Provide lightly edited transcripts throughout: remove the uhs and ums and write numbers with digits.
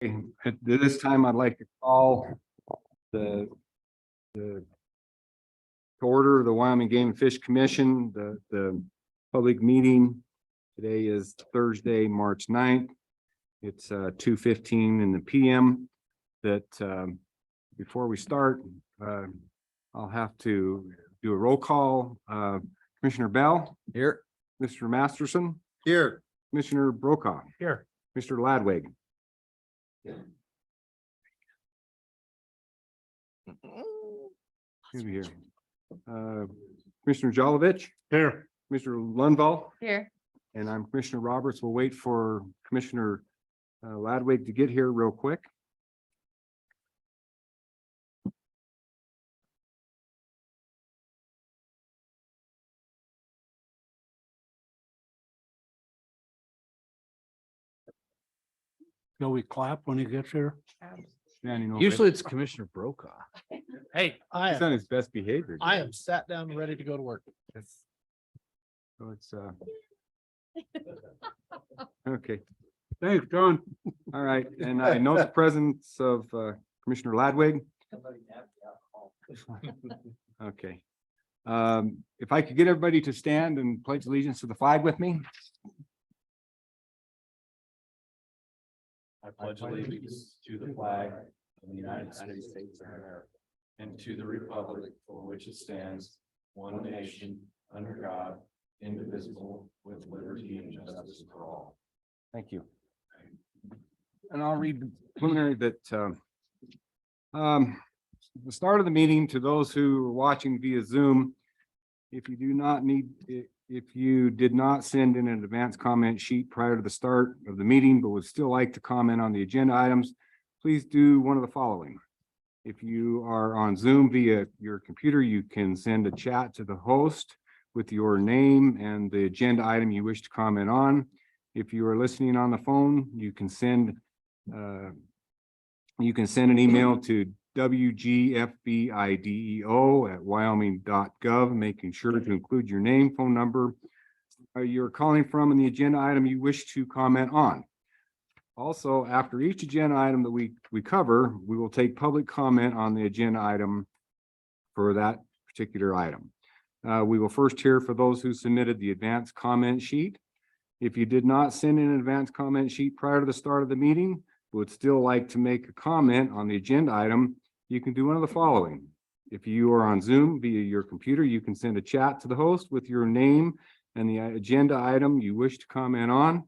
At this time, I'd like to call the to order the Wyoming Game and Fish Commission, the public meeting. Today is Thursday, March 9th. It's 2:15 in the PM. Before we start, I'll have to do a roll call. Commissioner Bell. Here. Mr. Masterson. Here. Commissioner Brokaw. Here. Mr. Ladwig. Excuse me here. Commissioner Jolovich. Here. Mr. Lundvall. Here. And I'm Commissioner Roberts. We'll wait for Commissioner Ladwig to get here real quick. Shall we clap when he gets here? Standing ovation. Usually it's Commissioner Brokaw. Hey, He's on his best behavior. I am sat down and ready to go to work. So it's okay. Thanks, John. All right, and I note the presence of Commissioner Ladwig. Okay. If I could get everybody to stand and pledge allegiance to the flag with me. I pledge allegiance to the flag of the United States of America and to the republic for which it stands, one nation, under God, indivisible, with liberty and justice for all. Thank you. And I'll read the preliminary that the start of the meeting, to those who are watching via Zoom, if you did not send in an advance comment sheet prior to the start of the meeting, but would still like to comment on the agenda items, please do one of the following. If you are on Zoom via your computer, you can send a chat to the host with your name and the agenda item you wish to comment on. If you are listening on the phone, you can send an email to WGFBIDEO@wyoming.gov, making sure to include your name, phone number you're calling from, and the agenda item you wish to comment on. Also, after each agenda item that we cover, we will take public comment on the agenda item for that particular item. We will first hear for those who submitted the advance comment sheet. If you did not send in an advance comment sheet prior to the start of the meeting, would still like to make a comment on the agenda item, you can do one of the following. If you are on Zoom via your computer, you can send a chat to the host with your name and the agenda item you wish to comment on.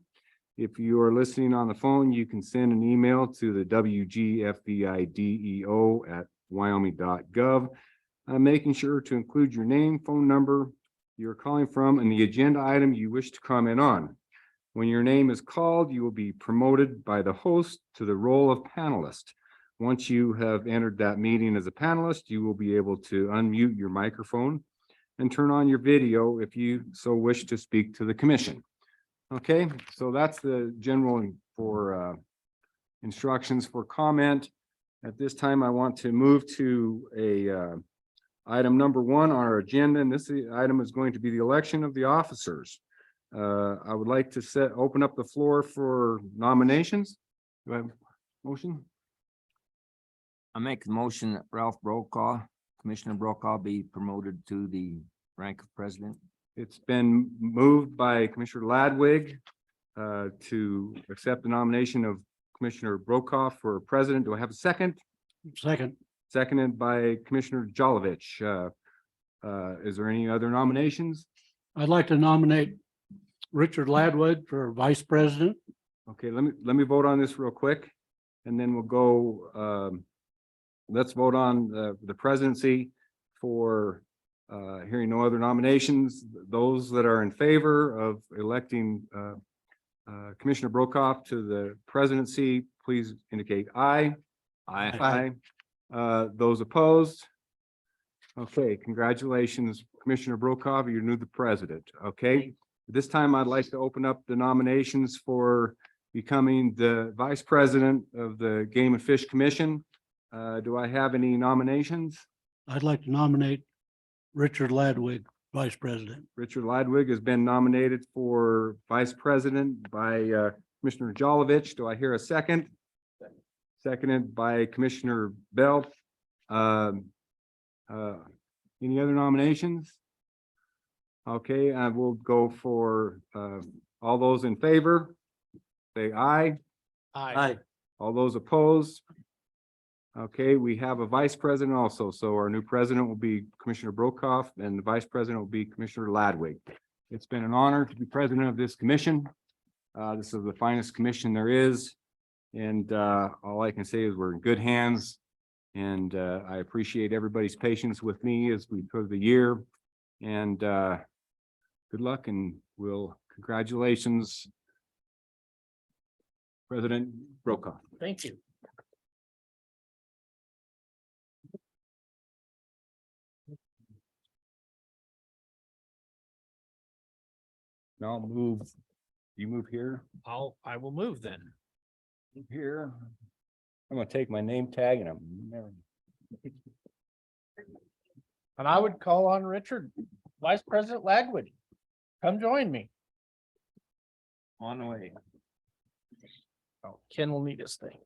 If you are listening on the phone, you can send an email to the WGFBIDEO@wyoming.gov, making sure to include your name, phone number you're calling from, and the agenda item you wish to comment on. When your name is called, you will be promoted by the host to the role of panelist. Once you have entered that meeting as a panelist, you will be able to unmute your microphone and turn on your video if you so wish to speak to the commission. Okay, so that's the general for instructions for comment. At this time, I want to move to item number 1 on our agenda, and this item is going to be the election of the officers. I would like to open up the floor for nominations. Do I have a motion? I make the motion that Ralph Brokaw, Commissioner Brokaw, be promoted to the rank of president. It's been moved by Commissioner Ladwig to accept the nomination of Commissioner Brokaw for president. Do I have a second? Second. Seconded by Commissioner Jolovich. Is there any other nominations? I'd like to nominate Richard Ladwig for vice president. Okay, let me vote on this real quick, and then we'll go. Let's vote on the presidency for hearing no other nominations. Those that are in favor of electing Commissioner Brokaw to the presidency, please indicate aye. Aye. Those opposed? Okay, congratulations, Commissioner Brokaw, you're the president. Okay, this time I'd like to open up the nominations for becoming the vice president of the Game and Fish Commission. Do I have any nominations? I'd like to nominate Richard Ladwig, vice president. Richard Ladwig has been nominated for vice president by Commissioner Jolovich. Do I hear a second? seconded by Commissioner Bell. Any other nominations? Okay, we'll go for, all those in favor, say aye. Aye. All those opposed? Okay, we have a vice president also. So our new president will be Commissioner Brokaw and the vice president will be Commissioner Ladwig. It's been an honor to be president of this commission. This is the finest commission there is. And all I can say is we're in good hands. And I appreciate everybody's patience with me as we go the year. And good luck and congratulations, President Brokaw. Thank you. Now I'll move. You move here, I will move then. move here. I'm gonna take my name tag and I'm never. And I would call on Richard, Vice President Lagwood. Come join me. On the way. Oh, Ken will need his thing.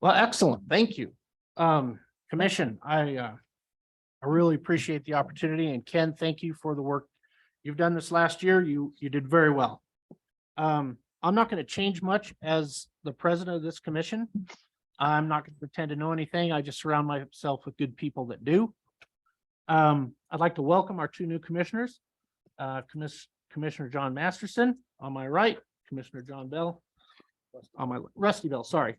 Well, excellent. Thank you. Commission, I really appreciate the opportunity, and Ken, thank you for the work you've done this last year. You did very well. I'm not going to change much as the president of this commission. I'm not going to pretend to know anything. I just surround myself with good people that do. I'd like to welcome our two new commissioners. Commissioner John Masterson on my right, Commissioner John Bell on my Rusty Bell, sorry.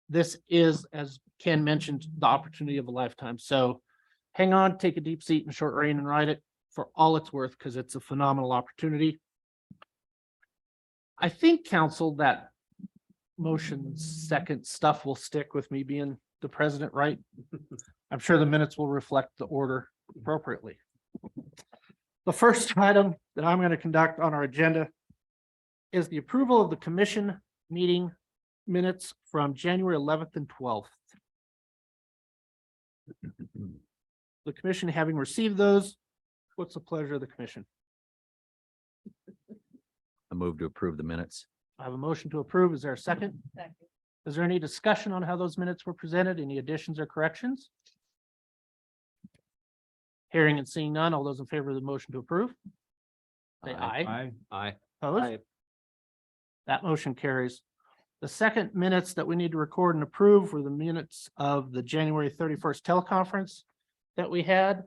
This is, as Ken mentioned, the opportunity of a lifetime. So hang on, take a deep seat in short rain and ride it for all it's worth, because it's a phenomenal opportunity. I think, council, that motion second stuff will stick with me being the president, right? I'm sure the minutes will reflect the order appropriately. The first item that I'm going to conduct on our agenda is the approval of the commission meeting minutes from January 11th and 12th. The commission having received those, what's the pleasure of the commission? I move to approve the minutes. I have a motion to approve. Is there a second? Second. Is there any discussion on how those minutes were presented? Any additions or corrections? Hearing and seeing none, all those in favor of the motion to approve? Say aye. Aye. Opposed? That motion carries. The second minutes that we need to record and approve were the minutes of the January 31st teleconference that we had.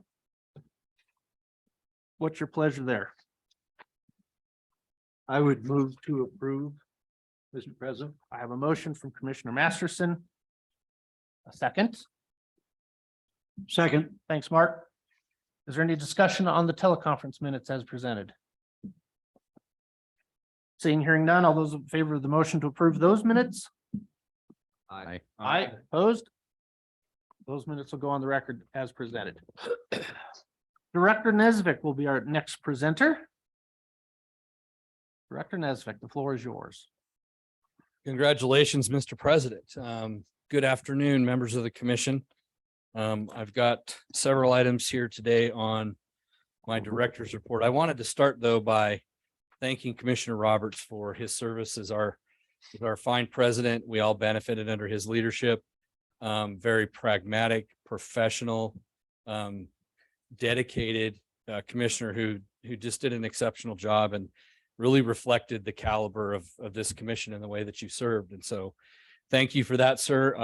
What's your pleasure there? I would move to approve, Mr. President. I have a motion from Commissioner Masterson. A second. Second. Thanks, Mark. Is there any discussion on the teleconference minutes as presented? Seeing, hearing none, all those in favor of the motion to approve those minutes? Aye. Aye. Opposed? Those minutes will go on the record as presented. Director Nesvik will be our next presenter. Director Nesvik, the floor is yours. Congratulations, Mr. President. Good afternoon, members of the commission. I've got several items here today on my director's report. I wanted to start, though, by thanking Commissioner Roberts for his service as our fine president. We all benefited under his leadership. Very pragmatic, professional, dedicated commissioner who just did an exceptional job and really reflected the caliber of this commission and the way that you served. And so thank you for that, sir.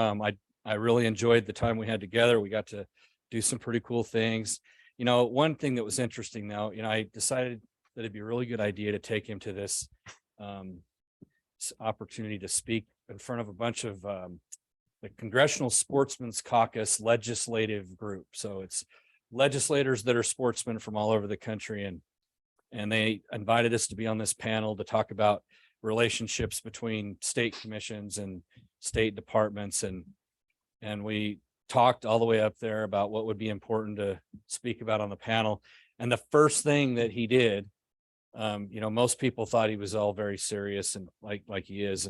I really enjoyed the time we had together. We got to do some pretty cool things. You know, one thing that was interesting though, I decided that it'd be a really good idea to take him to this opportunity to speak in front of a bunch of the Congressional Sportsmen's Caucus legislative group. So it's legislators that are sportsmen from all over the country, and they invited us to be on this panel to talk about relationships between state commissions and state departments, and we talked all the way up there about what would be important to speak about on the panel. And the first thing that he did, most people thought he was all very serious and like he is,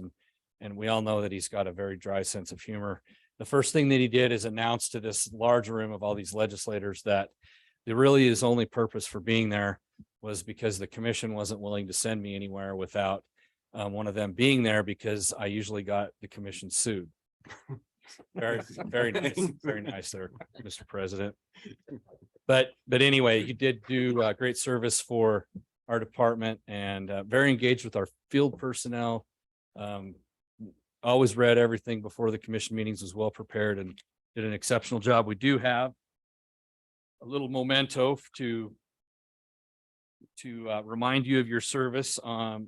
and we all know that he's got a very dry sense of humor. the first thing that he did is announce to this large room of all these legislators that there really his only purpose for being there was because the commission wasn't willing to send me anywhere without one of them being there, because I usually got the commission sued. Very, very nice, very nice there, Mr. President. But anyway, he did do great service for our department, and very engaged with our field personnel. Always read everything before the commission meetings, was well prepared, and did an exceptional job. We do have a little memento to remind you of your service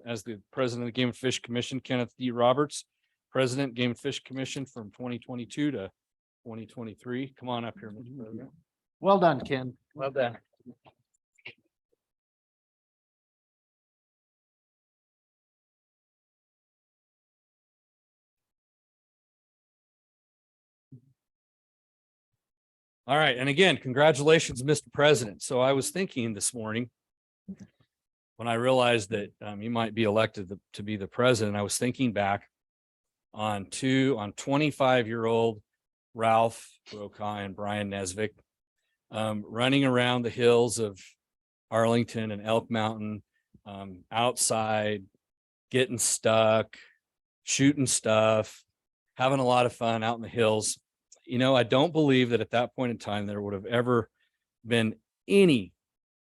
as the president of the Game and Fish Commission, Kenneth D. Roberts, President, Game and Fish Commission from 2022 to 2023. Come on up here, Mr. President. Well done, Ken. Well done. All right, and again, congratulations, Mr. President. So I was thinking this morning, when I realized that you might be elected to be the president, I was thinking back on 25-year-old Ralph Brokaw and Brian Nesvik running around the hills of Arlington and Elk Mountain, outside, getting stuck, shooting stuff, having a lot of fun out in the hills. You know, I don't believe that at that point in time there would have ever been any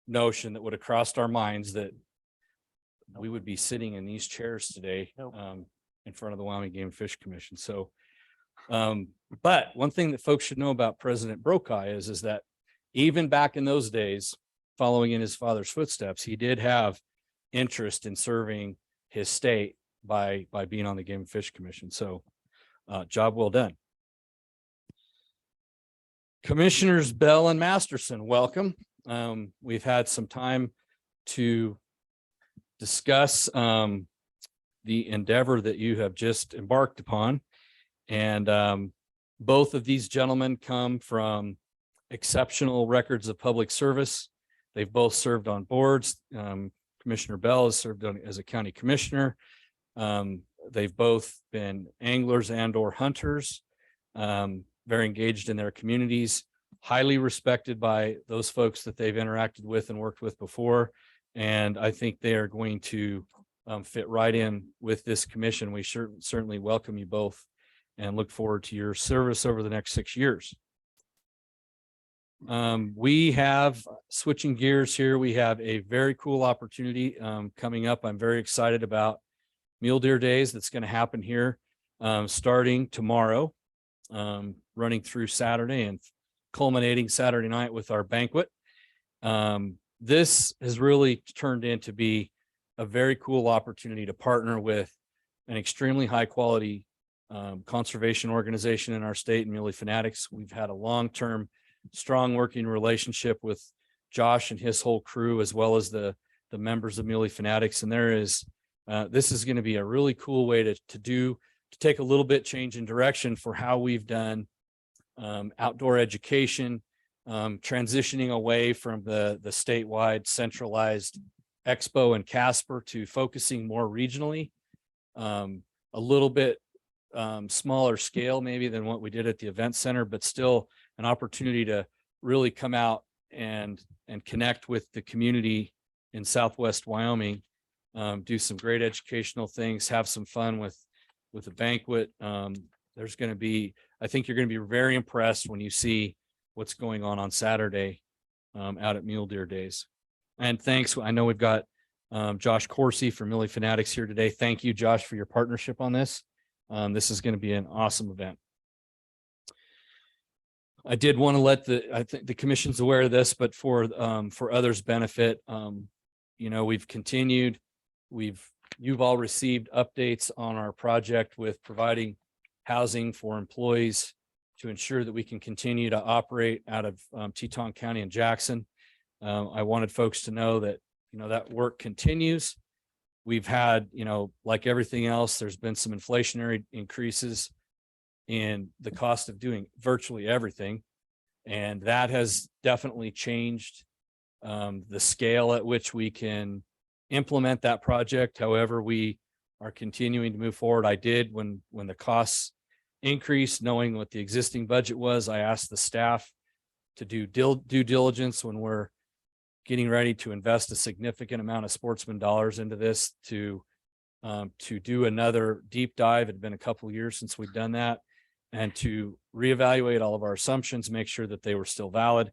notion that would have crossed our minds that we would be sitting in these chairs today in front of the Wyoming Game and Fish Commission. So, but one thing that folks should know about President Brokaw is that even back in those days, following in his father's footsteps, he did have interest in serving his state by being on the Game and Fish Commission. So, job well done. Commissioners Bell and Masterson, welcome. We've had some time to discuss the endeavor that you have just embarked upon. And both of these gentlemen come from exceptional records of public service. They've both served on boards. Commissioner Bell has served as a county commissioner. They've both been anglers and or hunters. Very engaged in their communities, highly respected by those folks that they've interacted with and worked with before. And I think they are going to fit right in with this commission. We certainly welcome you both and look forward to your service over the next 6 years. We have, switching gears here, we have a very cool opportunity coming up. I'm very excited about Mule Deer Days that's going to happen here starting tomorrow. Running through Saturday and culminating Saturday night with our banquet. This has really turned into be a very cool opportunity to partner with an extremely high quality conservation organization in our state, Muley Fanatics. We've had a long-term, strong working relationship with Josh and his whole crew, as well as the members of Muley Fanatics. And this is going to be a really cool way to take a little bit change in direction for how we've done outdoor education, transitioning away from the statewide centralized expo and Casper to focusing more regionally, a little bit smaller scale maybe than what we did at the event center, but still an opportunity to really come out and connect with the community in Southwest Wyoming, do some great educational things, have some fun with a banquet. There's going to be, I think you're going to be very impressed when you see what's going on Saturday out at Mule Deer Days. And thanks. I know we've got Josh Coursey from Muley Fanatics here today. Thank you, Josh, for your partnership on this. This is going to be an awesome event. I did want to let I think the commission's aware of this, but for others' benefit, you know, we've continued. You've all received updates on our project with providing housing for employees to ensure that we can continue to operate out of Teton County and Jackson. I wanted folks to know that, you know, that work continues. We've had, you know, like everything else, there's been some inflationary increases in the cost of doing virtually everything. And that has definitely changed the scale at which we can implement that project. However, we are continuing to move forward. I did when the costs increase, knowing what the existing budget was. I asked the staff to do due diligence when we're getting ready to invest a significant amount of sportsman dollars into this to do another deep dive. It had been a couple of years since we've done that, and to reevaluate all of our assumptions, make sure that they were still valid,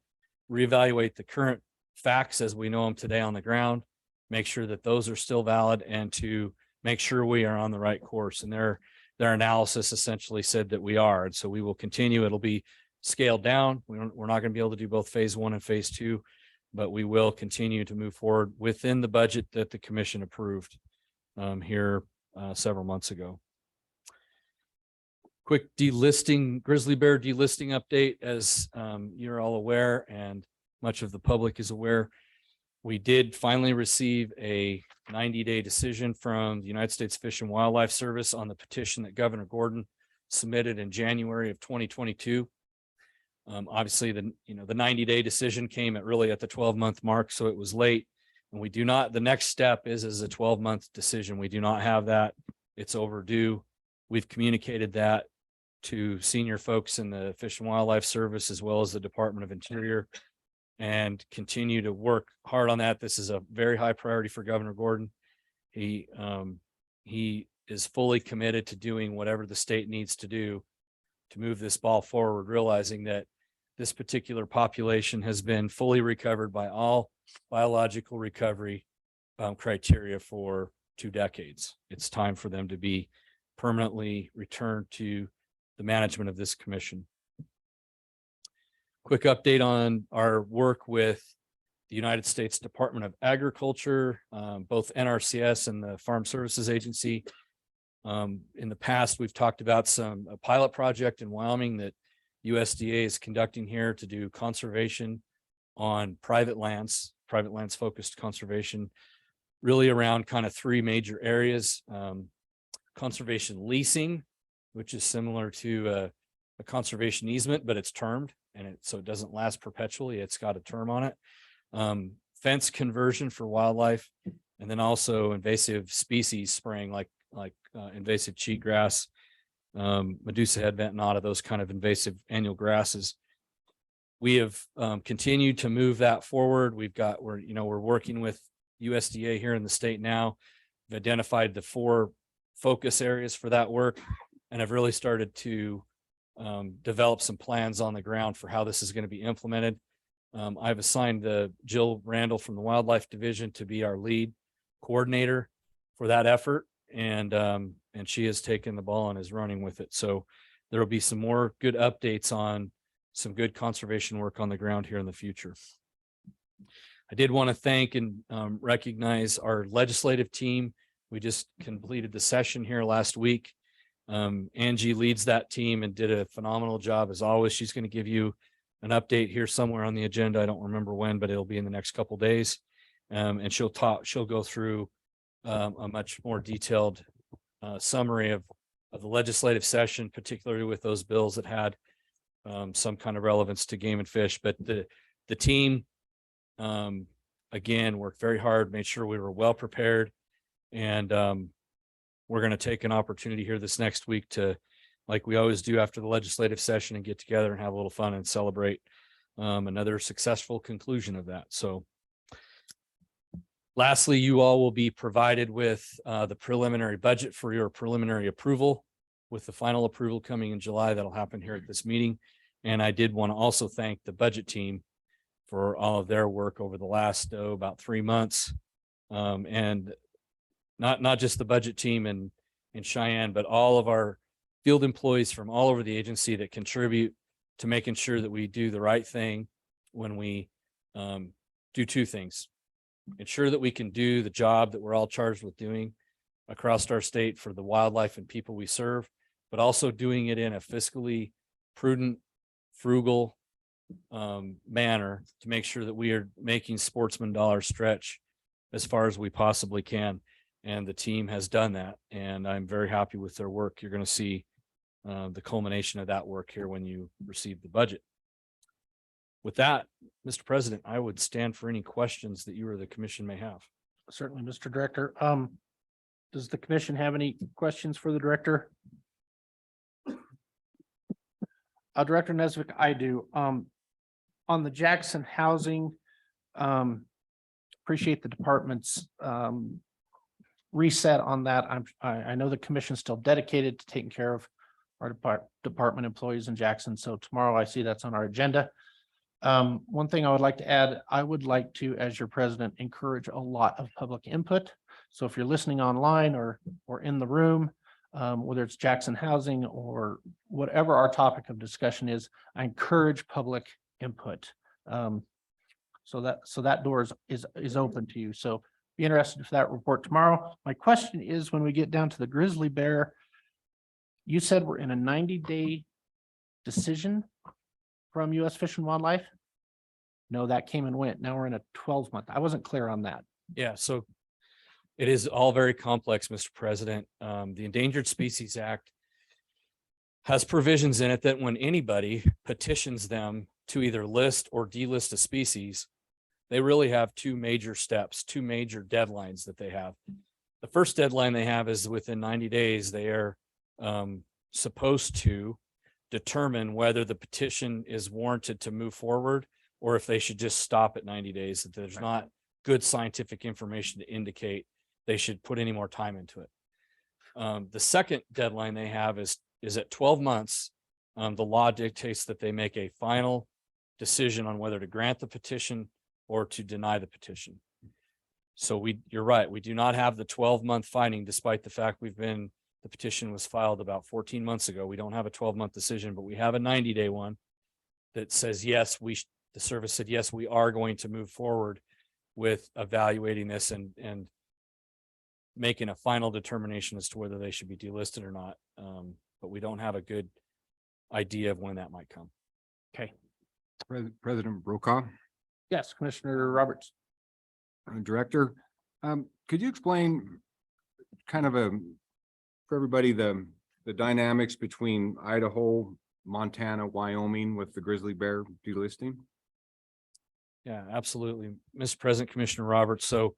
reevaluate the current facts as we know them today on the ground, make sure that those are still valid, and to make sure we are on the right course. And their analysis essentially said that we are. And so we will continue. It'll be scaled down. We're not going to be able to do both phase 1 and phase 2, but we will continue to move forward within the budget that the commission approved here several months ago. Quick delisting, grizzly bear delisting update. As you're all aware, and much of the public is aware, we did finally receive a 90-day decision from the United States Fish and Wildlife Service on the petition that Governor Gordon submitted in January of 2022. Obviously, the 90-day decision came at the 12-month mark, so it was late. And we do not, the next step is a 12-month decision. We do not have that. It's overdue. We've communicated that to senior folks in the Fish and Wildlife Service, as well as the Department of Interior, and continue to work hard on that. This is a very high priority for Governor Gordon. He is fully committed to doing whatever the state needs to do to move this ball forward, realizing that this particular population has been fully recovered by all biological recovery criteria for 2 decades. It's time for them to be permanently returned to the management of this commission. Quick update on our work with the United States Department of Agriculture, both NRCS and the Farm Services Agency. In the past, we've talked about a pilot project in Wyoming that USDA is conducting here to do conservation on private lands focused conservation, really around kind of 3 major areas. Conservation leasing, which is similar to a conservation easement, but it's termed, and so it doesn't last perpetually. It's got a term on it. Fence conversion for wildlife, and then also invasive species spraying, like invasive cheatgrass, Medusa head ventonata, those kind of invasive annual grasses. We have continued to move that forward. We're working with USDA here in the state now. We've identified the 4 focus areas for that work, and have really started to develop some plans on the ground for how this is going to be implemented. I've assigned Jill Randall from the Wildlife Division to be our lead coordinator for that effort, and she has taken the ball and is running with it. So there will be some more good updates on some good conservation work on the ground here in the future. I did want to thank and recognize our legislative team. We just completed the session here last week. Angie leads that team and did a phenomenal job as always. She's going to give you an update here somewhere on the agenda. I don't remember when, but it'll be in the next couple of days. And she'll go through a much more detailed summary of the legislative session, particularly with those bills that had some kind of relevance to game and fish. But the team, again, worked very hard, made sure we were well prepared. And we're going to take an opportunity here this next week to, like we always do after the legislative session, and get together and have a little fun and celebrate another successful conclusion of that. So lastly, you all will be provided with the preliminary budget for your preliminary approval, with the final approval coming in July. That'll happen here at this meeting. And I did want to also thank the budget team for all of their work over the last about 3 months. And not just the budget team in Cheyenne, but all of our field employees from all over the agency that contribute to making sure that we do the right thing when we do 2 things. Ensure that we can do the job that we're all charged with doing across our state for the wildlife and people we serve, but also doing it in a fiscally prudent, frugal manner to make sure that we are making sportsman dollars stretch as far as we possibly can. And the team has done that, and I'm very happy with their work. You're going to see the culmination of that work here when you receive the budget. With that, Mr. President, I would stand for any questions that you or the commission may have. Certainly, Mr. Director. Does the commission have any questions for the director? Director Nesbitt, I do. On the Jackson Housing, appreciate the department's reset on that. I know the commission's still dedicated to taking care of our department employees in Jackson. So tomorrow I see that's on our agenda. One thing I would like to add, I would like to, as your president, encourage a lot of public input. So if you're listening online or in the room, whether it's Jackson Housing or whatever our topic of discussion is, I encourage public input. So that door is open to you. So be interested for that report tomorrow. My question is, when we get down to the grizzly bear, you said we're in a 90-day decision from U.S. Fish and Wildlife? No, that came and went. Now we're in a 12-month. I wasn't clear on that. Yeah, so it is all very complex, Mr. President. The Endangered Species Act has provisions in it that when anybody petitions them to either list or delist a species, they really have two major steps, two major deadlines that they have. The first deadline they have is within 90 days, they are supposed to determine whether the petition is warranted to move forward or if they should just stop at 90 days, that there's not good scientific information to indicate they should put any more time into it. The second deadline they have is at 12 months. The law dictates that they make a final decision on whether to grant the petition or to deny the petition. So you're right, we do not have the 12-month finding, despite the fact the petition was filed about 14 months ago. We don't have a 12-month decision, but we have a 90-day one that says, yes, the service said, yes, we are going to move forward with evaluating this and making a final determination as to whether they should be delisted or not. But we don't have a good idea of when that might come. Okay. President Brokaw, Yes, Commissioner Roberts. Director, could you explain kind of for everybody, the dynamics between Idaho, Montana, Wyoming with the grizzly bear delisting? Yeah, absolutely. Mr. President, Commissioner Roberts. So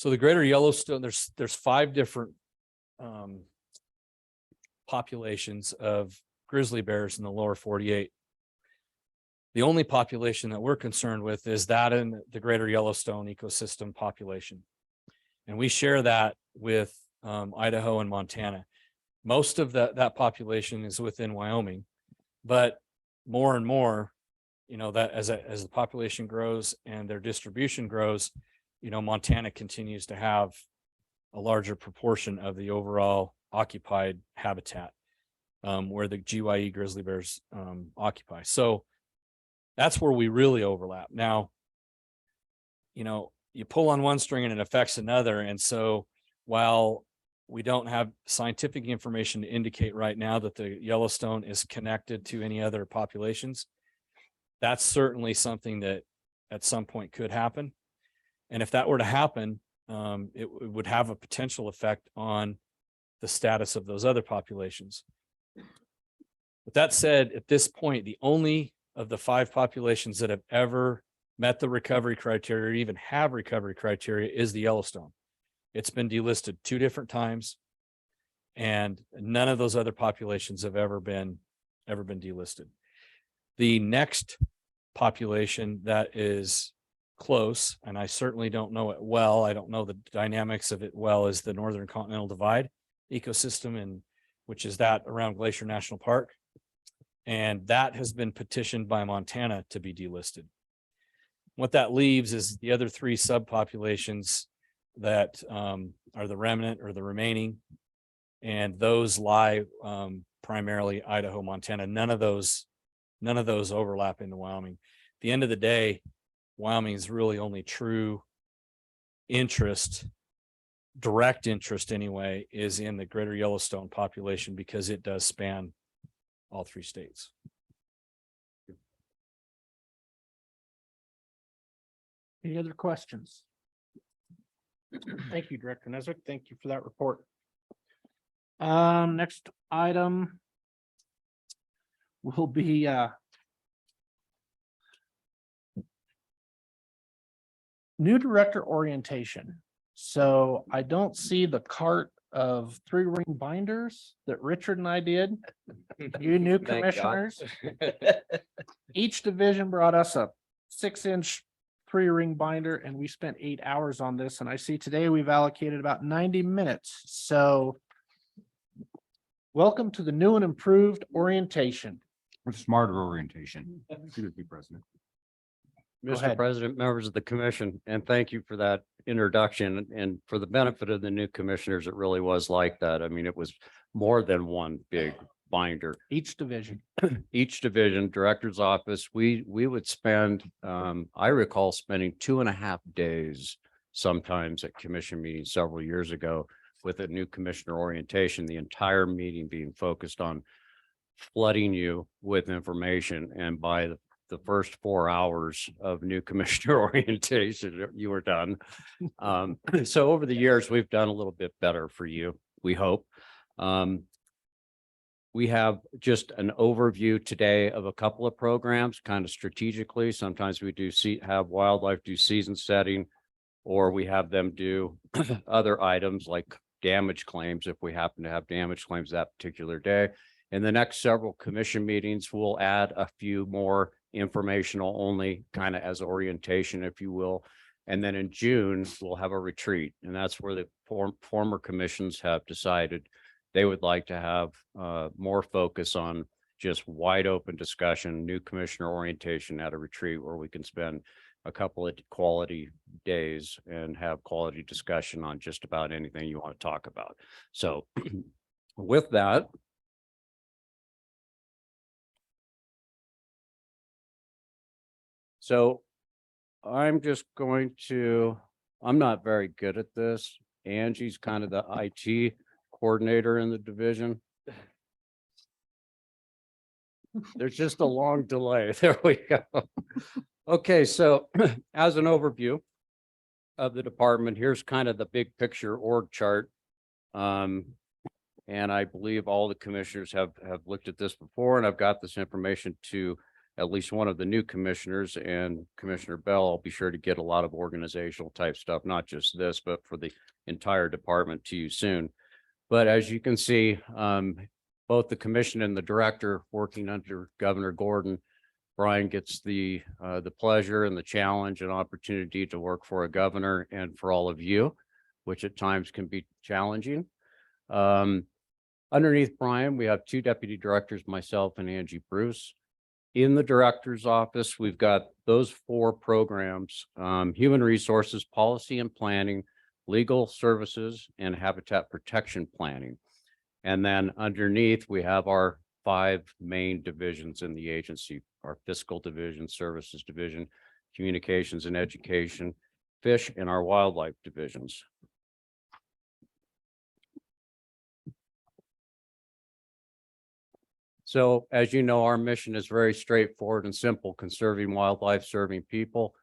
the greater Yellowstone, there's 5 different populations of grizzly bears in the lower 48. The only population that we're concerned with is that in the greater Yellowstone ecosystem population. And we share that with Idaho and Montana. Most of that population is within Wyoming, but more and more, that as the population grows and their distribution grows, Montana continues to have a larger proportion of the overall occupied habitat where the GYE grizzly bears occupy. So that's where we really overlap. Now, you pull on one string and it affects another. And so while we don't have scientific information to indicate right now that the Yellowstone is connected to any other populations, that's certainly something that at some point could happen. And if that were to happen, it would have a potential effect on the status of those other populations. With that said, at this point, the only of the 5 populations that have ever met the recovery criteria or even have recovery criteria is the Yellowstone. It's been delisted 2 different times, and none of those other populations have ever been delisted. The next population that is close, and I certainly don't know it well, I don't know the dynamics of it well, is the Northern Continental Divide ecosystem, which is that around Glacier National Park. And that has been petitioned by Montana to be delisted. What that leaves is the other 3 subpopulations that are the remnant or the remaining, and those lie primarily Idaho, Montana. None of those overlap into Wyoming. At the end of the day, Wyoming's really only true interest, direct interest anyway, is in the greater Yellowstone population because it does span all 3 states. Any other questions? Thank you, Director Nesbitt. Thank you for that report. Next item will be new director orientation. So I don't see the cart of 3-ring binders that Richard and I did. You new Thank God. commissioners. Each division brought us a 6-inch 3-ring binder and we spent 8 hours on this. And I see today we've allocated about 90 minutes. So welcome to the new and improved orientation. With smarter orientation. Excuse me, President. Go ahead. Mr. President, members of the commission, and thank you for that introduction. And for the benefit of the new commissioners, it really was like that. I mean, it was more than one big binder. Each division. Each division, director's office, we would spend, I recall spending 2.5 days sometimes at commission meetings several years ago with a new commissioner orientation, the entire meeting being focused on flooding you with information. And by the first 4 hours of new commissioner orientation, you were done. So over the years, we've done a little bit better for you, we hope. We have just an overview today of a couple of programs, kind of strategically. Sometimes we do have wildlife do season setting, or we have them do other items like damage claims if we happen to have damage claims that particular day. In the next several commission meetings, we'll add a few more informational only, kind of as orientation, if you will. And then in June, we'll have a retreat. And that's where the former commissions have decided they would like to have more focus on just wide open discussion, new commissioner orientation at a retreat where we can spend a couple of quality days and have quality discussion on just about anything you want to talk about. So with that, so I'm just going to, I'm not very good at this. Angie's kind of the IT coordinator in the division. There's just a long delay. There we go. Okay, so as an overview of the department, here's kind of the big picture org chart. And I believe all the commissioners have looked at this before, and I've got this information to at least one of the new commissioners, and Commissioner Bell. I'll be sure to get a lot of organizational type stuff, not just this, but for the entire department to you soon. But as you can see, both the commission and the director working under Governor Gordon, Brian gets the pleasure and the challenge and opportunity to work for a governor and for all of you, which at times can be challenging. Underneath Brian, we have 2 deputy directors, myself and Angie Bruce. In the director's office, we've got those 4 programs: human resources, policy and planning, legal services, and habitat protection planning. And then underneath, we have our 5 main divisions in the agency: our fiscal division, services division, communications and education, fish, and our wildlife divisions. So as you know, our mission is very straightforward and simple: conserving wildlife, serving people.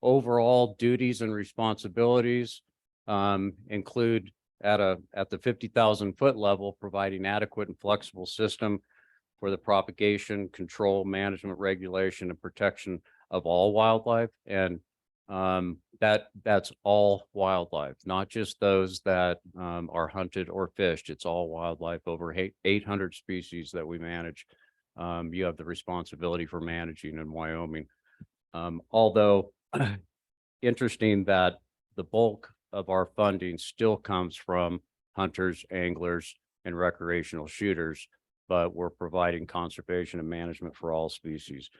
Overall duties and responsibilities include at the 50,000 foot level, providing adequate and flexible system for the propagation, control, management, regulation, and protection of all wildlife. And that's all wildlife, not just those that are hunted or fished. It's all wildlife, over 800 species that we manage. You have the responsibility for managing in Wyoming. Although interesting that the bulk of our funding still comes from hunters, anglers, and recreational shooters, but we're providing conservation and management for all species.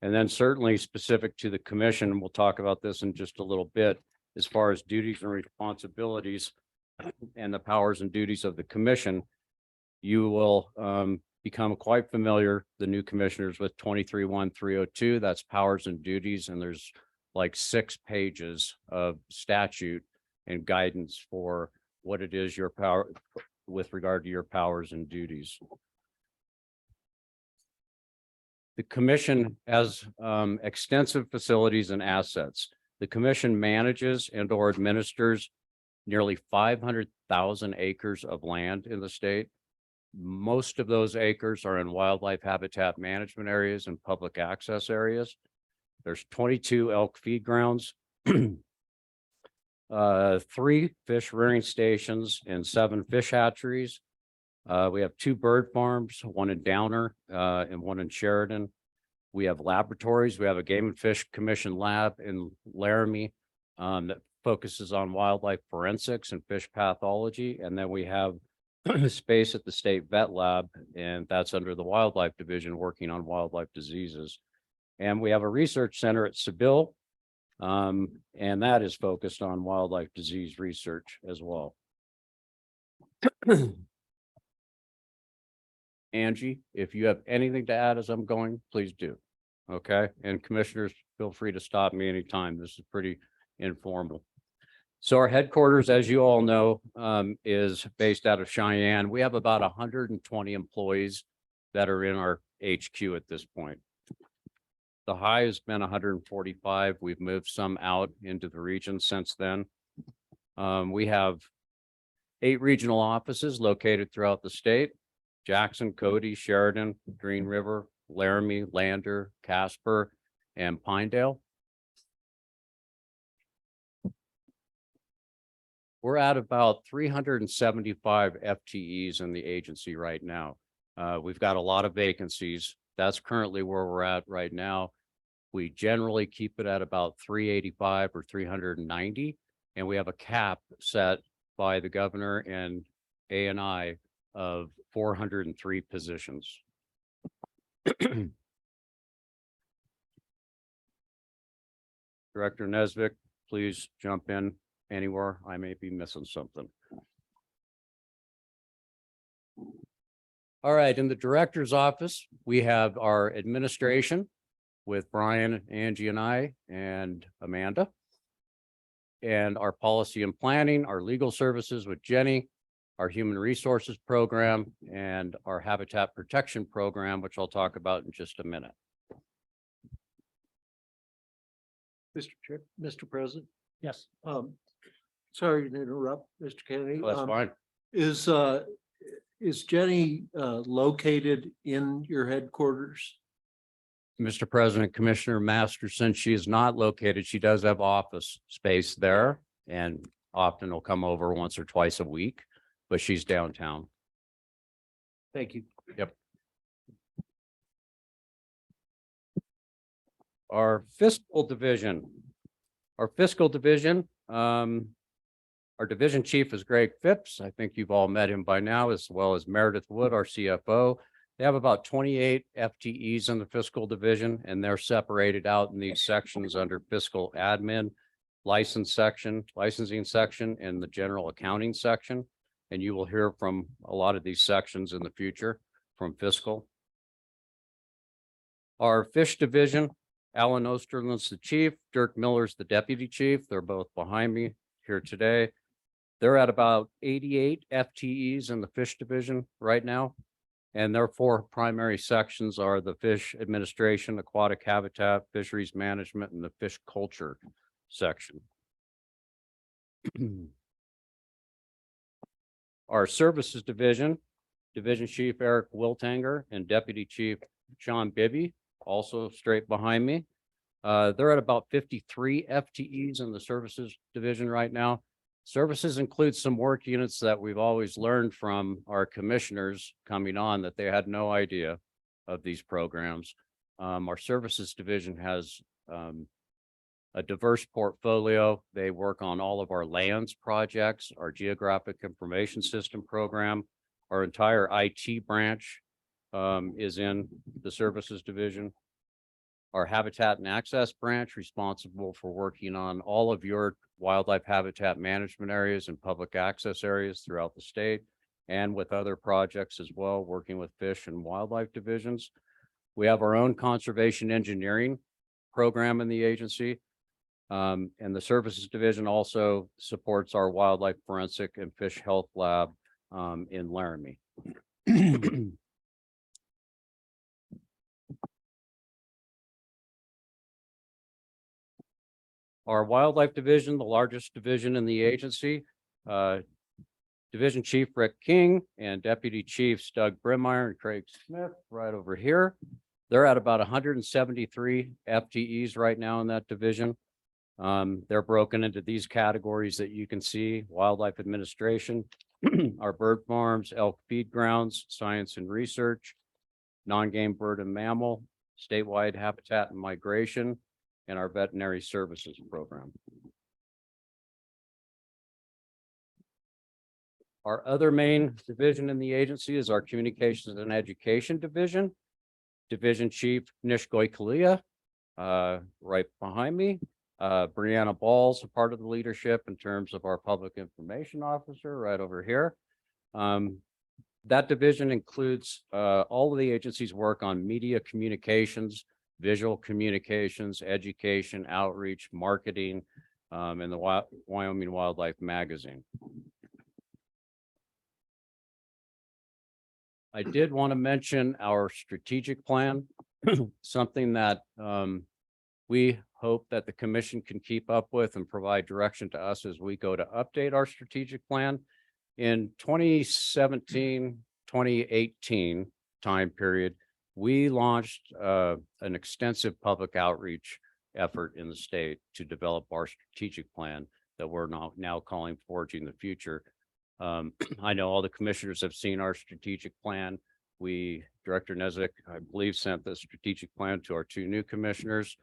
And then certainly specific to the commission, we'll talk about this in just a little bit, as far as duties and responsibilities and the powers and duties of the commission. You will become quite familiar, the new commissioners, with 23-1-302. That's powers and duties, and there's like 6 pages of statute and guidance for what it is your power with regard to your powers and duties. The commission has extensive facilities and assets. The commission manages and or administers nearly 500,000 acres of land in the state. Most of those acres are in wildlife habitat management areas and public access areas. There's 22 elk feed grounds. 3 fish rearing stations and 7 fish hatcheries. We have 2 bird farms, one in Downer, and one in Sheridan. We have laboratories. We have a Game and Fish Commission lab in Laramie, that focuses on wildlife forensics and fish pathology. And then we have space at the State Vet Lab, and that's under the Wildlife Division working on wildlife diseases. And we have a research center at Seville, and that is focused on wildlife disease research as well. Angie, if you have anything to add as I'm going, please do. Okay, and commissioners, feel free to stop me anytime. This is pretty informal. So our headquarters, as you all know, is based out of Cheyenne. We have about 120 employees that are in our HQ at this point. The high has been 145. We've moved some out into the region since then. We have 8 regional offices located throughout the state: Jackson, Cody, Sheridan, Green River, Laramie, Lander, Casper, and Pinedale. We're at about 375 FTEs in the agency right now. We've got a lot of vacancies. That's currently where we're at right now. We generally keep it at about 385 or 390, and we have a cap set by the governor and ANI of 403 positions. Director Nesvik, please jump in anywhere I may be missing something. All right, in the director's office, we have our administration with Brian, Angie, and I, and Amanda. And our policy and planning, our legal services with Jenny, our human resources program, and our habitat protection program, which I'll talk about in just a minute. Mr. President, Yes. sorry to interrupt, Mr. Kennedy. Well, that's fine. Is Jenny located in your headquarters? Mr. President, Commissioner Masterson, she is not located. She does have office space there and often will come over once or twice a week, but she's downtown. Thank you. Yep. Our fiscal division. Our division chief is Greg Phipps. I think you've all met him by now, as well as Meredith Wood, our CFO. They have about 28 FTEs in the fiscal division, and they're separated out in these sections under fiscal admin, licensing section, and the general accounting section. And you will hear from a lot of these sections in the future from fiscal. Our fish division, Alan Osterland's the chief, Dirk Miller's the deputy chief. They're both behind me here today. They're at about 88 FTEs in the fish division right now. And their 4 primary sections are the fish administration, aquatic habitat, fisheries management, and the fish culture section. Our services division, division chief Eric Wiltanger and deputy chief Sean Bibby, also straight behind me. They're at about 53 FTEs in the services division right now. Services include some work units that we've always learned from our commissioners coming on that they had no idea of these programs. Our services division has a diverse portfolio. They work on all of our lands projects, our geographic information system program. Our entire IT branch is in the services division. Our habitat and access branch responsible for working on all of your wildlife habitat management areas and public access areas throughout the state, and with other projects as well, working with fish and wildlife divisions. We have our own conservation engineering program in the agency. And the services division also supports our wildlife forensic and fish health lab in Laramie. Our wildlife division, the largest division in the agency, Division Chief Rick King and Deputy Chiefs Doug Brimmeyer and Craig Smith right over here. They're at about 173 FTEs right now in that division. They're broken into these categories that you can see: wildlife administration, our bird farms, elk feed grounds, science and research, non-game bird and mammal, statewide habitat and migration, and our veterinary services program. Our other main division in the agency is our communications and education division. Division Chief Nish Goikalia, right behind me. Brianna Ball's a part of the leadership in terms of our public information officer right over here. That division includes all of the agency's work on media communications, visual communications, education, outreach, marketing, and the Wyoming Wildlife Magazine. I did want to mention our strategic plan, something that we hope that the commission can keep up with and provide direction to us as we go to update our strategic plan. In 2017, 2018 time period, we launched an extensive public outreach effort in the state to develop our strategic plan that we're now calling Forging the Future. I know all the commissioners have seen our strategic plan. Director Nezik, I believe, sent the strategic plan to our 2 new commissioners.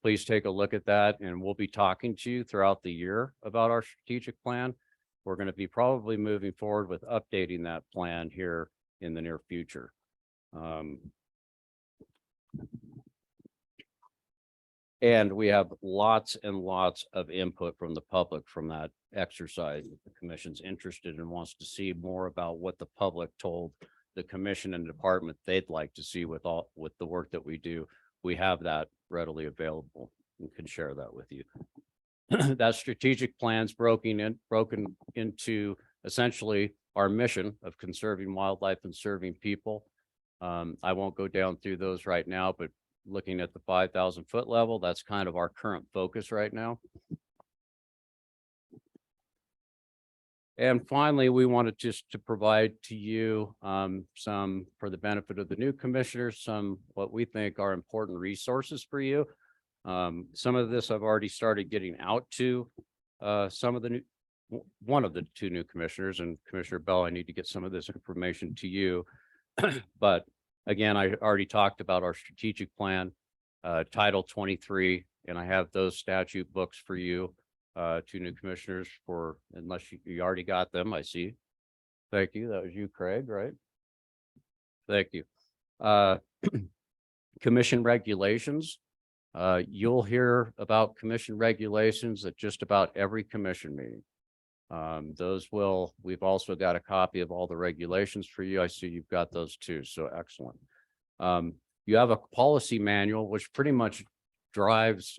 Please take a look at that, and we'll be talking to you throughout the year about our strategic plan. We're going to be probably moving forward with updating that plan here in the near future. And we have lots and lots of input from the public from that exercise. The commission's interested and wants to see more about what the public told the commission and department they'd like to see with the work that we do. We have that readily available and can share that with you. That strategic plan's broken into essentially our mission of conserving wildlife and serving people. I won't go down through those right now, but looking at the 5,000 foot level, that's kind of our current focus right now. And finally, we wanted just to provide to you some, for the benefit of the new commissioners, some what we think are important resources for you. Some of this I've already started getting out to one of the 2 new commissioners, and Commissioner Bell, I need to get some of this information to you. But again, I already talked about our strategic plan, Title 23, and I have those statute books for you, 2 new commissioners, for unless you already got them, I see. Thank you. That was you, Craig, right? Thank you. Commission regulations. You'll hear about commission regulations at just about every commission meeting. We've also got a copy of all the regulations for you. I see you've got those too, so excellent. You have a policy manual, which pretty much drives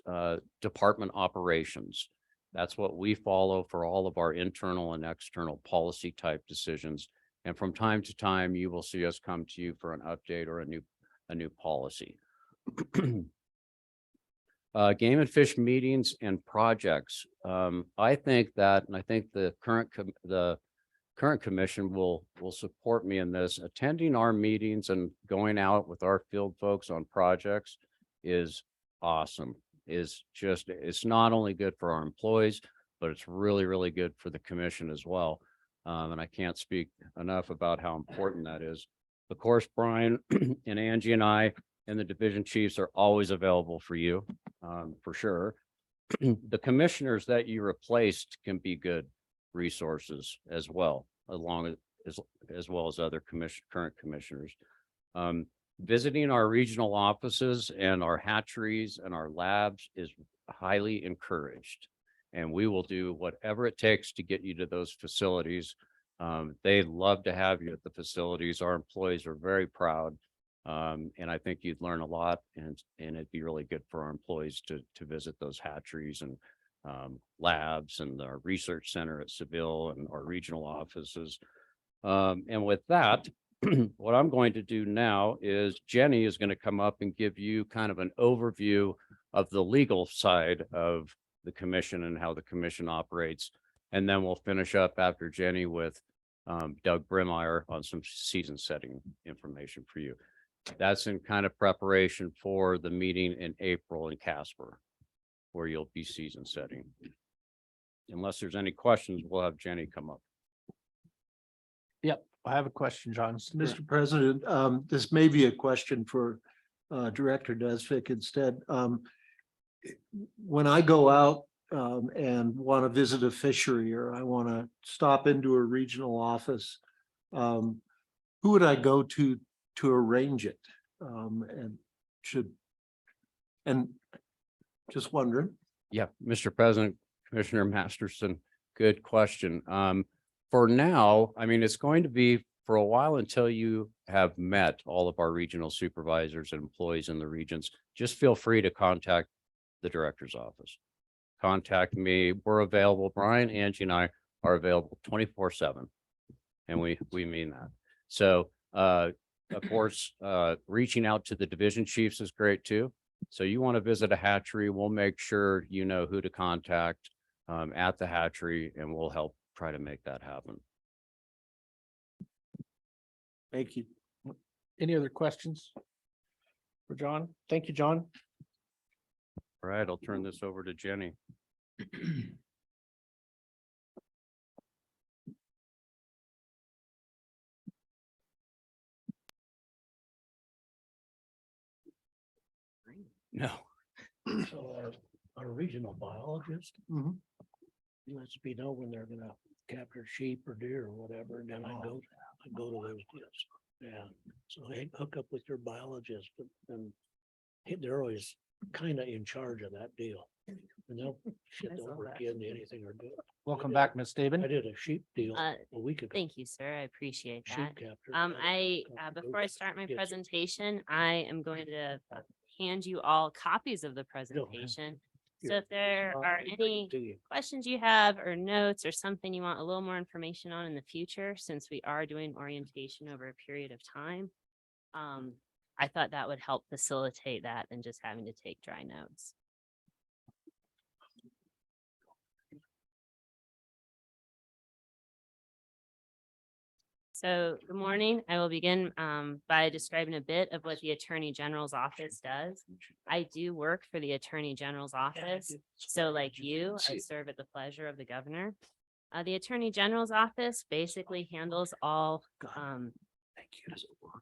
department operations. That's what we follow for all of our internal and external policy type decisions. And from time to time, you will see us come to you for an update or a new policy. Game and fish meetings and projects. I think the current commission will support me in this. Attending our meetings and going out with our field folks on projects is awesome. It's not only good for our employees, but it's really, really good for the commission as well. And I can't speak enough about how important that is. Of course, Brian and Angie and I and the division chiefs are always available for you, for sure. The commissioners that you replaced can be good resources as well, as well as other current commissioners. Visiting our regional offices and our hatcheries and our labs is highly encouraged, and we will do whatever it takes to get you to those facilities. They love to have you at the facilities. Our employees are very proud. And I think you'd learn a lot, and it'd be really good for our employees to visit those hatcheries and labs and our research center at Seville and our regional offices. And with that, what I'm going to do now is Jenny is going to come up and give you kind of an overview of the legal side of the commission and how the commission operates. And then we'll finish up after Jenny with Doug Brimmeyer on some season setting information for you. That's in kind of preparation for the meeting in April in Casper. where you'll be season setting. Unless there's any questions, we'll have Jenny come up. Yep, I have a question, John. Mr. President, this may be a question for Director Desvik instead. When I go out and want to visit a fishery or I want to stop into a regional office, who would I go to arrange it? And just wondering. Yeah, Mr. President, Commissioner Masterson, good question. For now, I mean, it's going to be for a while until you have met all of our regional supervisors and employees in the regions. Just feel free to contact the director's office. Contact me. We're available. Brian, Angie, and I are available 24/7. And we mean that. So of course, reaching out to the division chiefs is great too. So you want to visit a hatchery, we'll make sure you know who to contact at the hatchery, and we'll help try to make that happen. Thank you. Any other questions for John? Thank you, John. All right, I'll turn this over to Jenny. No. So our regional biologist. Lets me know when they're gonna capture sheep or deer or whatever, and then I go to those deals. Yeah, so hey, hook up with your biologist, but then they're always kind of in charge of that deal. And they'll shit don't work into anything or good. Welcome back, Ms. I Steben. did a sheep deal a week ago. Thank you, sir. I appreciate Sheep that. capture. Before I start my Yes. presentation, I am going to hand you all copies of the presentation. So if there are any questions you have or notes or something you want a little more information on in the future, since we are doing orientation over a period of time, I thought that would help facilitate that than just having to take dry notes. So good morning. I will begin by describing a bit of what the Attorney General's office does. I do work for the Attorney General's office. So like you, I serve at the pleasure of the governor. The Attorney General's office basically handles all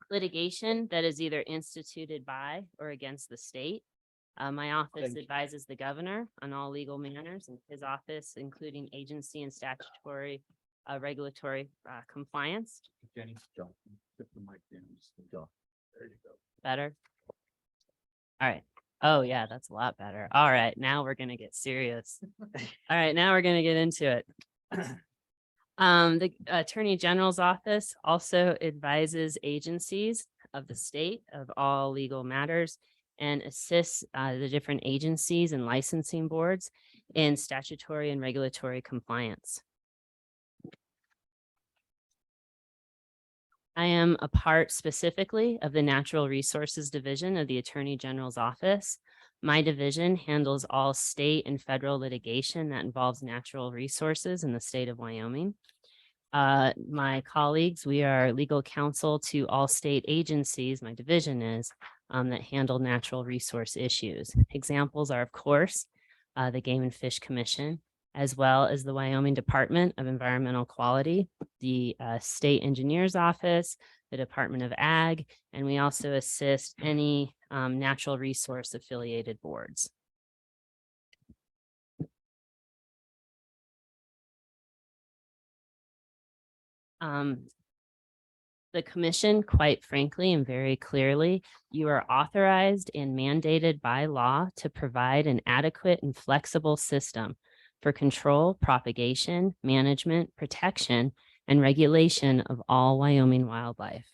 litigation that is either instituted by or against the state. My office advises the governor on all legal matters in his office, including agency and statutory regulatory compliance. Jenny, John, put the mic down. There you go. Better. All right. Oh yeah, that's a lot better. All right, now we're gonna get serious. All right, now we're gonna get into it. The Attorney General's office also advises agencies of the state of all legal matters and assists the different agencies and licensing boards in statutory and regulatory compliance. I am a part specifically of the Natural Resources Division of the Attorney General's office. My division handles all state and federal litigation that involves natural resources in the state of Wyoming. My colleagues, we are legal counsel to all state agencies, my division is, that handle natural resource issues. Examples are, of course, the Game and Fish Commission, as well as the Wyoming Department of Environmental Quality, the State Engineer's Office, the Department of Ag, and we also assist any natural resource affiliated boards. The commission, quite frankly and very clearly, you are authorized and mandated by law to provide an adequate and flexible system for control, propagation, management, protection, and regulation of all Wyoming wildlife.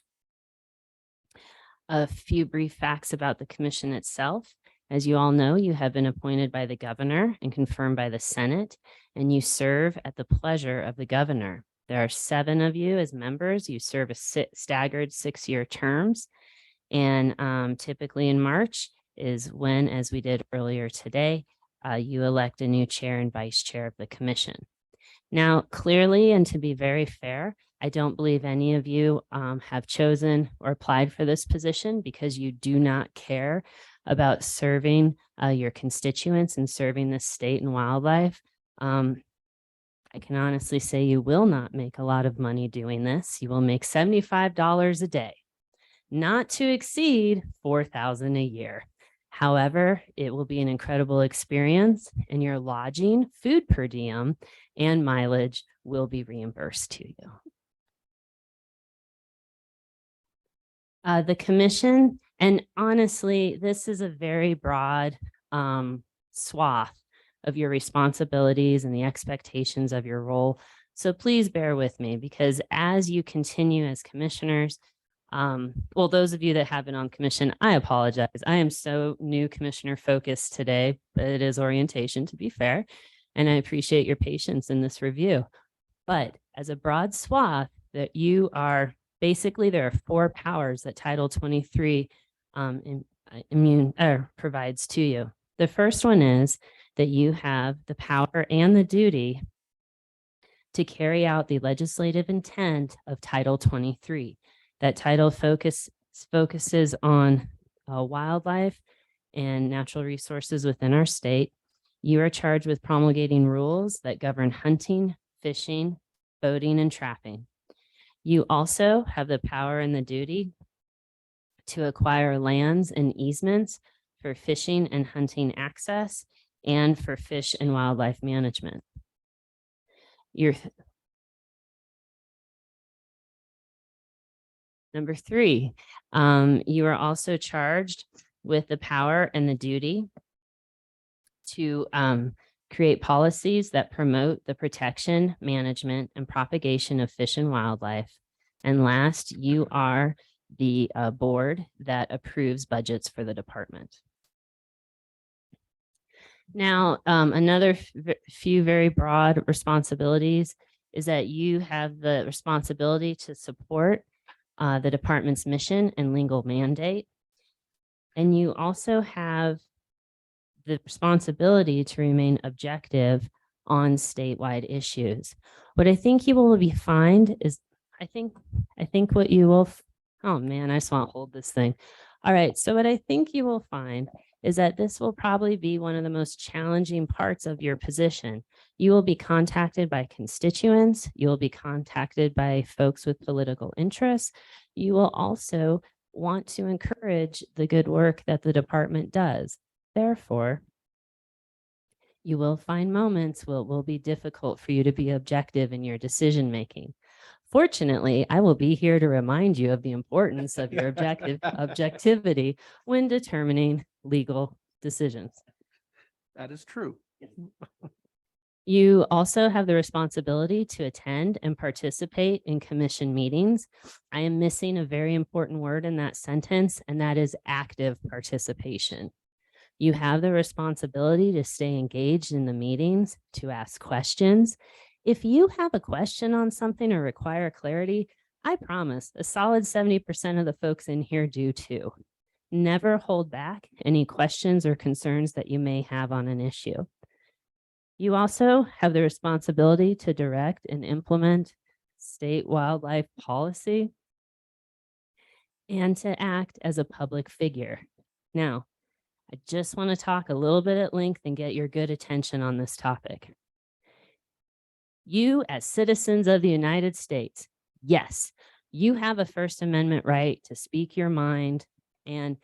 A few brief facts about the commission itself. As you all know, you have been appointed by the governor and confirmed by the Senate, and you serve at the pleasure of the governor. There are 7 of you as members. You serve a staggered 6-year terms. And typically in March is when, as we did earlier today, you elect a new chair and vice chair of the commission. Now, clearly, and to be very fair, I don't believe any of you have chosen or applied for this position because you do not care about serving your constituents and serving the state and wildlife. I can honestly say you will not make a lot of money doing this. You will make $75 a day, not to exceed $4,000 a year. However, it will be an incredible experience, and your lodging, food per diem, and mileage will be reimbursed to you. The commission, and honestly, this is a very broad swath of your responsibilities and the expectations of your role. So please bear with me, because as you continue as commissioners, well, those of you that have been on commission, I apologize. I am so new commissioner focused today, but it is orientation, to be fair. And I appreciate your patience in this review. But as a broad swath, that you are basically, there are 4 powers that Title 23 provides to you. The first one is that you have the power and the duty to carry out the legislative intent of Title 23. That title focuses on wildlife and natural resources within our state. You are charged with promulgating rules that govern hunting, fishing, boating, and trapping. You also have the power and the duty to acquire lands and easements for fishing and hunting access and for fish and wildlife management. Number 3, you are also charged with the power and the duty to create policies that promote the protection, management, and propagation of fish and wildlife. And last, you are the board that approves budgets for the department. Now, another few very broad responsibilities is that you have the responsibility to support the department's mission and legal mandate. And you also have the responsibility to remain objective on statewide issues. What I think you will be find is, I think what you will, oh man, I just want to hold this thing. All right, so what I think you will find is that this will probably be one of the most challenging parts of your position. You will be contacted by constituents. You will be contacted by folks with political interests. You will also want to encourage the good work that the department does. Therefore, you will find moments where it will be difficult for you to be objective in your decision making. Fortunately, I will be here to remind you of the importance of your objectivity when determining legal decisions. That is true. You also have the responsibility to attend and participate in commission meetings. I am missing a very important word in that sentence, and that is active participation. You have the responsibility to stay engaged in the meetings, to ask questions. If you have a question on something or require clarity, I promise a solid 70% of the folks in here do too. Never hold back any questions or concerns that you may have on an issue. You also have the responsibility to direct and implement state wildlife policy and to act as a public figure. Now, I just want to talk a little bit at length and get your good attention on this topic. You, as citizens of the United States, yes, you have a First Amendment right to speak your mind and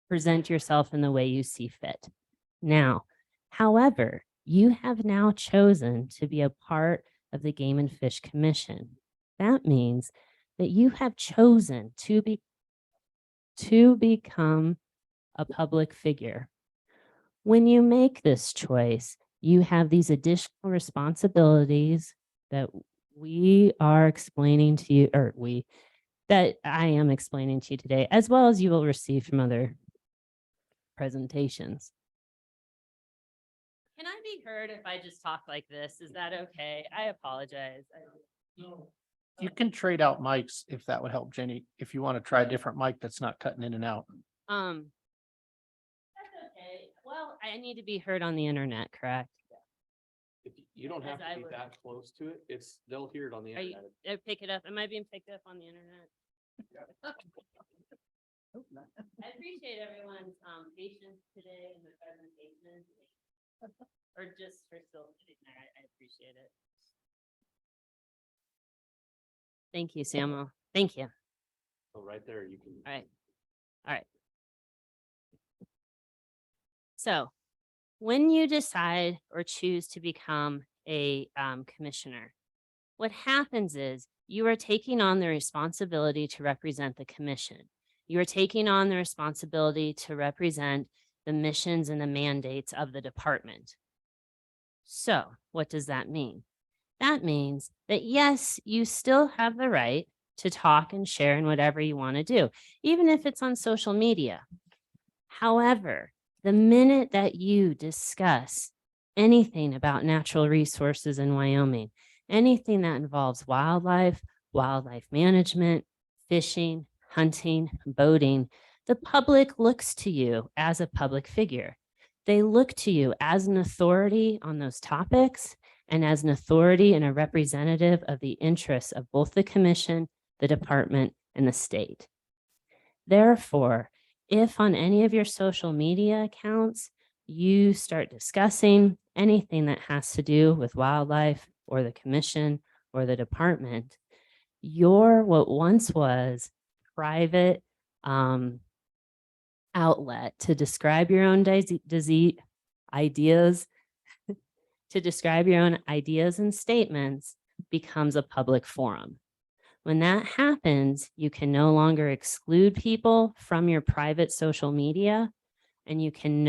present yourself in the way you see fit. Now, however, you have now chosen to be a part of the Game and Fish Commission. That means that you have chosen to become a public figure. When you make this choice, you have these additional responsibilities that we are explaining to you, or that I am explaining to you today, as well as you will receive from other presentations. Can I be heard if I just talk like this? Is that okay? I apologize. You can trade out mics if that would help, Jenny, if you want to try a different mic that's not cutting in and out. That's okay. Well, I need to be heard on the internet, correct? You don't have As to I be would- that close to it. they'll hear it on the Are you, pick it up. Am I being picked up on the internet? I appreciate everyone's patience today and the presentation. Or just for still sitting there. I appreciate it. Thank you, Samuel. Thank you. So right there, you can. All right. All right. So when you decide or choose to become a commissioner, what happens is you are taking on the responsibility to represent the commission. You are taking on the responsibility to represent the missions and the mandates of the department. So what does that mean? That means that yes, you still have the right to talk and share in whatever you want to do, even if it's on social media. However, the minute that you discuss anything about natural resources in Wyoming, anything that involves wildlife, wildlife management, fishing, hunting, boating, the public looks to you as a public figure. They look to you as an authority on those topics and as an authority and a representative of the interests of both the commission, the department, and the state. Therefore, if on any of your social media accounts, you start discussing anything that has to do with wildlife or the commission or the department, your what once was private outlet to describe your own ideas, to describe your own ideas and statements becomes a public forum. When that happens, you can no longer exclude people from your private social media, and you can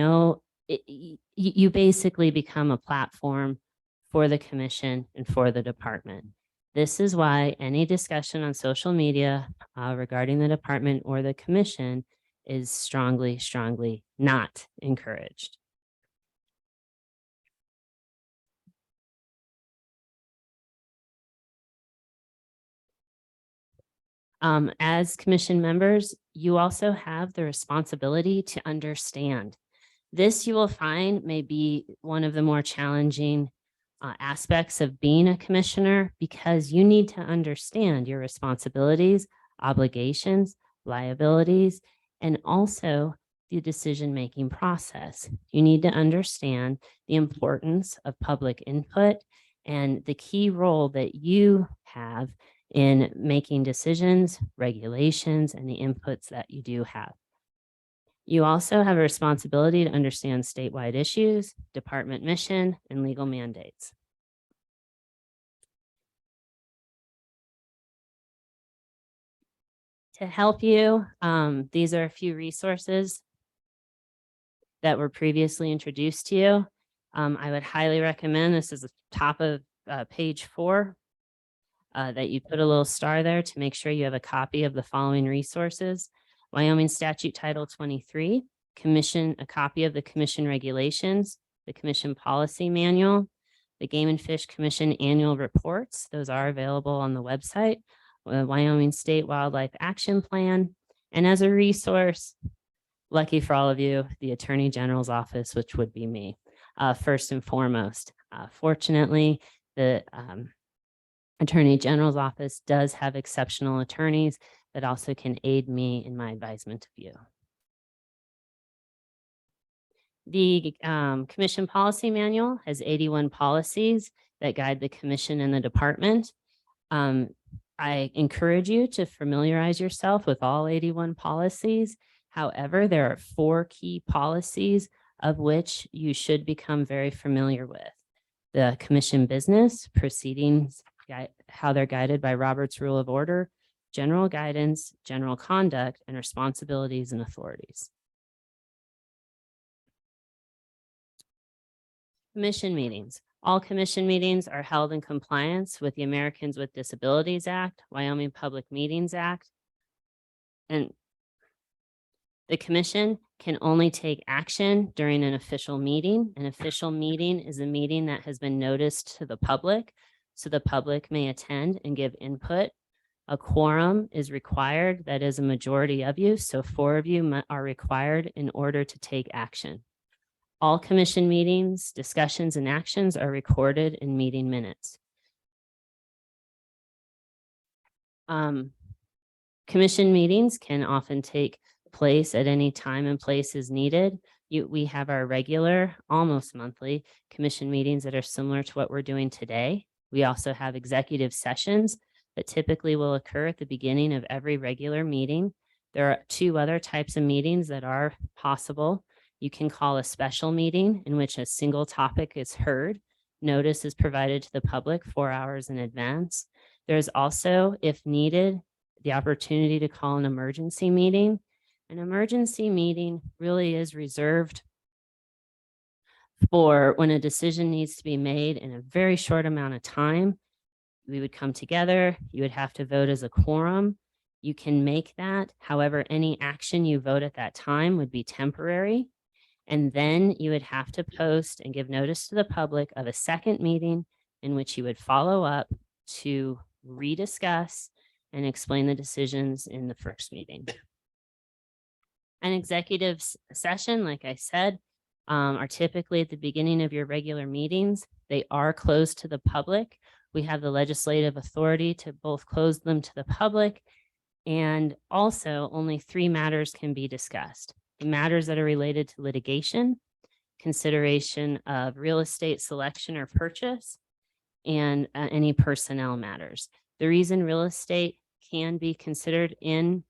you basically become a platform for the commission and for the department. This is why any discussion on social media regarding the department or the commission is strongly, strongly not encouraged. As commission members, you also have the responsibility to understand. This you will find may be one of the more challenging aspects of being a commissioner, because you need to understand your responsibilities, obligations, liabilities, and also the decision-making process. You need to understand the importance of public input and the key role that you have in making decisions, regulations, and the inputs that you do have. You also have a responsibility to understand statewide issues, department mission, and legal mandates. To help you, these are a few resources that were previously introduced to you. I would highly recommend, this is the top of page 4, that you put a little star there to make sure you have a copy of the following resources: Wyoming Statute Title 23, a copy of the commission regulations, the commission policy manual, the Game and Fish Commission annual reports. Those are available on the website, Wyoming State Wildlife Action Plan. And as a resource, lucky for all of you, the Attorney General's office, which would be me, first and foremost. Fortunately, the Attorney General's office does have exceptional attorneys that also can aid me in my advisement of you. The Commission Policy Manual has 81 policies that guide the commission and the department. I encourage you to familiarize yourself with all 81 policies. However, there are 4 key policies of which you should become very familiar with: the commission business, proceedings, how they're guided by Robert's Rule of Order, general guidance, general conduct, and responsibilities and authorities. Commission meetings. All commission meetings are held in compliance with the Americans with Disabilities Act, Wyoming Public Meetings Act. And the commission can only take action during an official meeting. An official meeting is a meeting that has been noticed to the public, so the public may attend and give input. A quorum is required. That is a majority of you. So 4 of you are required in order to take action. All commission meetings, discussions, and actions are recorded in meeting minutes. Commission meetings can often take place at any time and place as needed. We have our regular, almost monthly commission meetings that are similar to what we're doing today. We also have executive sessions that typically will occur at the beginning of every regular meeting. There are 2 other types of meetings that are possible. You can call a special meeting in which a single topic is heard. Notice is provided to the public 4 hours in advance. There's also, if needed, the opportunity to call an emergency meeting. An emergency meeting really is reserved for when a decision needs to be made in a very short amount of time. We would come together, you would have to vote as a quorum. You can make that. However, any action you vote at that time would be temporary. And then you would have to post and give notice to the public of a second meeting in which you would follow up to rediscuss and explain the decisions in the first meeting. An executive session, like I said, are typically at the beginning of your regular meetings. They are closed to the public. We have the legislative authority to both close them to the public, and also only 3 matters can be discussed. The matters that are related to litigation, consideration of real estate selection or purchase, and any personnel matters. The reason real estate can be considered in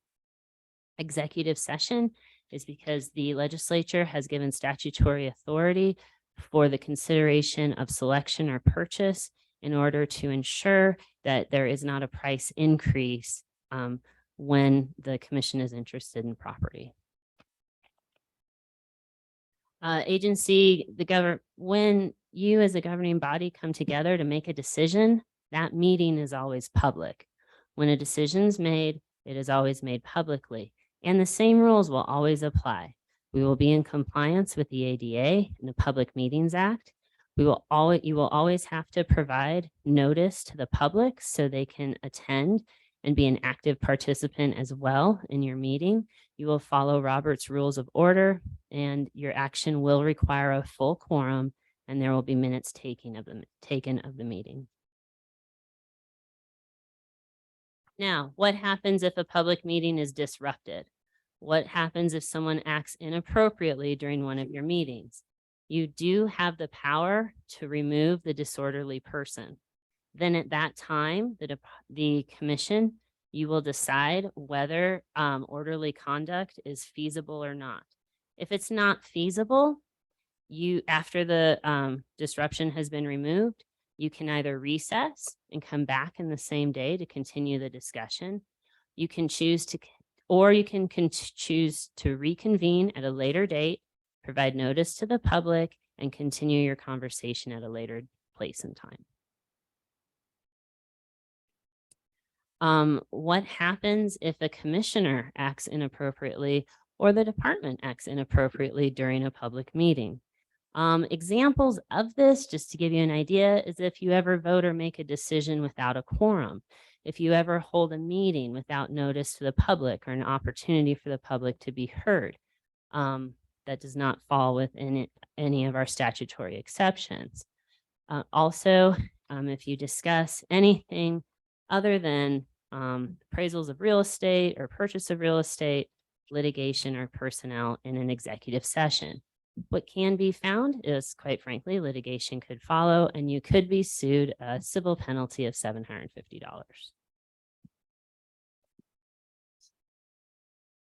executive session is because the legislature has given statutory authority for the consideration of selection or purchase in order to ensure that there is not a price increase when the commission is interested in property. When you as a governing body come together to make a decision, that meeting is always public. When a decision is made, it is always made publicly, and the same rules will always apply. We will be in compliance with the ADA and the Public Meetings Act. You will always have to provide notice to the public so they can attend and be an active participant as well in your meeting. You will follow Robert's Rules of Order, and your action will require a full quorum, and there will be minutes taken of the meeting. Now, what happens if a public meeting is disrupted? What happens if someone acts inappropriately during one of your meetings? You do have the power to remove the disorderly person. Then at that time, the commission, you will decide whether orderly conduct is feasible or not. If it's not feasible, after the disruption has been removed, you can either recess and come back in the same day to continue the discussion. You can choose to, or you can choose to reconvene at a later date, provide notice to the public, and continue your conversation at a later place and time. What happens if a commissioner acts inappropriately or the department acts inappropriately during a public meeting? Examples of this, just to give you an idea, is if you ever vote or make a decision without a quorum, if you ever hold a meeting without notice to the public or an opportunity for the public to be heard. That does not fall within any of our statutory exceptions. Also, if you discuss anything other than appraisals of real estate or purchase of real estate, litigation, or personnel in an executive session. What can be found is, quite frankly, litigation could follow and you could be sued a civil penalty of $750.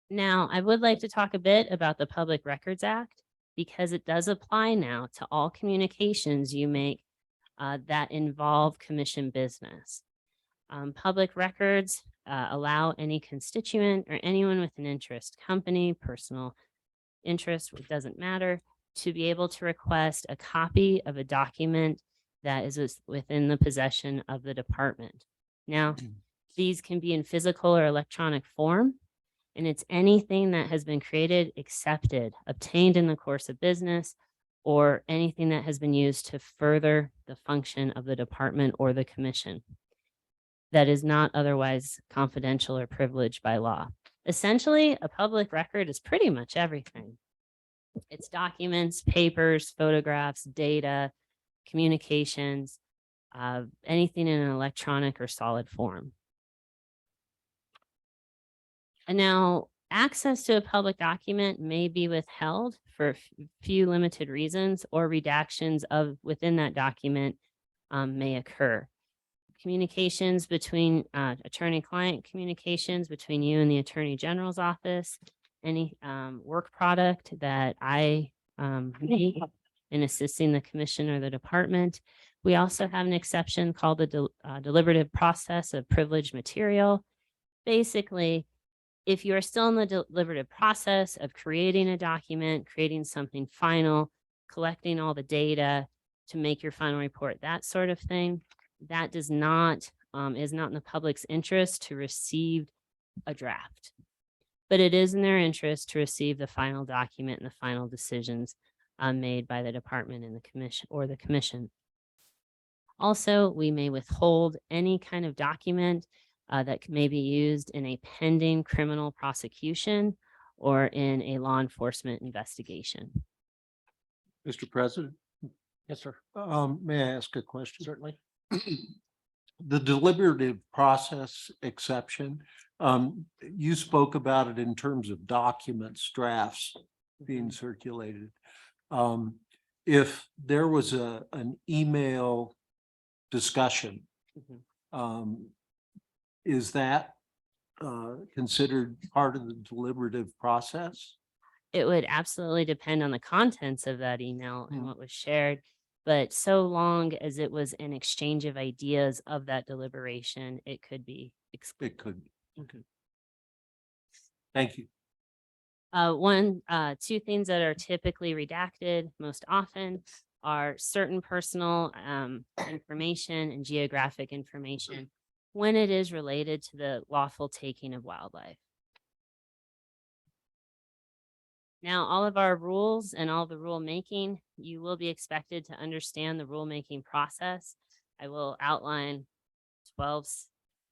Now, I would like to talk a bit about the Public Records Act because it does apply now to all communications you make that involve commission business. Public records allow any constituent or anyone with an interest, company, personal interest, it doesn't matter, to be able to request a copy of a document that is within the possession of the department. Now, these can be in physical or electronic form, and it's anything that has been created, accepted, obtained in the course of business, or anything that has been used to further the function of the department or the commission that is not otherwise confidential or privileged by law. Essentially, a public record is pretty much everything. It's documents, papers, photographs, data, communications, anything in an electronic or solid form. And now access to a public document may be withheld for a few limited reasons, or redactions of within that document may occur. Communications between attorney-client communications between you and the Attorney General's office, any work product that I make in assisting the commission or the department. We also have an exception called the deliberative process of privileged material. Basically, if you are still in the deliberative process of creating a document, creating something final, collecting all the data to make your final report, that sort of thing, that does not, is not in the public's interest to receive a draft. But it is in their interest to receive the final document and the final decisions made by the department and the commission or the commission. Also, we may withhold any kind of document that may be used in a pending criminal prosecution or in a law enforcement investigation. Mr. President, Yes, sir. may I ask a question? Certainly. The deliberative process exception, you spoke about it in terms of documents, drafts being circulated. If there was an email discussion, is that considered part of the deliberative process? It would absolutely depend on the contents of that email and what was shared. But so long as it was an exchange of ideas of that deliberation, it could be excluded. It could. Okay. Thank you. Two things that are typically redacted most often are certain personal information and geographic information when it is related to the lawful taking of wildlife. Now, all of our rules and all the rulemaking, you will be expected to understand the rulemaking process. I will outline 12,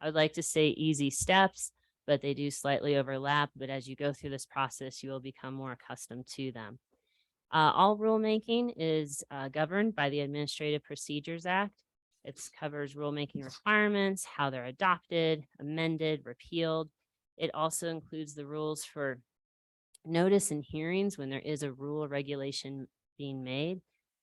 I would like to say easy steps, but they do slightly overlap. But as you go through this process, you will become more accustomed to them. All rulemaking is governed by the Administrative Procedures Act. It covers rulemaking requirements, how they're adopted, amended, repealed. It also includes the rules for notice and hearings when there is a rule or regulation being made.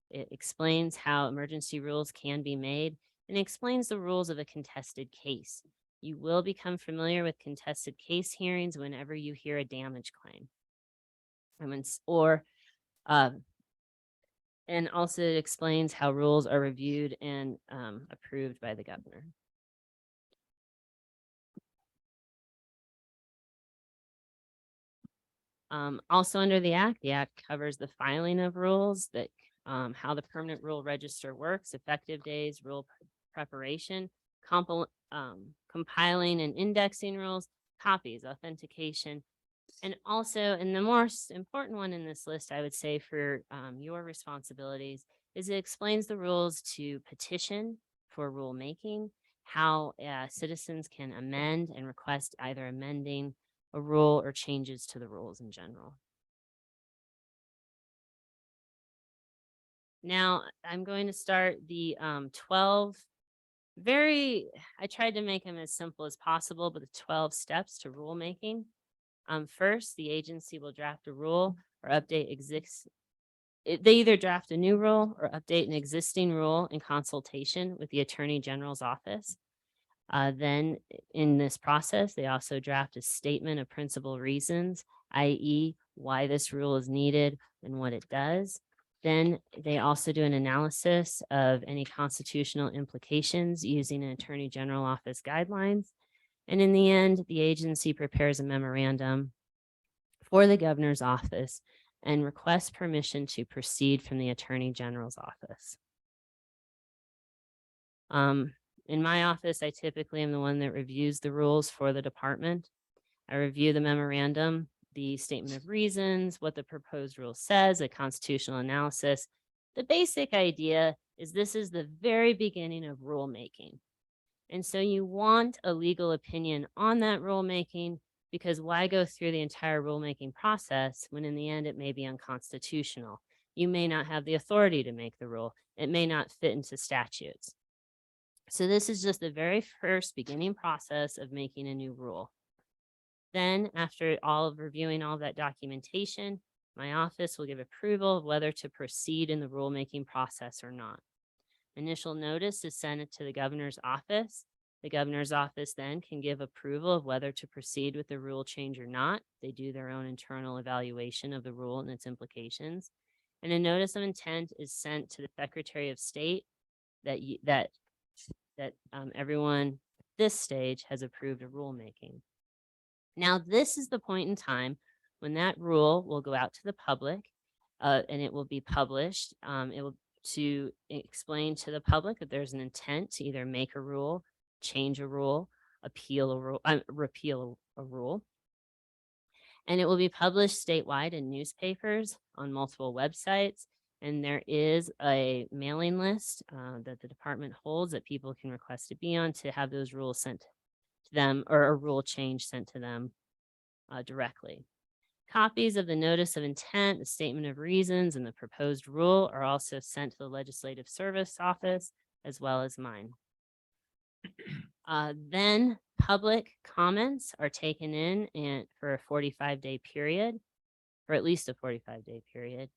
It explains how emergency rules can be made and explains the rules of a contested case. You will become familiar with contested case hearings whenever you hear a damage claim. And also it explains how rules are reviewed and approved by the governor. Also under the act covers the filing of rules, that how the permanent rule register works, effective days, rule preparation, compiling and indexing rules, copies, authentication, and also, and the most important one in this list, I would say for your responsibilities, is it explains the rules to petition for rulemaking, how citizens can amend and request either amending a rule or changes to the rules in general. Now, I'm going to start the 12 I tried to make them as simple as possible, but the 12 steps to rulemaking. First, the agency will draft a rule or update they either draft a new rule or update an existing rule in consultation with the Attorney General's office. Then in this process, they also draft a statement of principal reasons, i.e. why this rule is needed and what it does. Then they also do an analysis of any constitutional implications using an Attorney General office guidelines. And in the end, the agency prepares a memorandum for the governor's office and requests permission to proceed from the Attorney General's office. In my office, I typically am the one that reviews the rules for the department. I review the memorandum, the statement of reasons, what the proposed rule says, a constitutional analysis. The basic idea is this is the very beginning of rulemaking. And so you want a legal opinion on that rulemaking Because why go through the entire rulemaking process when in the end it may be unconstitutional? You may not have the authority to make the rule. It may not fit into statutes. So this is just the very first beginning process of making a new rule. Then after all of reviewing all that documentation, my office will give approval of whether to proceed in the rulemaking process or not. Initial notice is sent to the governor's office. The governor's office then can give approval of whether to proceed with the rule change or not. They do their own internal evaluation of the rule and its implications. And a notice of intent is sent to the Secretary of State that everyone at this stage has approved of rulemaking. Now, this is the point in time when that rule will go out to the public and it will be published. It will to explain to the public that there's an intent to either make a rule, change a rule, appeal a rule, repeal a rule. And it will be published statewide in newspapers, on multiple websites. And there is a mailing list that the department holds that people can request to be on to have those rules sent to them, or a rule change sent to them directly. Copies of the notice of intent, the statement of reasons, and the proposed rule are also sent to the Legislative Service Office, as well as mine. Then public comments are taken in for a 45-day period, or at least a 45-day period.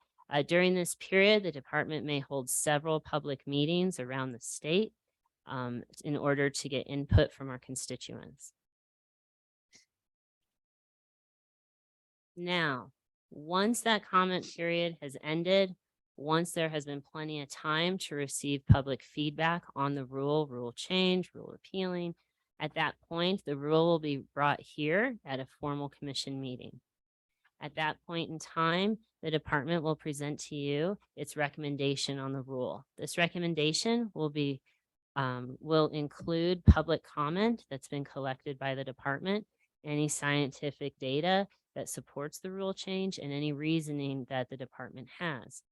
During this period, the department may hold several public meetings around the state in order to get input from our constituents. Now, once that comment period has ended, once there has been plenty of time to receive public feedback on the rule change, rule repealing, at that point, the rule will be brought here at a formal commission meeting. At that point in time, the department will present to you its recommendation on the rule. This recommendation will include public comment that's been collected by the department, any scientific data that supports the rule change, and any reasoning that the department has.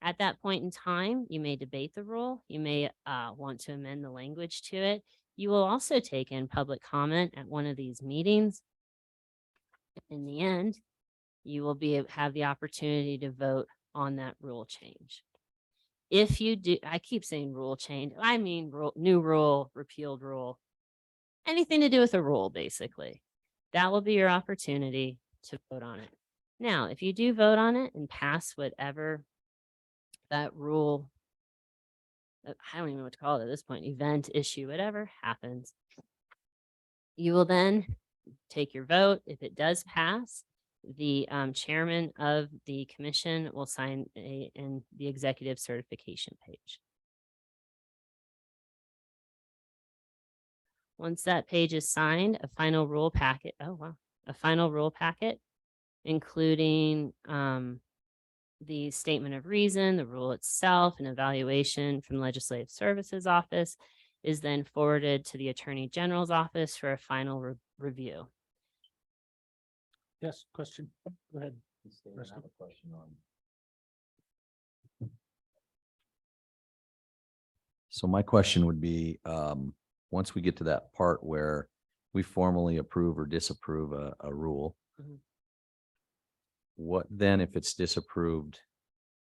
At that point in time, you may debate the rule. You may want to amend the language to it. You will also take in public comment at one of these meetings. In the end, you will have the opportunity to vote on that rule change. If you do, I keep saying rule change, I mean new rule, repealed rule, anything to do with a rule, basically. That will be your opportunity to vote on it. Now, if you do vote on it and pass whatever that rule, I don't even know what to call it at this point, event, issue, whatever happens, you will then take your vote. If it does pass, the chairman of the commission will sign in the executive certification page. Once that page is signed, a final rule packet, a final rule packet, including the statement of reason, the rule itself, and evaluation from Legislative Services Office, is then forwarded to the Attorney General's office for a final review. Yes, question. Go ahead. I have a question on. So my question would be, once we get to that part where we formally approve or disapprove a rule, Mhm. what then, if it's disapproved,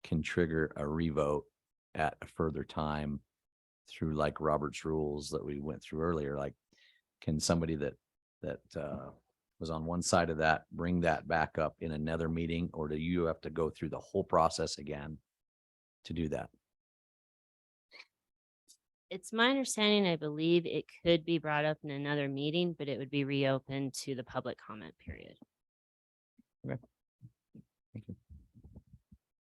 can trigger a revote at a further time through like Robert's rules that we went through earlier? Like, can somebody that was on one side of that bring that back up in another meeting, or do you have to go through the whole process again to do that? It's my understanding, I believe it could be brought up in another meeting, but it would be reopened to the public comment period. Okay. Thank you.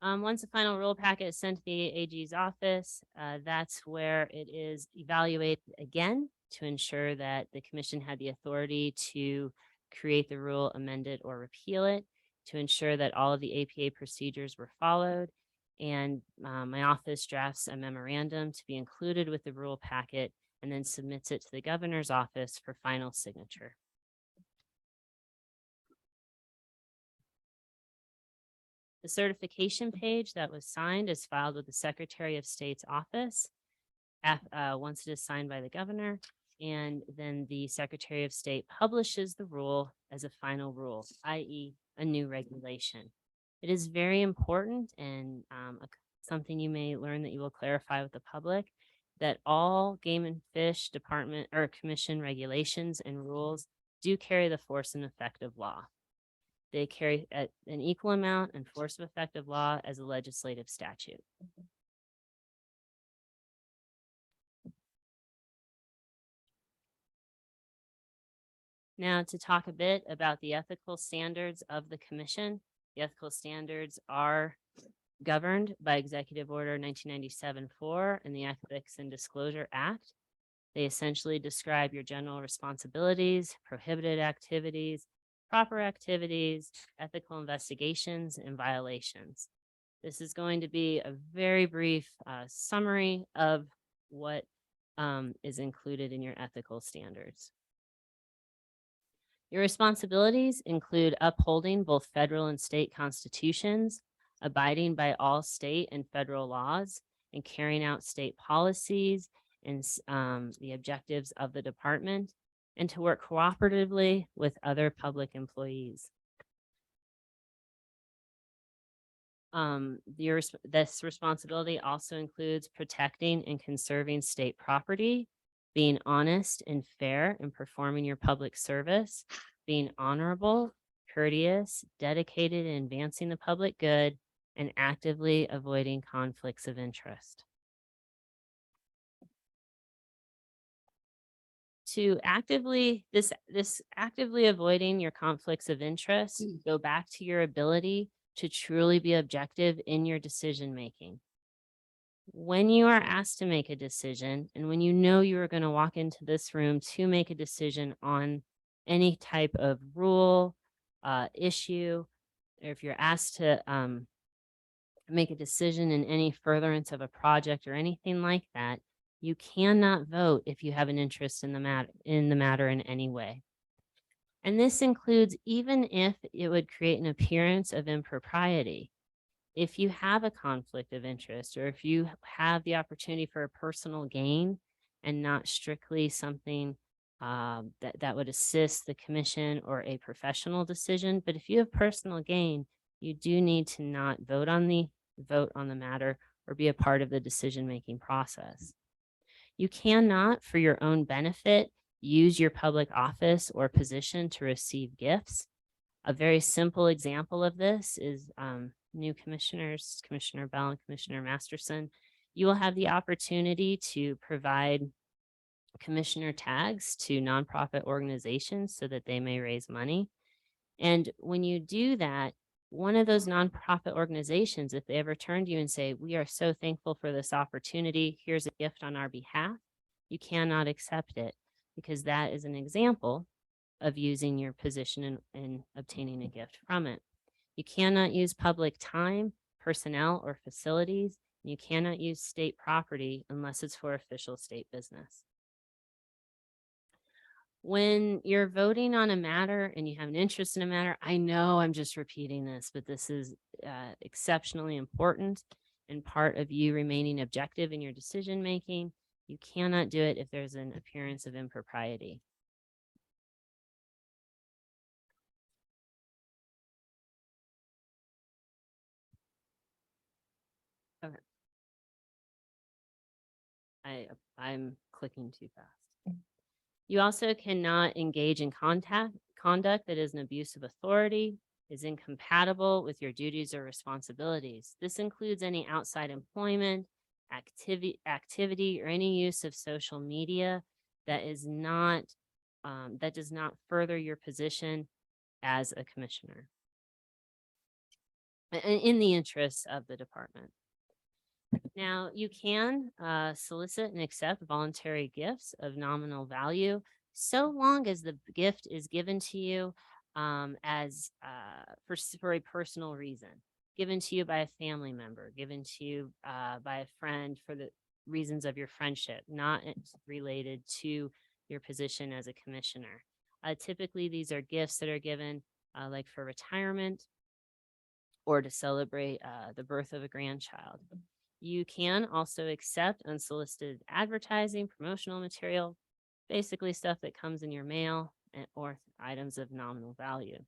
Once the final rule packet is sent to the AG's office, that's where it is evaluated again to ensure that the commission had the authority to create the rule, amend it, or repeal it, to ensure that all of the APA procedures were followed. And my office drafts a memorandum to be included with the rule packet and then submits it to the governor's office for final signature. The certification page that was signed is filed with the Secretary of State's office. Once it is signed by the governor, and then the Secretary of State publishes the rule as a final rule, i.e. a new regulation. It is very important and something you may learn that you will clarify with the public, that all Game and Fish Department or Commission regulations and rules do carry the force and effect of law. They carry an equal amount and force of effect of law as a legislative statute. Now, to talk a bit about the ethical standards of the commission. The ethical standards are governed by Executive Order 1997-4 and the Ethics and Disclosure Act. They essentially describe your general responsibilities, prohibited activities, proper activities, ethical investigations, and violations. This is going to be a very brief summary of what is included in your ethical standards. Your responsibilities include upholding both federal and state constitutions, abiding by all state and federal laws, and carrying out state policies and the objectives of the department, and to work cooperatively with other public employees. This responsibility also includes protecting and conserving state property, being honest and fair in performing your public service, being honorable, courteous, dedicated in advancing the public good, and actively avoiding conflicts of interest. To actively avoiding your conflicts of interest, go back to your ability to truly be objective in your decision making. When you are asked to make a decision, and when you know you are going to walk into this room to make a decision on any type of rule, issue, or if you're asked to make a decision in any furtherance of a project or anything like that, you cannot vote if you have an interest in the matter in any way. And this includes even if it would create an appearance of impropriety. If you have a conflict of interest, or if you have the opportunity for a personal gain and not strictly something that would assist the commission or a professional decision, but if you have personal gain, you do need to not vote on the matter or be a part of the decision-making process. You cannot, for your own benefit, use your public office or position to receive gifts. A very simple example of this is new commissioners, Commissioner Bell and Commissioner Masterson. You will have the opportunity to provide commissioner tags to nonprofit organizations so that they may raise money. And when you do that, one of those nonprofit organizations, if they ever turn to you and say, "We are so thankful for this opportunity, here's a gift on our behalf," you cannot accept it, because that is an example of using your position and obtaining a gift from it. You cannot use public time, personnel, or facilities. You cannot use state property unless it's for official state business. When you're voting on a matter and you have an interest in a matter, I know I'm just repeating this, but this is exceptionally important and part of you remaining objective in your decision making. You cannot do it if there's an appearance of impropriety. Okay. I'm clicking too fast. You also cannot engage in conduct that is an abuse of authority, is incompatible with your duties or responsibilities. This includes any outside employment, activity, or any use of social media that is not that does not further your position as a commissioner in the interests of the department. Now, you can solicit and accept voluntary gifts of nominal value, so long as the gift is given to you for a personal reason, given to you by a family member, given to you by a friend for the reasons of your friendship, not related to your position as a commissioner. Typically, these are gifts that are given like for retirement or to celebrate the birth of a grandchild. You can also accept unsolicited advertising, promotional material, basically stuff that comes in your mail or items of nominal value.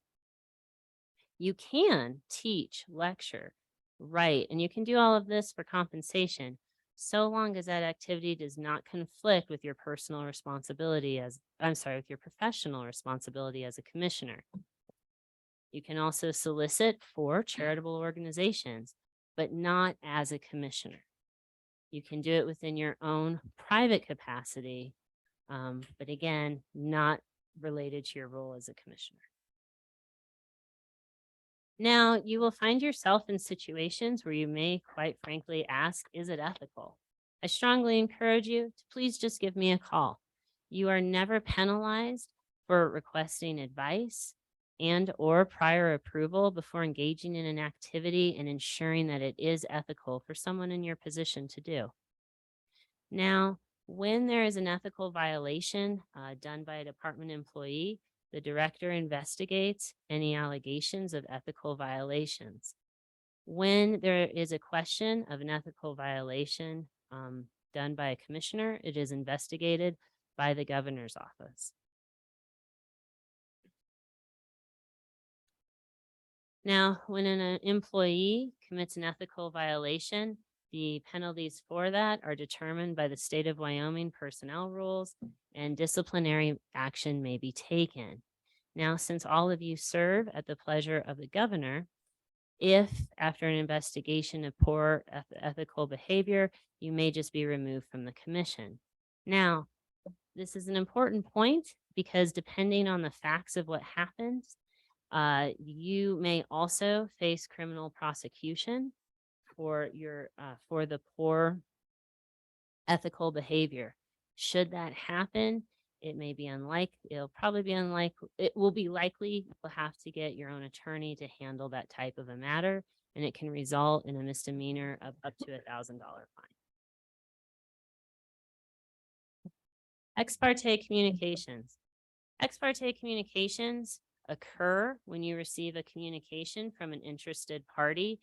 You can teach, lecture, write, and you can do all of this for compensation, so long as that activity does not conflict with your personal responsibility with your professional responsibility as a commissioner. You can also solicit for charitable organizations, but not as a commissioner. You can do it within your own private capacity, but again, not related to your role as a commissioner. Now, you will find yourself in situations where you may, quite frankly, ask, is it ethical? I strongly encourage you to please just give me a call. You are never penalized for requesting advice and or prior approval before engaging in an activity and ensuring that it is ethical for someone in your position to do. Now, when there is an ethical violation done by a department employee, the director investigates any allegations of ethical violations. When there is a question of an ethical violation done by a commissioner, it is investigated by the governor's office. Now, when an employee commits an ethical violation, the penalties for that are determined by the state of Wyoming personnel rules, and disciplinary action may be taken. Now, since all of you serve at the pleasure of the governor, if after an investigation of poor ethical behavior, you may just be removed from the commission. Now, this is an important point because depending on the facts of what happens, you may also face criminal prosecution for the poor ethical behavior. Should that happen, it may be unlikely, it will be likely you'll have to get your own attorney to handle that type of a matter, and it can result in a misdemeanor of up to $1,000 fine. Ex parte communications. Ex parte communications occur when you receive a communication from an interested party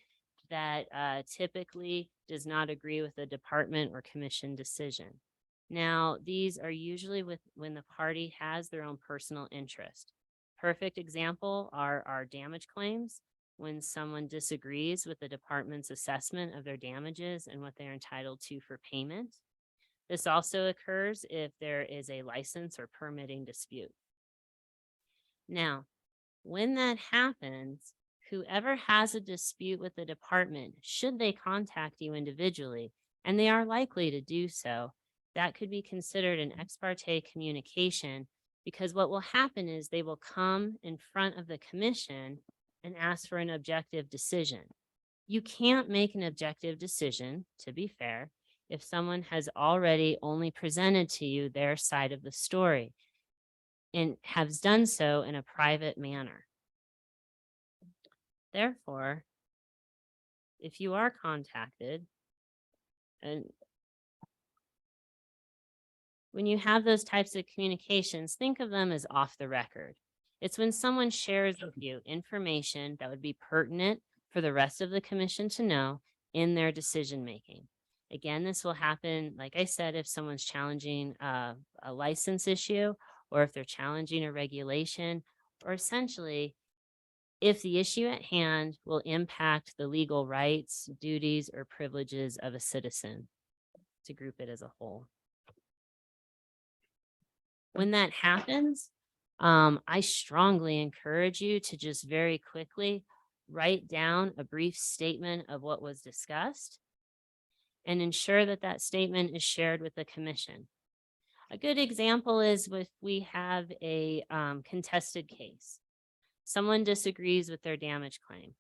that typically does not agree with the department or commission decision. Now, these are usually when the party has their own personal interest. Perfect example are our damage claims, when someone disagrees with the department's assessment of their damages and what they're entitled to for payment. This also occurs if there is a license or permitting dispute. Now, when that happens, whoever has a dispute with the department, should they contact you individually, and they are likely to do so, that could be considered an ex parte communication, because what will happen is they will come in front of the commission and ask for an objective decision. You can't make an objective decision, to be fair, if someone has already only presented to you their side of the story and has done so in a private manner. Therefore, if you are contacted, and when you have those types of communications, think of them as off the record. It's when someone shares with you information that would be pertinent for the rest of the commission to know in their decision making. Again, this will happen, like I said, if someone's challenging a license issue, or if they're challenging a regulation, or essentially if the issue at hand will impact the legal rights, duties, or privileges of a citizen, to group it as a whole. When that happens, I strongly encourage you to just very quickly write down a brief statement of what was discussed and ensure that that statement is shared with the commission. A good example is if we have a contested case. Someone disagrees with their damage claim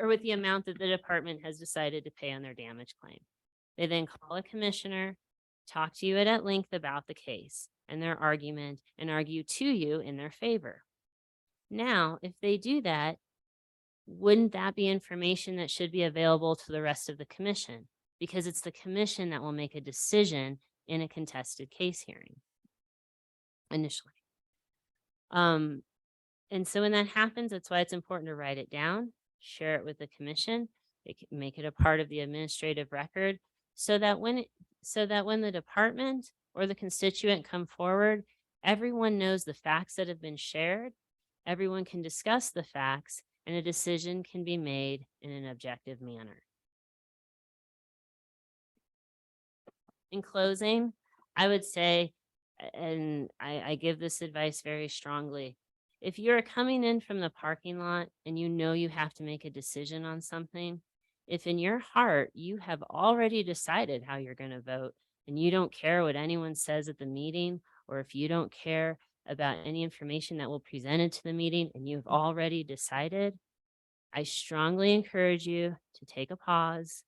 or with the amount that the department has decided to pay on their damage claim. They then call a commissioner, talk to you at length about the case and their argument, and argue to you in their favor. Now, if they do that, wouldn't that be information that should be available to the rest of the commission? Because it's the commission that will make a decision in a contested case hearing initially. And so when that happens, that's why it's important to write it down, share it with the commission, make it a part of the administrative record, so that when so that when the department or the constituent come forward, everyone knows the facts that have been shared, everyone can discuss the facts, and a decision can be made in an objective manner. In closing, I would say, and I give this advice very strongly, if you're coming in from the parking lot and you know you have to make a decision on something, if in your heart you have already decided how you're going to vote and you don't care what anyone says at the meeting, or if you don't care about any information that will be presented to the meeting and you've already decided, I strongly encourage you to take a pause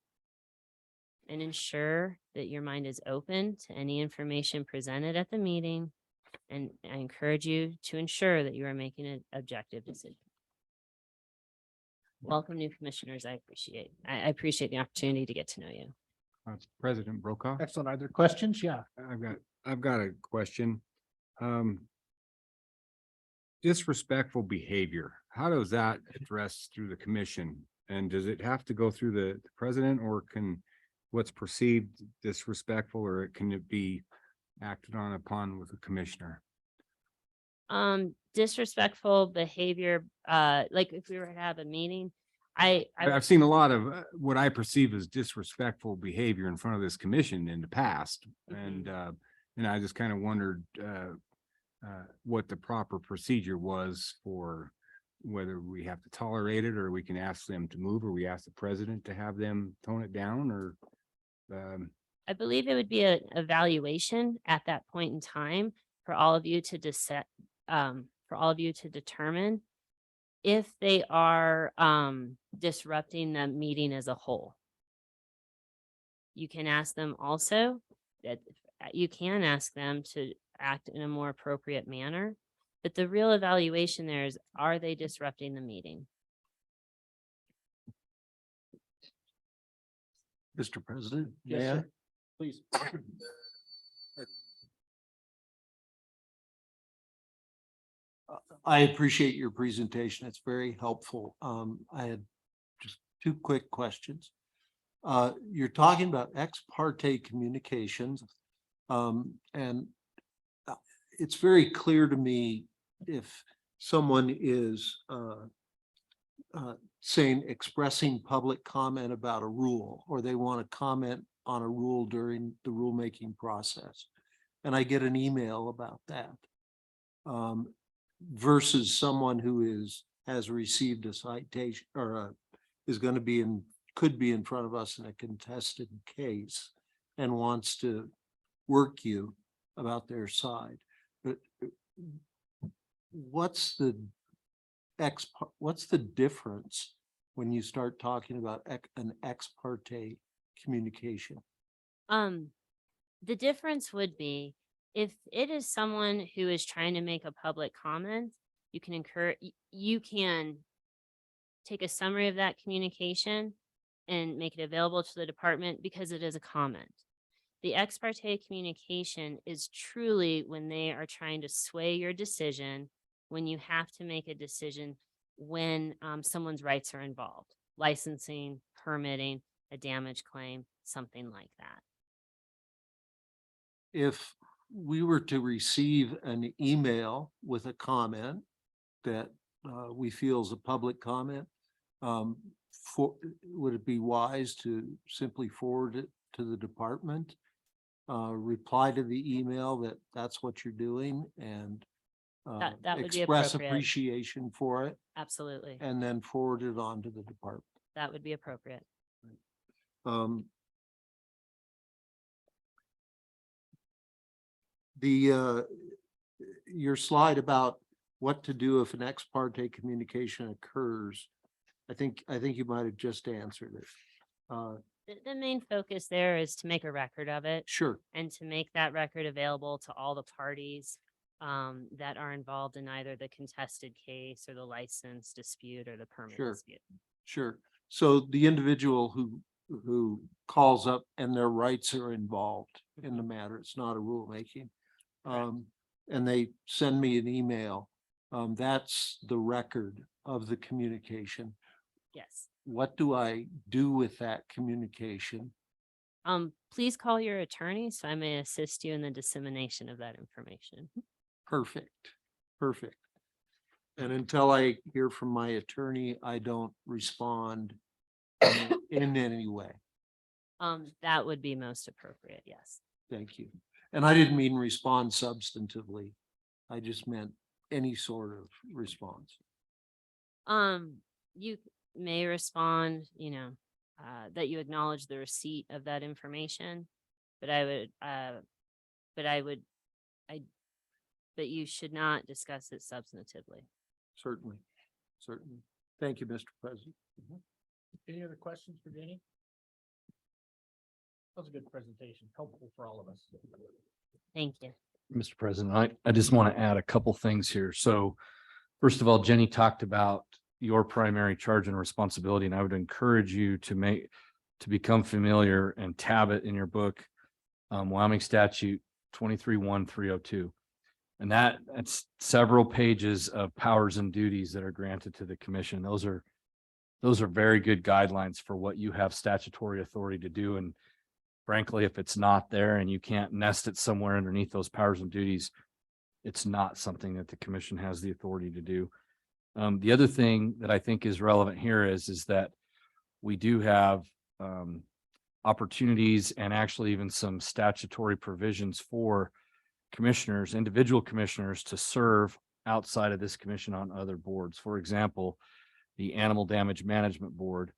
and ensure that your mind is open to any information presented at the meeting. And I encourage you to ensure that you are making an objective decision. Welcome, new commissioners. I appreciate the opportunity to get to know you. President Brokaw. Excellent. Are there questions? Yeah. I've got a question. Disrespectful behavior, how does that address through the commission? And does it have to go through the president, or can what's perceived disrespectful, or can it be acted on upon with a commissioner? Disrespectful behavior, like if we were to have a meeting, I've seen a lot of what I perceive as disrespectful behavior in front of this commission in the past. And I just kind of wondered what the proper procedure was for whether we have to tolerate it, or we can ask them to move, or we ask the president to have them tone it down, or I believe it would be an evaluation at that point in time for all of you to determine if they are disrupting the meeting as a whole. You can ask them also that you can ask them to act in a more appropriate manner, but the real evaluation there is, are they disrupting the meeting? Mr. President? Yes, may I? sir. Please. I appreciate your presentation. It's very helpful. I had just two quick questions. You're talking about ex parte communications. And it's very clear to me if someone is expressing public comment about a rule, or they want to comment on a rule during the rulemaking process, and I get an email about that, versus someone who has received a citation, or is going to be could be in front of us in a contested case and wants to work you about their side. But what's the difference when you start talking about an ex parte communication? The difference would be, if it is someone who is trying to make a public comment, you can take a summary of that communication and make it available to the department because it is a comment. The ex parte communication is truly when they are trying to sway your decision, when you have to make a decision, when someone's rights are involved, licensing, permitting, a damage claim, something like that. If we were to receive an email with a comment that we feel is a public comment, would it be wise to simply forward it to the department, reply to the email that that's what you're doing, and That would be express appropriate. appreciation for it, Absolutely. and then forward it on to the department? That would be appropriate. Your slide about what to do if an ex parte communication occurs, I think you might have just answered it. The main focus there is to make a record of it Sure. and to make that record available to all the parties that are involved in either the contested case or the license dispute or the permit Sure. dispute. Sure. So the individual who calls up and their rights are involved in the matter, it's not a rulemaking, and they send me an email, that's the record of the communication. Yes. What do I do with that communication Please call your attorney so I may assist you in the dissemination of that information. Perfect, perfect. And until I hear from my attorney, I don't respond in any way. That would be most appropriate, yes. Thank you. And I didn't mean respond substantively. I just meant any sort of response. You may respond, that you acknowledge the receipt of that information, but but you should not discuss it substantively. Certainly, certainly. Thank you, Mr. President. Any other questions for Jenny? That was a good presentation, helpful for all of us. Thank you. Mr. President, I just want to add a couple things here. So first of all, Jenny talked about your primary charge and responsibility, and I would encourage you to become familiar and tab it in your book, Wyoming Statute 23-1302. And that's several pages of powers and duties that are granted to the commission. Those are very good guidelines for what you have statutory authority to do. And frankly, if it's not there and you can't nest it somewhere underneath those powers and duties, it's not something that the commission has the authority to do. The other thing that I think is relevant here is that we do have opportunities and actually even some statutory provisions for commissioners, individual commissioners, to serve outside of this commission on other boards. For example, the Animal Damage Management Board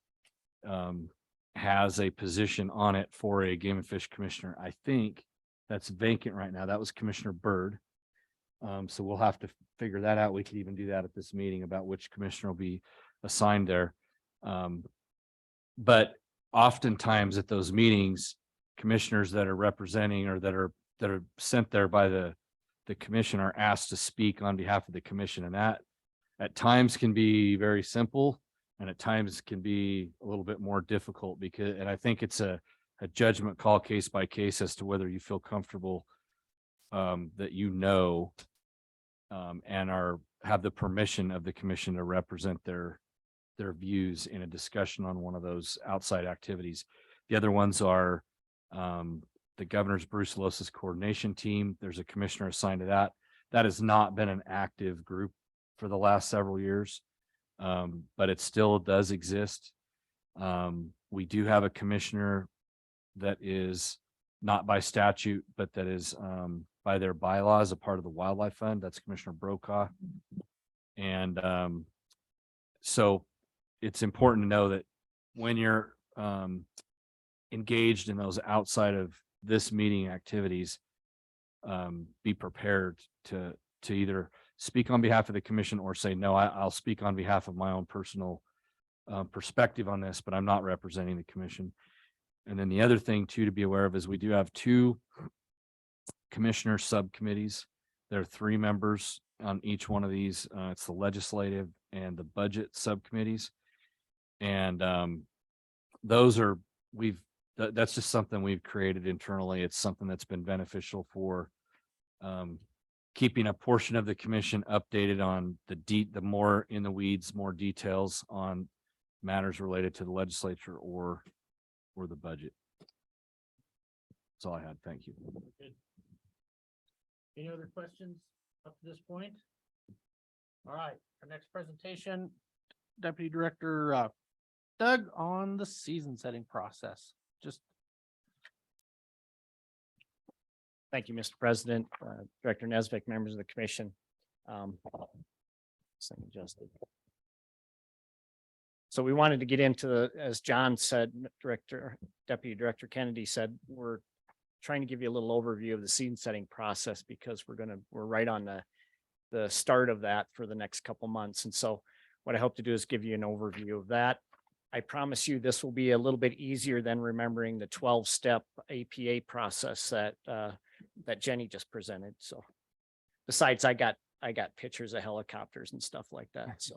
has a position on it for a game and fish commissioner. I think that's vacant right now. That was Commissioner Byrd. So we'll have to figure that out. We could even do that at this meeting about which commissioner will be assigned there. But oftentimes at those meetings, commissioners that are representing or that are sent there by the commission are asked to speak on behalf of the commission. And that at times can be very simple and at times can be a little bit more difficult and I think it's a judgment call case by case as to whether you feel comfortable that and have the permission of the commission to represent their views in a discussion on one of those outside activities. The other ones are the governor's brucellosis coordination team. There's a commissioner assigned to that. That has not been an active group for the last several years, but it still does exist. We do have a commissioner that is not by statute, but that is by their bylaws a part of the Wildlife Fund. That's Commissioner Brokaw. And so it's important to know that when you're engaged in those outside of this meeting activities, be prepared to either speak on behalf of the commission or say, no, I'll speak on behalf of my own personal perspective on this, but I'm not representing the commission. And then the other thing too to be aware of is we do have 2 commissioner subcommittees. There are 3 members on each one of these. It's the legislative and the budget subcommittees. And that's just something we've created internally. It's something that's been beneficial for keeping a portion of the commission updated on the more in the weeds, more details on matters related to the legislature or the budget. That's all I had. Thank you. Good. Any other questions up to this point? All right, our next presentation, Deputy Director Doug on the season setting process. Thank you, Mr. President, Director Nesbitt, members of the commission. This thing adjusted. So we wanted to get into as John said, Deputy Director Kennedy said, we're trying to give you a little overview of the season setting process because we're right on the start of that for the next couple months. And so what I hope to do is give you an overview of that. I promise you this will be a little bit easier than remembering the 12-step APA process that Jenny just presented. So besides, I got pictures of helicopters and stuff like that.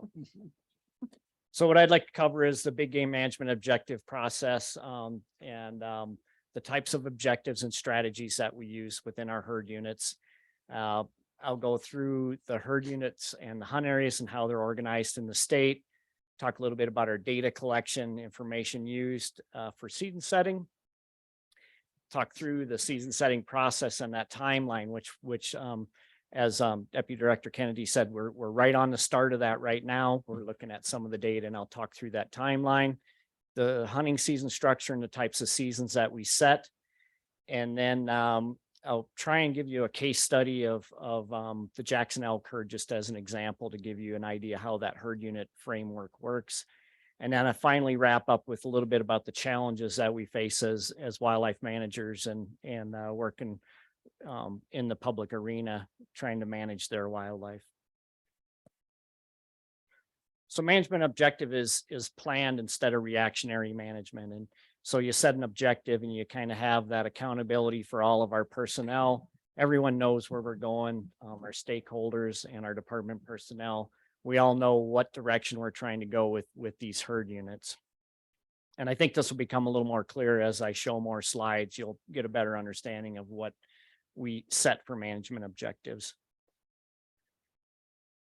So what I'd like to cover is the big game management objective process and the types of objectives and strategies that we use within our herd units. I'll go through the herd units and the hunt areas and how they're organized in the state. Talk a little bit about our data collection information used for season setting. talk through the season setting process and that timeline, which as Deputy Director Kennedy said, we're right on the start of that right now. We're looking at some of the data, and I'll talk through that timeline, the hunting season structure and the types of seasons that we set. And then I'll try and give you a case study of the Jackson elk herd, just as an example, to give you an idea how that herd unit framework works. And then I finally wrap up with a little bit about the challenges that we face as wildlife managers and working in the public arena, trying to manage their wildlife. So management objective is planned instead of reactionary management. And so you set an objective and you kind of have that accountability for all of our personnel. Everyone knows where we're going, our stakeholders and our department personnel. We all know what direction we're trying to go with these herd units. And I think this will become a little more clear as I show more slides. You'll get a better understanding of what we set for management objectives.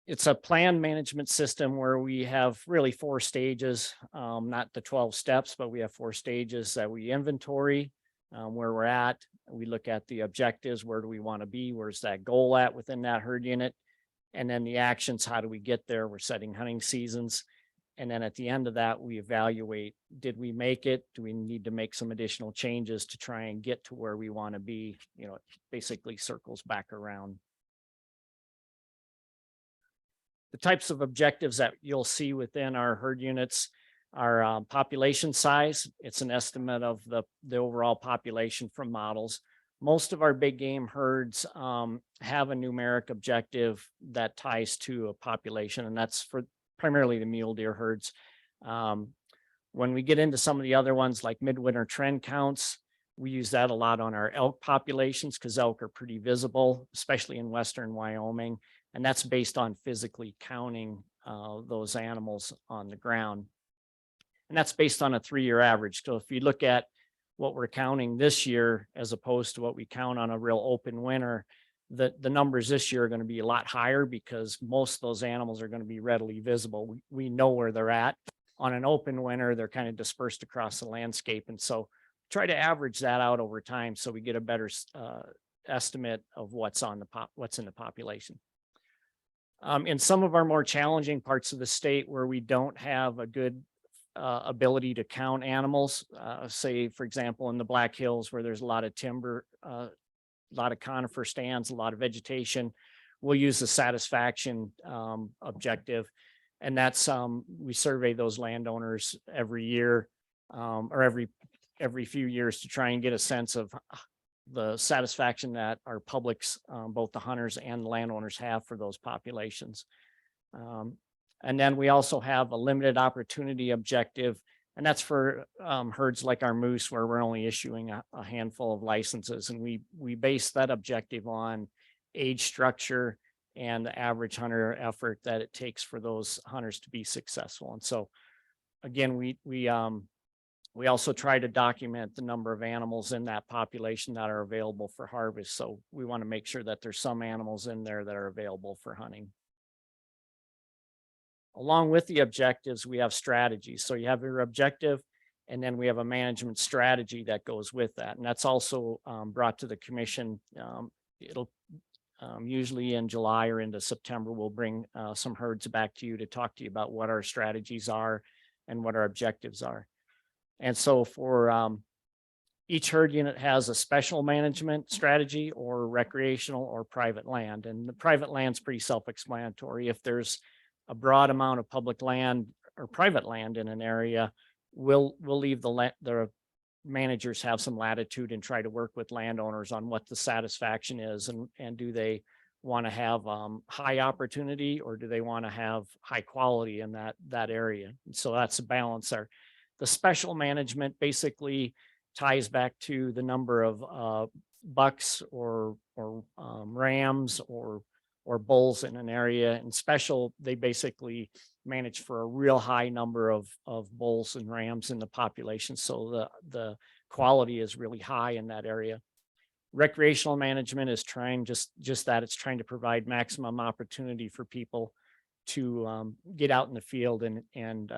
It's a planned management system where we have really 4 stages, not the 12 steps, but we have 4 stages that we inventory where we're at. We look at the objectives. Where do we want to be? Where's that goal at within that herd unit? And then the actions, how do we get there? We're setting hunting seasons. And then at the end of that, we evaluate, did we make it? Do we need to make some additional changes to try and get to where we want to be? You know, it basically circles back around. The types of objectives that you'll see within our herd units are population size. It's an estimate of the overall population from models. Most of our big game herds have a numeric objective that ties to a population, and that's for primarily the mule deer herds. When we get into some of the other ones like midwinter trend counts, we use that a lot on our elk populations because elk are pretty visible, especially in western Wyoming. And that's based on physically counting those animals on the ground. And that's based on a 3-year average. So if you look at what we're counting this year, as opposed to what we count on a real open winter, the numbers this year are going to be a lot higher because most of those animals are going to be readily visible. We know where they're at. On an open winter, they're kind of dispersed across the landscape. And so try to average that out over time so we get a better estimate of what's in the population. In some of our more challenging parts of the state where we don't have a good ability to count animals, say, for example, in the Black Hills where there's a lot of timber, a lot of conifer stands, a lot of vegetation, we'll use the satisfaction objective. And that's, we survey those landowners every year or every few years to try and get a sense of the satisfaction that our publics, both the hunters and the landowners, have for those populations. And then we also have a limited opportunity objective, and that's for herds like our moose, where we're only issuing a handful of licenses. And we base that objective on age structure and the average hunter effort that it takes for those hunters to be successful. And so again, we also try to document the number of animals in that population that are available for harvest. So we want to make sure that there's some animals in there that are available for hunting. Along with the objectives, we have strategies. So you have your objective, and then we have a management strategy that goes with that. And that's also brought to the commission. It'll usually in July or into September, we'll bring some herds back to you to talk to you about what our strategies are and what our objectives are. And so for each herd unit has a special management strategy or recreational or private land. And the private land's pretty self-explanatory. If there's a broad amount of public land or private land in an area, we'll leave the managers have some latitude and try to work with landowners on what the satisfaction is, and do they want to have high opportunity, or do they want to have high quality in that area? And so that's a balance there. The special management basically ties back to the number of bucks or rams or bulls in an area. And special, they basically manage for a real high number of bulls and rams in the population. So the quality is really high in that area. Recreational management is trying just that. It's trying to provide maximum opportunity for people to get out in the field and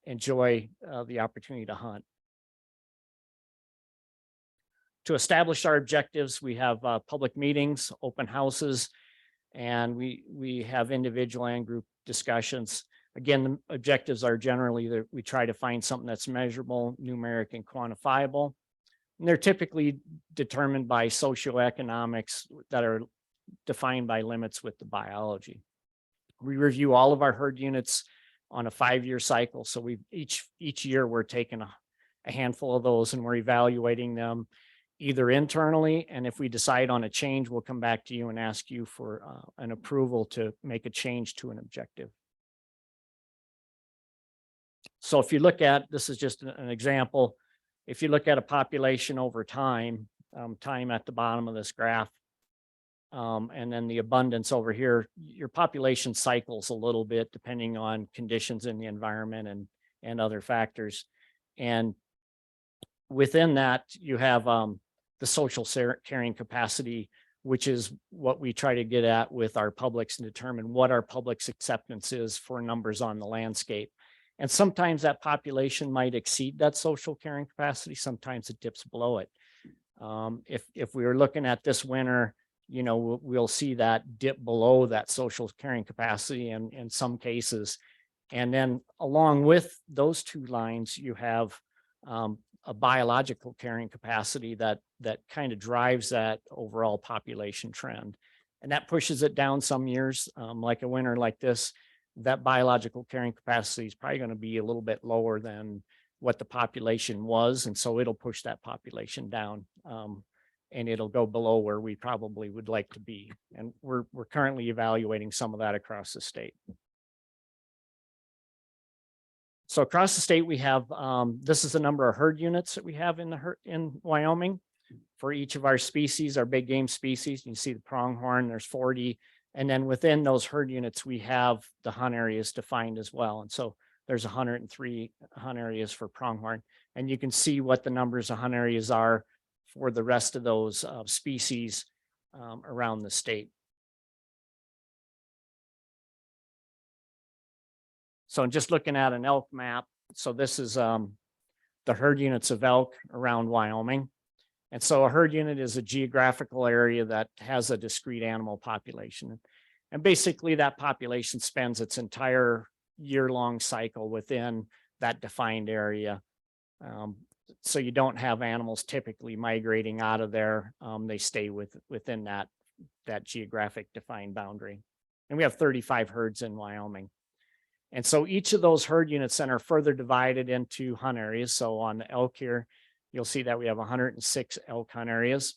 enjoy the opportunity to hunt. to establish our objectives, we have public meetings, open houses, and we have individual and group discussions. Again, the objectives are generally that we try to find something that's measurable, numeric, and quantifiable. And they're typically determined by socioeconomics that are defined by limits with the biology. We review all of our herd units on a 5-year cycle. So we each year we're taking a handful of those and we're evaluating them either internally. And if we decide on a change, we'll come back to you and ask you for an approval to make a change to an objective. So if you look at, this is just an example. If you look at a population over time, time at the bottom of this graph, and then the abundance over here, your population cycles a little bit depending on conditions in the environment and other factors. And within that, you have the social carrying capacity, which is what we try to get at with our publics and determine what our public's acceptance is for numbers on the landscape. And sometimes that population might exceed that social carrying capacity. Sometimes it dips below it. If we were looking at this winter, you know, we'll see that dip below that social carrying capacity in some cases. And then along with those two lines, you have a biological carrying capacity that kind of drives that overall population trend. And that pushes it down some years, like a winter like this. That biological carrying capacity is probably going to be a little bit lower than what the population was. And so it'll push that population down and it'll go below where we probably would like to be. And we're currently evaluating some of that across the state. So across the state, we have, this is the number of herd units that we have in Wyoming for each of our species, our big game species. You can see the pronghorn, there's 40. And then within those herd units, we have the hunt areas defined as well. And so there's 103 hunt areas for pronghorn. And you can see what the numbers of hunt areas are for the rest of those species around the state. So just looking at an elk map, so this is the herd units of elk around Wyoming. And so a herd unit is a geographical area that has a discrete animal population. And basically that population spends its entire year-long cycle within that defined area. So you don't have animals typically migrating out of there. They stay within that geographic defined boundary. And we have 35 herds in Wyoming. And so each of those herd units then are further divided into hunt areas. So on the elk here, you'll see that we have 106 elk hunt areas.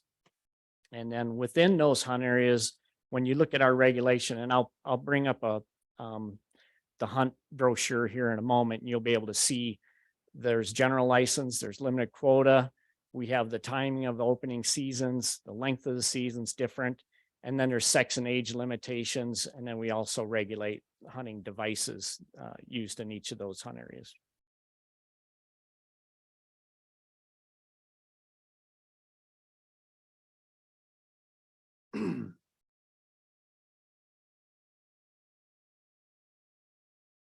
And then within those hunt areas, when you look at our regulation, and I'll bring up the hunt brochure here in a moment, and you'll be able to see there's general license, there's limited quota. We have the timing of the opening seasons, the length of the seasons different. And then there's sex and age limitations. And then we also regulate hunting devices used in each of those hunt areas.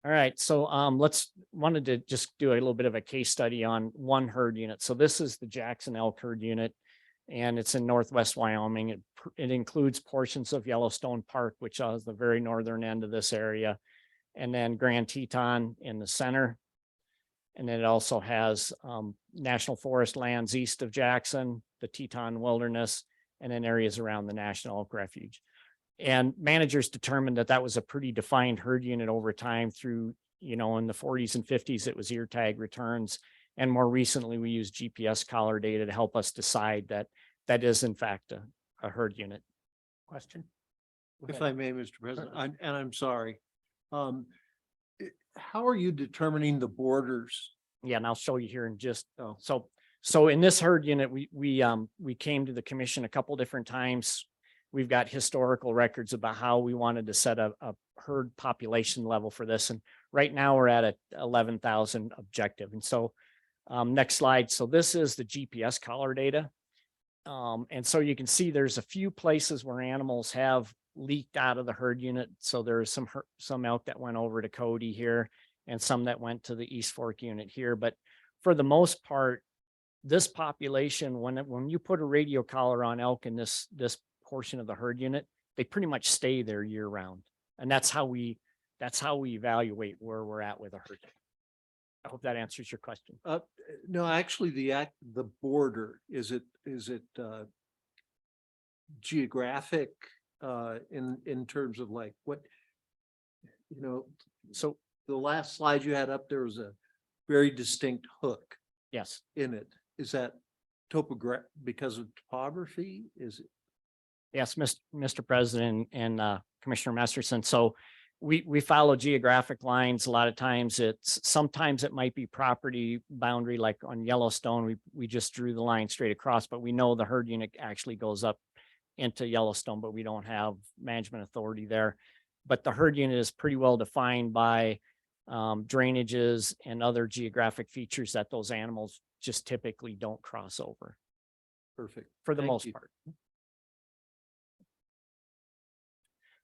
All right, so wanted to just do a little bit of a case study on one herd unit. So this is the Jackson elk herd unit, and it's in Northwest Wyoming. It includes portions of Yellowstone Park, which is the very northern end of this area, and then Grand Teton in the center. And then it also has national forest lands east of Jackson, the Teton Wilderness, and then areas around the National Elk Refuge. And managers determined that that was a pretty defined herd unit over time through, you know, in the 40s and 50s, it was ear tag returns. And more recently, we use GPS collar data to help us decide that that is in fact a herd unit. Question? If I may, Mr. President, I'm sorry. How are you determining the borders? Yeah, and I'll show you here in just, so in this herd unit, we came to the commission a couple different times. We've got historical records about how we wanted to set a herd population level for this. And right now we're at a 11,000 objective. And so next slide. So this is the GPS collar data. And so you can see there's a few places where animals have leaked out of the herd unit. So there's some elk that went over to Cody here and some that went to the East Fork unit here. But for the most part, this population, when you put a radio collar on elk in this portion of the herd unit, they pretty much stay there year round. And that's how we evaluate where we're at with a herd. I hope that answers your question. No, actually, the border, is it geographic, in terms of like what, So, the last slide you had up there was a very distinct hook yes. in it. Is that because of topography? Is it? Yes, Mr. President and Commissioner Masterson. So we follow geographic lines. A lot of times sometimes it might be property boundary, like on Yellowstone, we just drew the line straight across, but we know the herd unit actually goes up into Yellowstone, but we don't have management authority there. But the herd unit is pretty well defined by drainages and other geographic features that those animals just typically don't cross over Perfect. for the Thank most you. part.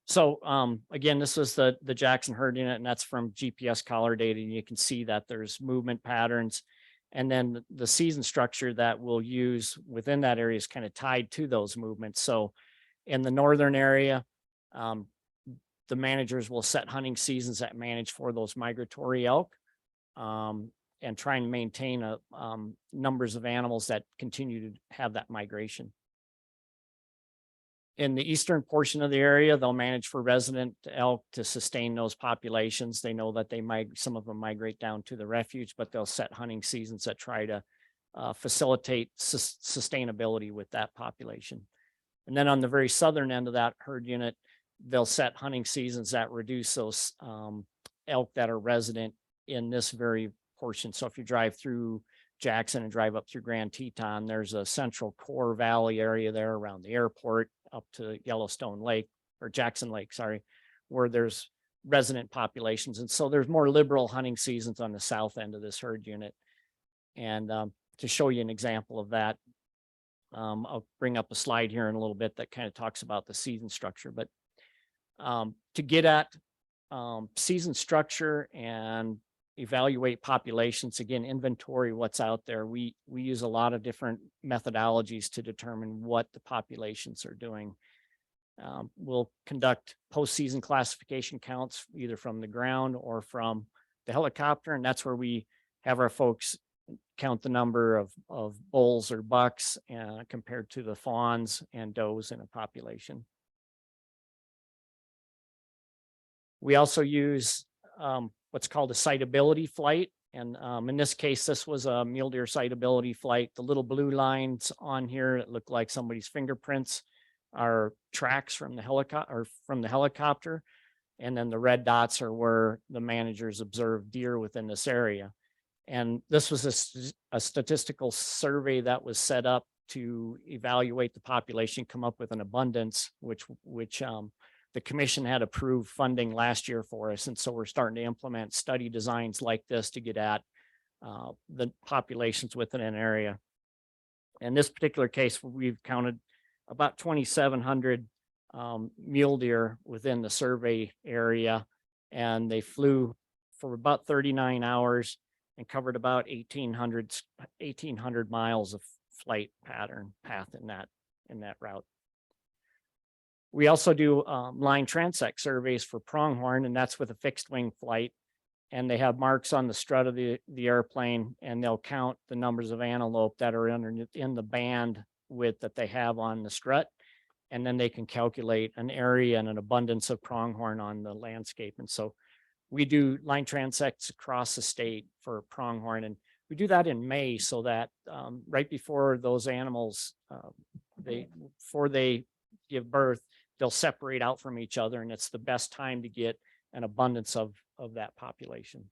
So again, this is the Jackson herd unit, and that's from GPS collar data. And you can see that there's movement patterns. And then the season structure that we'll use within that area is kind of tied to those movements. So in the northern area, the managers will set hunting seasons that manage for those migratory elk, and try and maintain numbers of animals that continue to have that migration. In the eastern portion of the area, they'll manage for resident elk to sustain those populations. They know that some of them migrate down to the refuge, but they'll set hunting seasons that try to facilitate sustainability with that population. And then on the very southern end of that herd unit, they'll set hunting seasons that reduce those elk that are resident in this very portion. So if you drive through Jackson and drive up through Grand Teton, there's a central core valley area there around the airport up to Yellowstone Lake, or Jackson Lake, sorry, where there's resident populations. And so there's more liberal hunting seasons on the south end of this herd unit. And to show you an example of that, I'll bring up a slide here in a little bit that kind of talks about the season structure. But to get at season structure and evaluate populations, again, inventory what's out there. We use a lot of different methodologies to determine what the populations are doing. We'll conduct postseason classification counts either from the ground or from the helicopter, and that's where we have our folks count the number of bulls or bucks compared to the fawns and does in a population. We also use what's called a sightability flight. And in this case, this was a mule deer sightability flight. The little blue lines on here that look like somebody's fingerprints are tracks from the helicopter. And then the red dots are where the managers observed deer within this area. And this was a statistical survey that was set up to evaluate the population, come up with an abundance, which the commission had approved funding last year for us. And so we're starting to implement study designs like this to get at the populations within an area. In this particular case, we've counted about 2,700 mule deer within the survey area, and they flew for about 39 hours and covered about 1,800 miles of flight path in that route. We also do line transect surveys for pronghorn, and that's with a fixed wing flight. And they have marks on the strut of the airplane, and they'll count the numbers of antelope that are in the band width that they have on the strut. And then they can calculate an area and an abundance of pronghorn on the landscape. And so we do line transects across the state for pronghorn, and we do that in May so that right before those animals, before they give birth, they'll separate out from each other, and it's the best time to get an abundance of that population.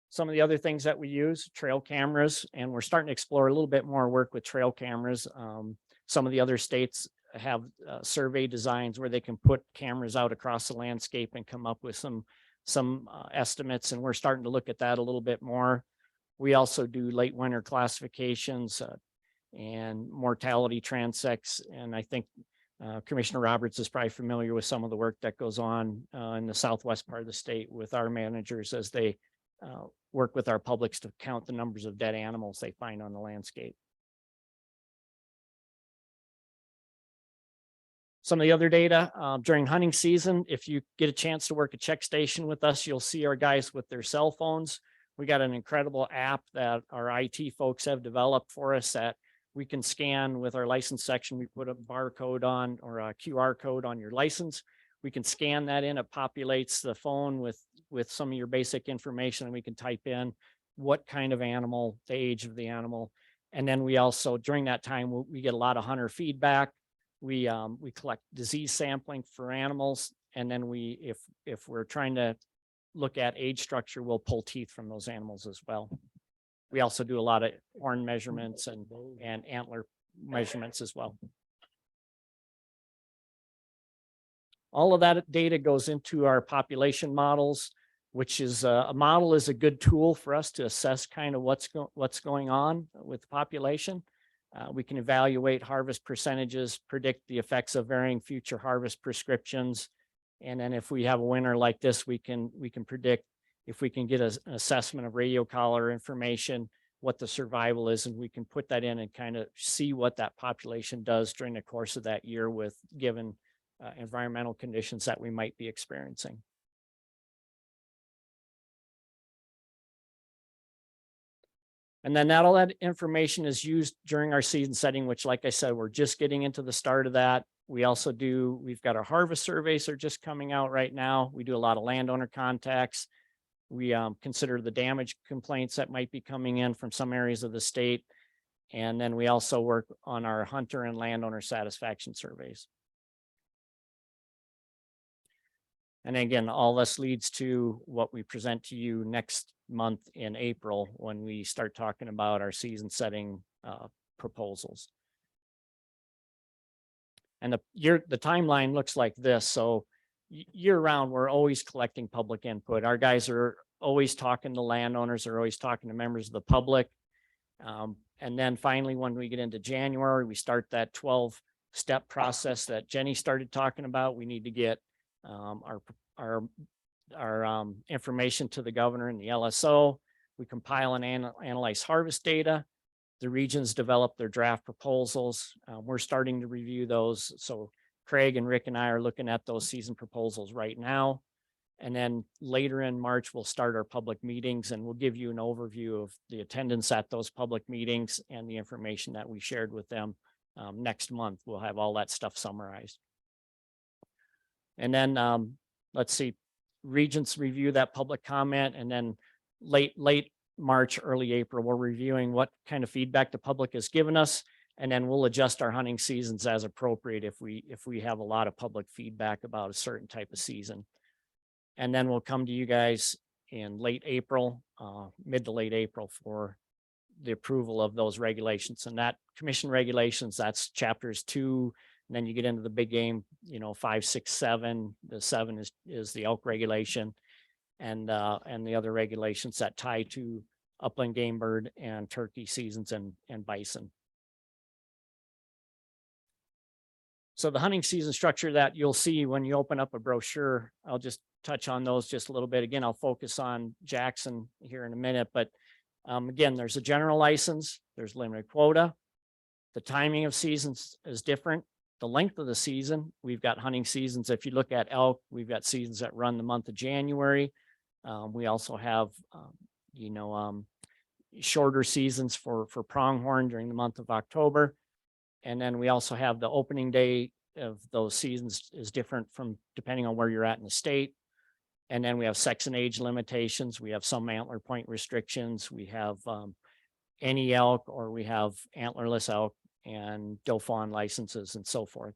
Some of the other things that we use, trail cameras, and we're starting to explore a little bit more work with trail cameras. Some of the other states have survey designs where they can put cameras out across the landscape and come up with some estimates, and we're starting to look at that a little bit more. We also do late winter classifications and mortality transects. And I think Commissioner Roberts is probably familiar with some of the work that goes on in the southwest part of the state with our managers as they work with our publics to count the numbers of dead animals they find on the landscape. Some of the other data during hunting season, if you get a chance to work a check station with us, you'll see our guys with their cell phones. We got an incredible app that our IT folks have developed for us that we can scan with our license section. We put a barcode on or a QR code on your license. We can scan that in. It populates the phone with some of your basic information, and we can type in what kind of animal, the age of the animal. And then we also, during that time, we get a lot of hunter feedback. We collect disease sampling for animals. And then if we're trying to look at age structure, we'll pull teeth from those animals as well. We also do a lot of horn measurements and antler measurements as well. All of that data goes into our population models, which is a model is a good tool for us to assess kind of what's going on with the population. We can evaluate harvest percentages, predict the effects of varying future harvest prescriptions. And then if we have a winter like this, we can predict if we can get an assessment of radio collar information, what the survival is, and we can put that in and kind of see what that population does during the course of that year with given environmental conditions that we might be experiencing. And then all that information is used during our season setting, which, like I said, we're just getting into the start of that. We also we've got our harvest surveys are just coming out right now. We do a lot of landowner contacts. We consider the damage complaints that might be coming in from some areas of the state. And then we also work on our hunter and landowner satisfaction surveys. And again, all this leads to what we present to you next month in April when we start talking about our season setting proposals. And the timeline looks like this. So year round, we're always collecting public input. Our guys are always talking to landowners, are always talking to members of the public. And then finally, when we get into January, we start that 12-step process that Jenny started talking about. We need to get our information to the governor and the LSO. We compile and analyze harvest data. The regions develop their draft proposals. We're starting to review those. So Craig and Rick and I are looking at those season proposals right now. And then later in March, we'll start our public meetings and we'll give you an overview of the attendance at those public meetings and the information that we shared with them. Next month, we'll have all that stuff summarized. And then let's see, regions review that public comment, and then late March, early April, we're reviewing what kind of feedback the public has given us, and then we'll adjust our hunting seasons as appropriate if we have a lot of public feedback about a certain type of season. And then we'll come to you guys in late April, mid to late April, for the approval of those regulations. And that commission regulations, that's chapters 2. And then you get into the big game, 5, 6, 7. The 7 is the elk regulation, and the other regulations that tie to upland game bird and turkey seasons and bison. So the hunting season structure that you'll see when you open up a brochure, I'll just touch on those just a little bit. Again, I'll focus on Jackson here in a minute, but again, there's a general license, there's limited quota. The timing of seasons is different. The length of the season, we've got hunting seasons. If you look at elk, we've got seasons that run the month of January. We also have, shorter seasons for pronghorn during the month of October. And then we also have the opening day of those seasons is different from depending on where you're at in the state. And then we have sex and age limitations. We have some antler point restrictions. We have any elk, or we have antlerless elk and doe fawn licenses and so forth.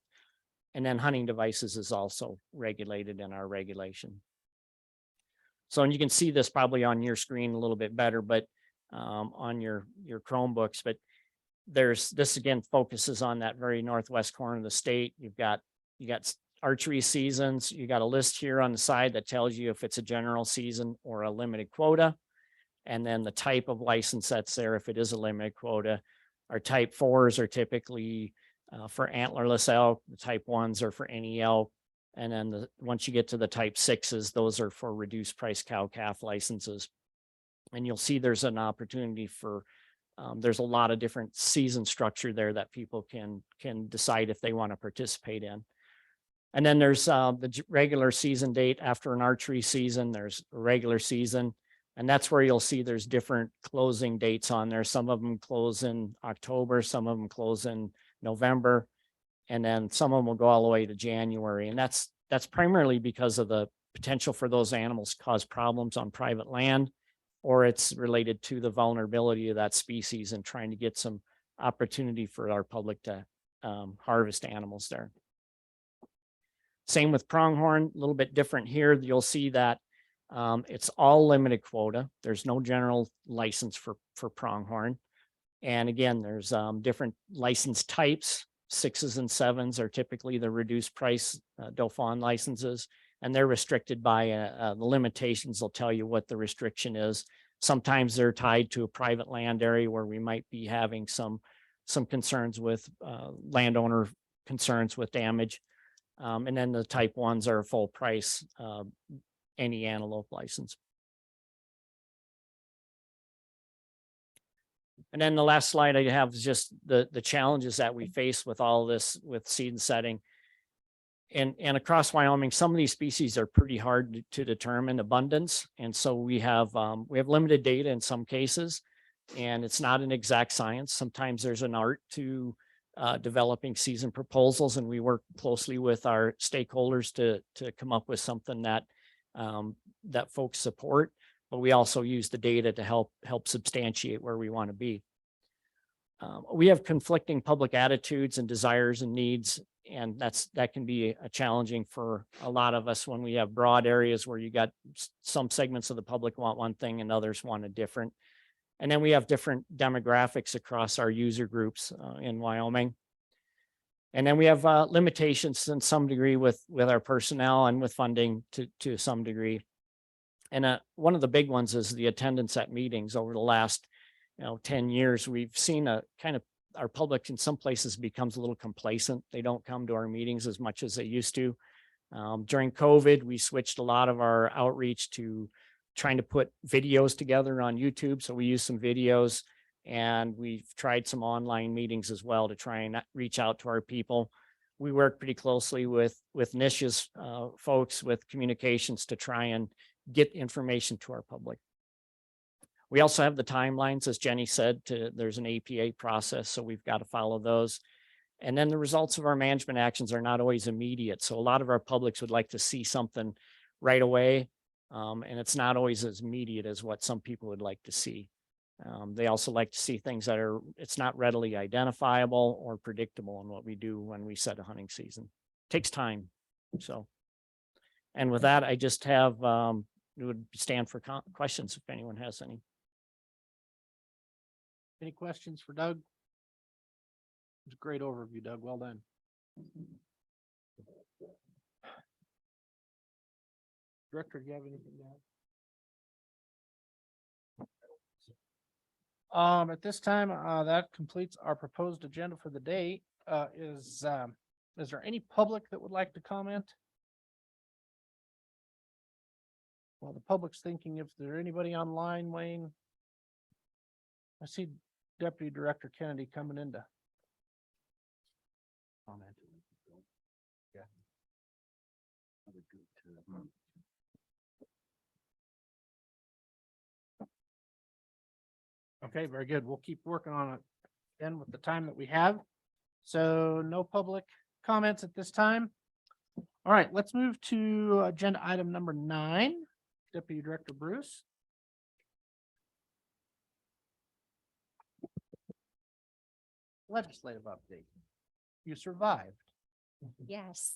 And then hunting devices is also regulated in our regulation. So, and you can see this probably on your screen a little bit better, but on your Chromebooks, but this again focuses on that very northwest corner of the state. You got archery seasons. You got a list here on the side that tells you if it's a general season or a limited quota, and then the type of license that's there if it is a limited quota. Our type 4s are typically for antlerless elk. The type 1s are for any elk. And then once you get to the type 6s, those are for reduced price cow calf licenses. And you'll see there's an opportunity for, there's a lot of different season structure there that people can decide if they want to participate in. And then there's the regular season date after an archery season, there's a regular season. And that's where you'll see there's different closing dates on there. Some of them close in October, some of them close in November, and then some of them will go all the way to January. And that's primarily because of the potential for those animals to cause problems on private land, or it's related to the vulnerability of that species and trying to get some opportunity for our public to harvest animals there. Same with pronghorn, a little bit different here. You'll see that it's all limited quota. There's no general license for pronghorn. And again, there's different license types. 6s and 7s are typically the reduced price Dauphin licenses, and they're restricted by the limitations. They'll tell you what the restriction is. Sometimes they're tied to a private land area where we might be having some concerns with landowner concerns with damage. And then the type 1s are full price, any antelope license. And then the last slide I have is just the challenges that we face with all this with seed and setting. And across Wyoming, some of these species are pretty hard to determine abundance. And so we have limited data in some cases, and it's not an exact science. Sometimes there's an art to developing season proposals, and we work closely with our stakeholders to come up with something that that folks support. But we also use the data to help substantiate where we want to be. We have conflicting public attitudes and desires and needs, and that can be challenging for a lot of us when we have broad areas where you got some segments of the public want one thing and others want a different. And then we have different demographics across our user groups in Wyoming. And then we have limitations in some degree with our personnel and with funding to some degree. And one of the big ones is the attendance at meetings. Over the last 10 years, we've seen a kind of our public in some places becomes a little complacent. They don't come to our meetings as much as they used to. During COVID, we switched a lot of our outreach to trying to put videos together on YouTube. So we use some videos, and we've tried some online meetings as well to try and reach out to our people. We work pretty closely with niches folks with communications to try and get information to our public. We also have the timelines, as Jenny said, there's an APA process, so we've got to follow those. And then the results of our management actions are not always immediate. So a lot of our publics would like to see something right away. And it's not always as immediate as what some people would like to see. They also like to see things that it's not readily identifiable or predictable in what we do when we set a hunting season. It takes time. So, and with that, I just have, it would stand for questions if anyone has any. Any questions for Doug? It's a great overview, Doug. Well done. Director, do you have anything to add? At this time, that completes our proposed agenda for the day. Is there any public that would like to comment? Well, the public's thinking if there's anybody online, Wayne. I see Deputy Director Kennedy coming in to comment. Okay, very good. We'll keep working on it then with the time that we have. So no public comments at this time. All right, let's move to agenda item number 9. Deputy Director Bruce. Legislative update. You survived. Yes.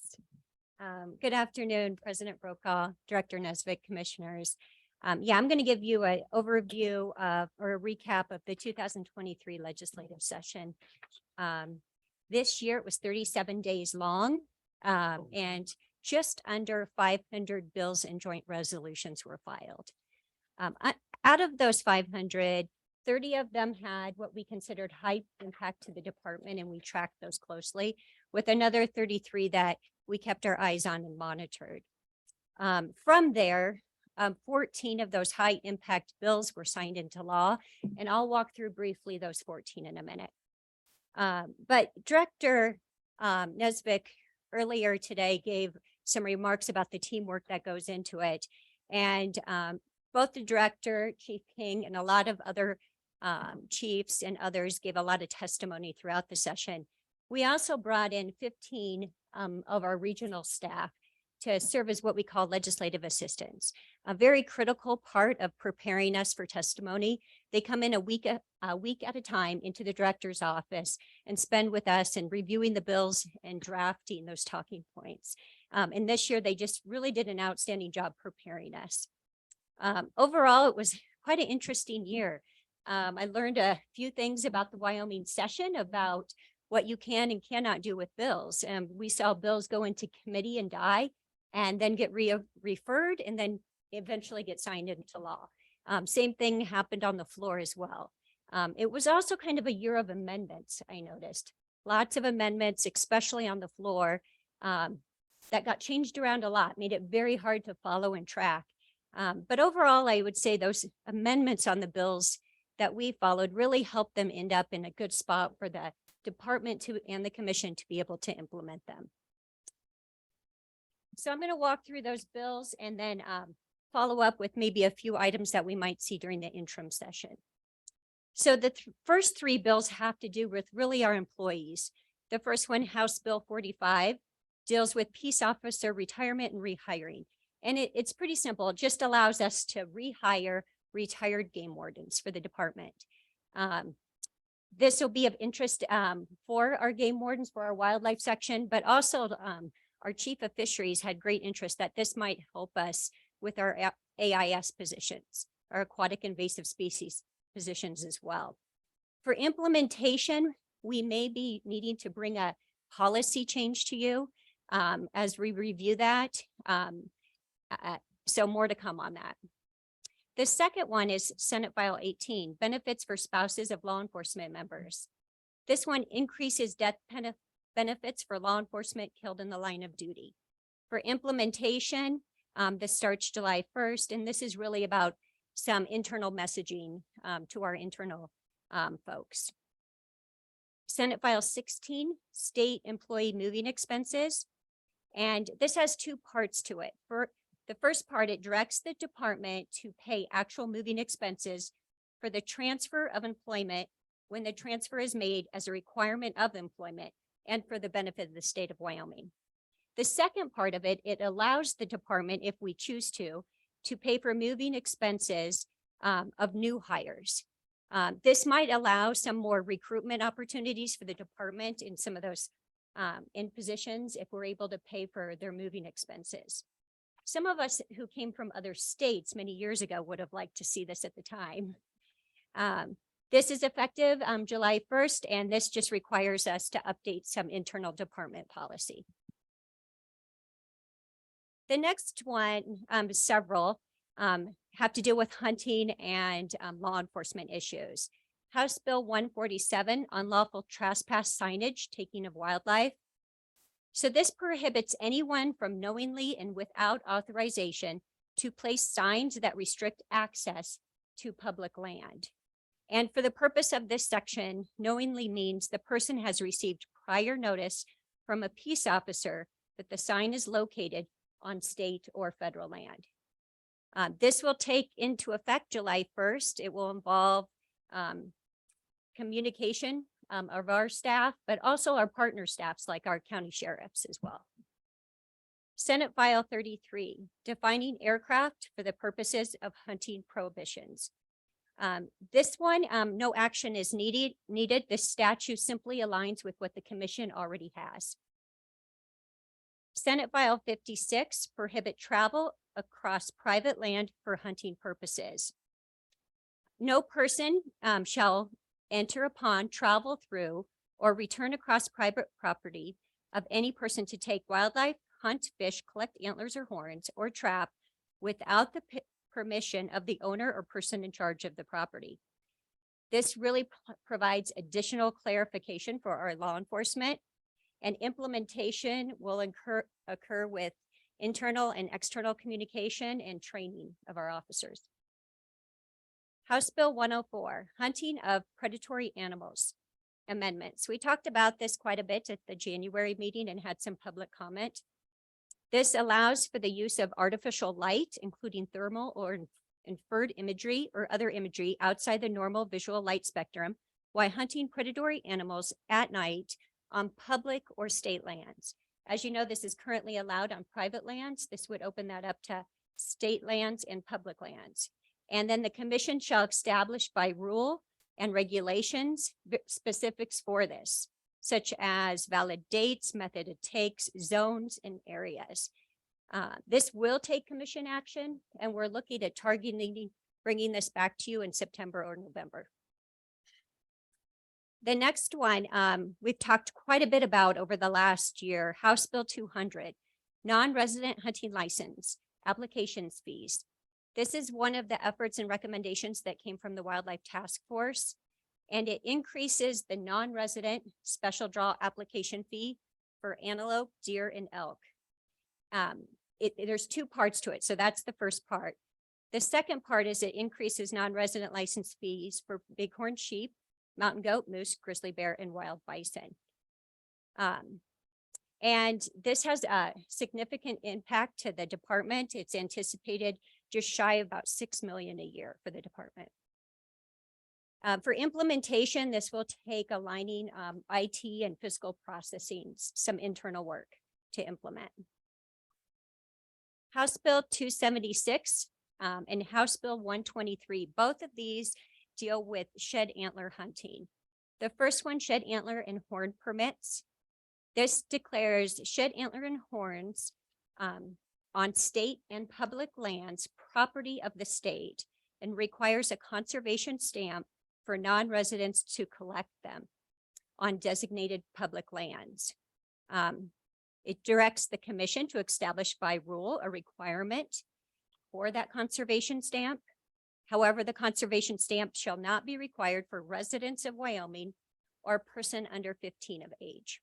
Good afternoon, President Brokaw, Director Nesbitt, Commissioners. Yeah, I'm going to give you an overview or a recap of the 2023 legislative session. This year it was 37 days long, and just under 500 bills and joint resolutions were filed. Out of those 500, 30 of them had what we considered high impact to the department, and we tracked those closely, with another 33 that we kept our eyes on and monitored. From there, 14 of those high impact bills were signed into law, and I'll walk through briefly those 14 in a minute. But Director Nesbitt earlier today gave some remarks about the teamwork that goes into it. And both the director, Chief King, and a lot of other chiefs and others gave a lot of testimony throughout the session. We also brought in 15 of our regional staff to serve as what we call legislative assistants, a very critical part of preparing us for testimony. They come in a week at a time into the director's office and spend with us and reviewing the bills and drafting those talking points. And this year, they just really did an outstanding job preparing us. Overall, it was quite an interesting year. I learned a few things about the Wyoming session, about what you can and cannot do with bills. We saw bills go into committee and die, and then get referred, and then eventually get signed into law. Same thing happened on the floor as well. It was also kind of a year of amendments, I noticed. Lots of amendments, especially on the floor, that got changed around a lot, made it very hard to follow and track. But overall, I would say those amendments on the bills that we followed really helped them end up in a good spot for the department and the commission to be able to implement them. So I'm going to walk through those bills and then follow up with maybe a few items that we might see during the interim session. So the first three bills have to do with really our employees. The first one, House Bill 45, deals with peace officer retirement and rehiring. And it's pretty simple. It just allows us to rehire retired game wardens for the department. This will be of interest for our game wardens, for our wildlife section, but also our chief of fisheries had great interest that this might help us with our AIS positions, our aquatic invasive species positions as well. For implementation, we may be needing to bring a policy change to you as we review that. So more to come on that. The second one is Senate File 18, benefits for spouses of law enforcement members. This one increases death benefits for law enforcement killed in the line of duty. For implementation, this starts July 1st, and this is really about some internal messaging to our internal folks. Senate File 16, state employee moving expenses. And this has two parts to it. For the first part, it directs the department to pay actual moving expenses for the transfer of employment when the transfer is made as a requirement of employment and for the benefit of the state of Wyoming. The second part of it, it allows the department, if we choose to pay for moving expenses of new hires. This might allow some more recruitment opportunities for the department in some of those in positions if we're able to pay for their moving expenses. Some of us who came from other states many years ago would have liked to see this at the time. This is effective July 1st, and this just requires us to update some internal department policy. The next one, several, have to do with hunting and law enforcement issues. House Bill 147, unlawful trespass signage, taking of wildlife. So this prohibits anyone from knowingly and without authorization to place signs that restrict access to public land. And for the purpose of this section, knowingly means the person has received prior notice from a peace officer that the sign is located on state or federal land. This will take into effect July 1st. It will involve communication of our staff, but also our partner staffs like our county sheriffs as well. Senate File 33, defining aircraft for the purposes of hunting prohibitions. This one, no action is needed. This statute simply aligns with what the commission already has. Senate File 56, prohibit travel across private land for hunting purposes. No person shall enter upon, travel through, or return across private property of any person to take wildlife, hunt, fish, collect antlers or horns, or trap without the permission of the owner or person in charge of the property. This really provides additional clarification for our law enforcement, and implementation will occur with internal and external communication and training of our officers. House Bill 104, hunting of predatory animals amendments. We talked about this quite a bit at the January meeting and had some public comment. This allows for the use of artificial light, including thermal or inferred imagery or other imagery outside the normal visual light spectrum while hunting predatory animals at night on public or state lands. As you know, this is currently allowed on private lands. This would open that up to state lands and public lands. And then the commission shall establish by rule and regulations specifics for this, such as valid dates, method it takes, zones, and areas. This will take commission action, and we're looking at targeting bringing this back to you in September or November. The next one we've talked quite a bit about over the last year, House Bill 200, non-resident hunting license, applications fees. This is one of the efforts and recommendations that came from the Wildlife Task Force, and it increases the non-resident special draw application fee for antelope, deer, and elk. There's two parts to it, so that's the first part. The second part is it increases non-resident license fees for bighorn sheep, mountain goat, moose, grizzly bear, and wild bison. And this has a significant impact to the department. It's anticipated just shy of about $6 million a year for the department. For implementation, this will take aligning IT and fiscal processing, some internal work to implement. House Bill 276 and House Bill 123, both of these deal with shed antler hunting. The first one, shed antler and horn permits. This declares shed antler and horns on state and public lands, property of the state, and requires a conservation stamp for non-residents to collect them on designated public lands. It directs the commission to establish by rule a requirement for that conservation stamp. However, the conservation stamp shall not be required for residents of Wyoming or a person under 15 of age.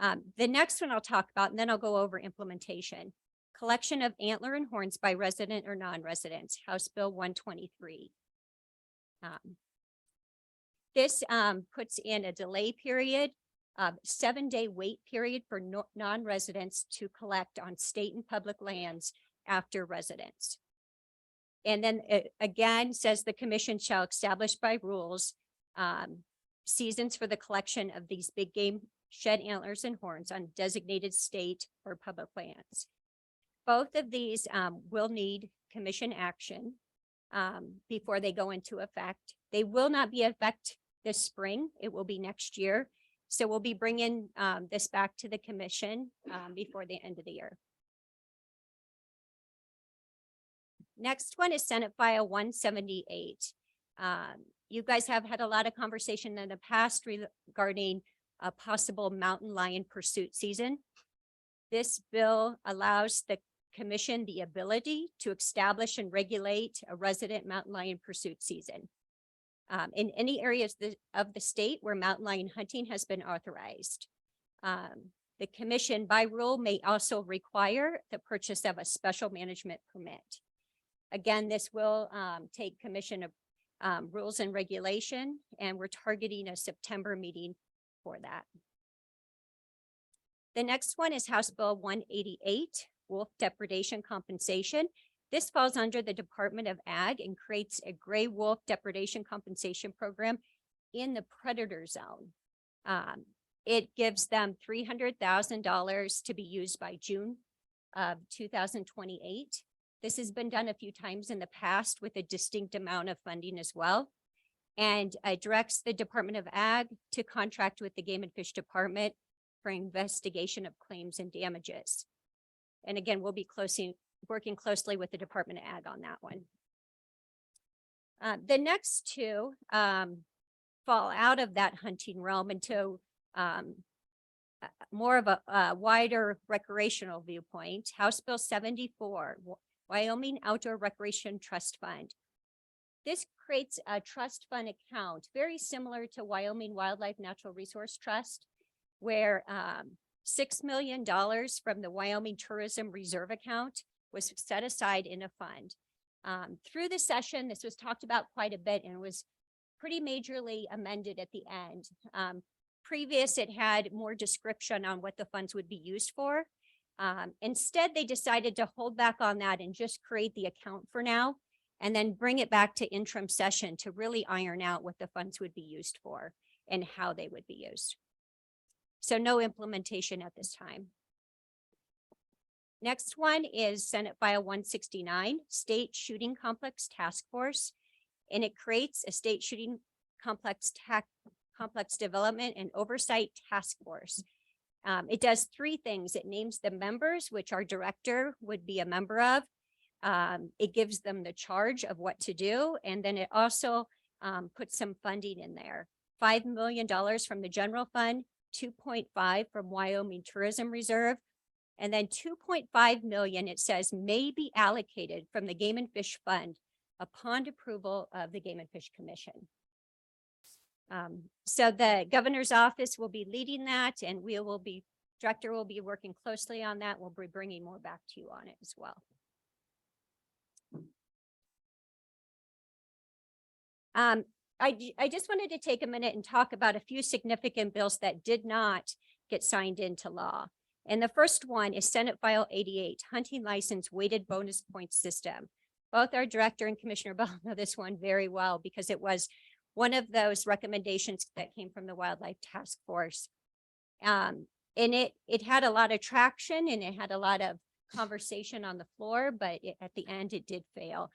The next one I'll talk about, and then I'll go over implementation. Collection of antler and horns by resident or non-residents, House Bill 123. This puts in a delay period, 7-day wait period for non-residents to collect on state and public lands after residents. And then it again says the commission shall establish by rules seasons for the collection of these big game shed antlers and horns on designated state or public lands. Both of these will need commission action before they go into effect. They will not be in effect this spring. It will be next year. So we'll be bringing this back to the commission before the end of the year. Next one is Senate File 178. You guys have had a lot of conversation in the past regarding a possible mountain lion pursuit season. This bill allows the commission the ability to establish and regulate a resident mountain lion pursuit season in any areas of the state where mountain lion hunting has been authorized. The commission by rule may also require the purchase of a special management permit. Again, this will take commission of rules and regulation, and we're targeting a September meeting for that. The next one is House Bill 188, wolf depredation compensation. This falls under the Department of Ag and creates a gray wolf depredation compensation program in the predator zone. It gives them $300,000 to be used by June of 2028. This has been done a few times in the past with a distinct amount of funding as well. And directs the Department of Ag to contract with the Game and Fish Department for investigation of claims and damages. And again, we'll be working closely with the Department of Ag on that one. The next two fall out of that hunting realm into more of a wider recreational viewpoint. House Bill 74, Wyoming Outdoor Recreation Trust Fund. This creates a trust fund account very similar to Wyoming Wildlife Natural Resource Trust, where $6 million from the Wyoming Tourism Reserve Account was set aside in a fund. Through the session, this was talked about quite a bit and was pretty majorly amended at the end. Previous, it had more description on what the funds would be used for. Instead, they decided to hold back on that and just create the account for now, and then bring it back to interim session to really iron out what the funds would be used for and how they would be used. So no implementation at this time. Next one is Senate File 169, State Shooting Complex Task Force, and it creates a State Shooting Complex Development and Oversight Task Force. It does three things. It names the members, which our director would be a member of. It gives them the charge of what to do, and then it also puts some funding in there. $5 million from the general fund, 2.5 from Wyoming Tourism Reserve, and then 2.5 million, it says, may be allocated from the Game and Fish Fund upon approval of the Game and Fish Commission. So the governor's office will be leading that, and director will be working closely on that. We'll be bringing more back to you on it as well. I just wanted to take a minute and talk about a few significant bills that did not get signed into law. And the first one is Senate File 88, Hunting License Weighted Bonus Points System. Both our director and Commissioner Bell know this one very well because it was one of those recommendations that came from the Wildlife Task Force. And it had a lot of traction and it had a lot of conversation on the floor, but at the end it did fail.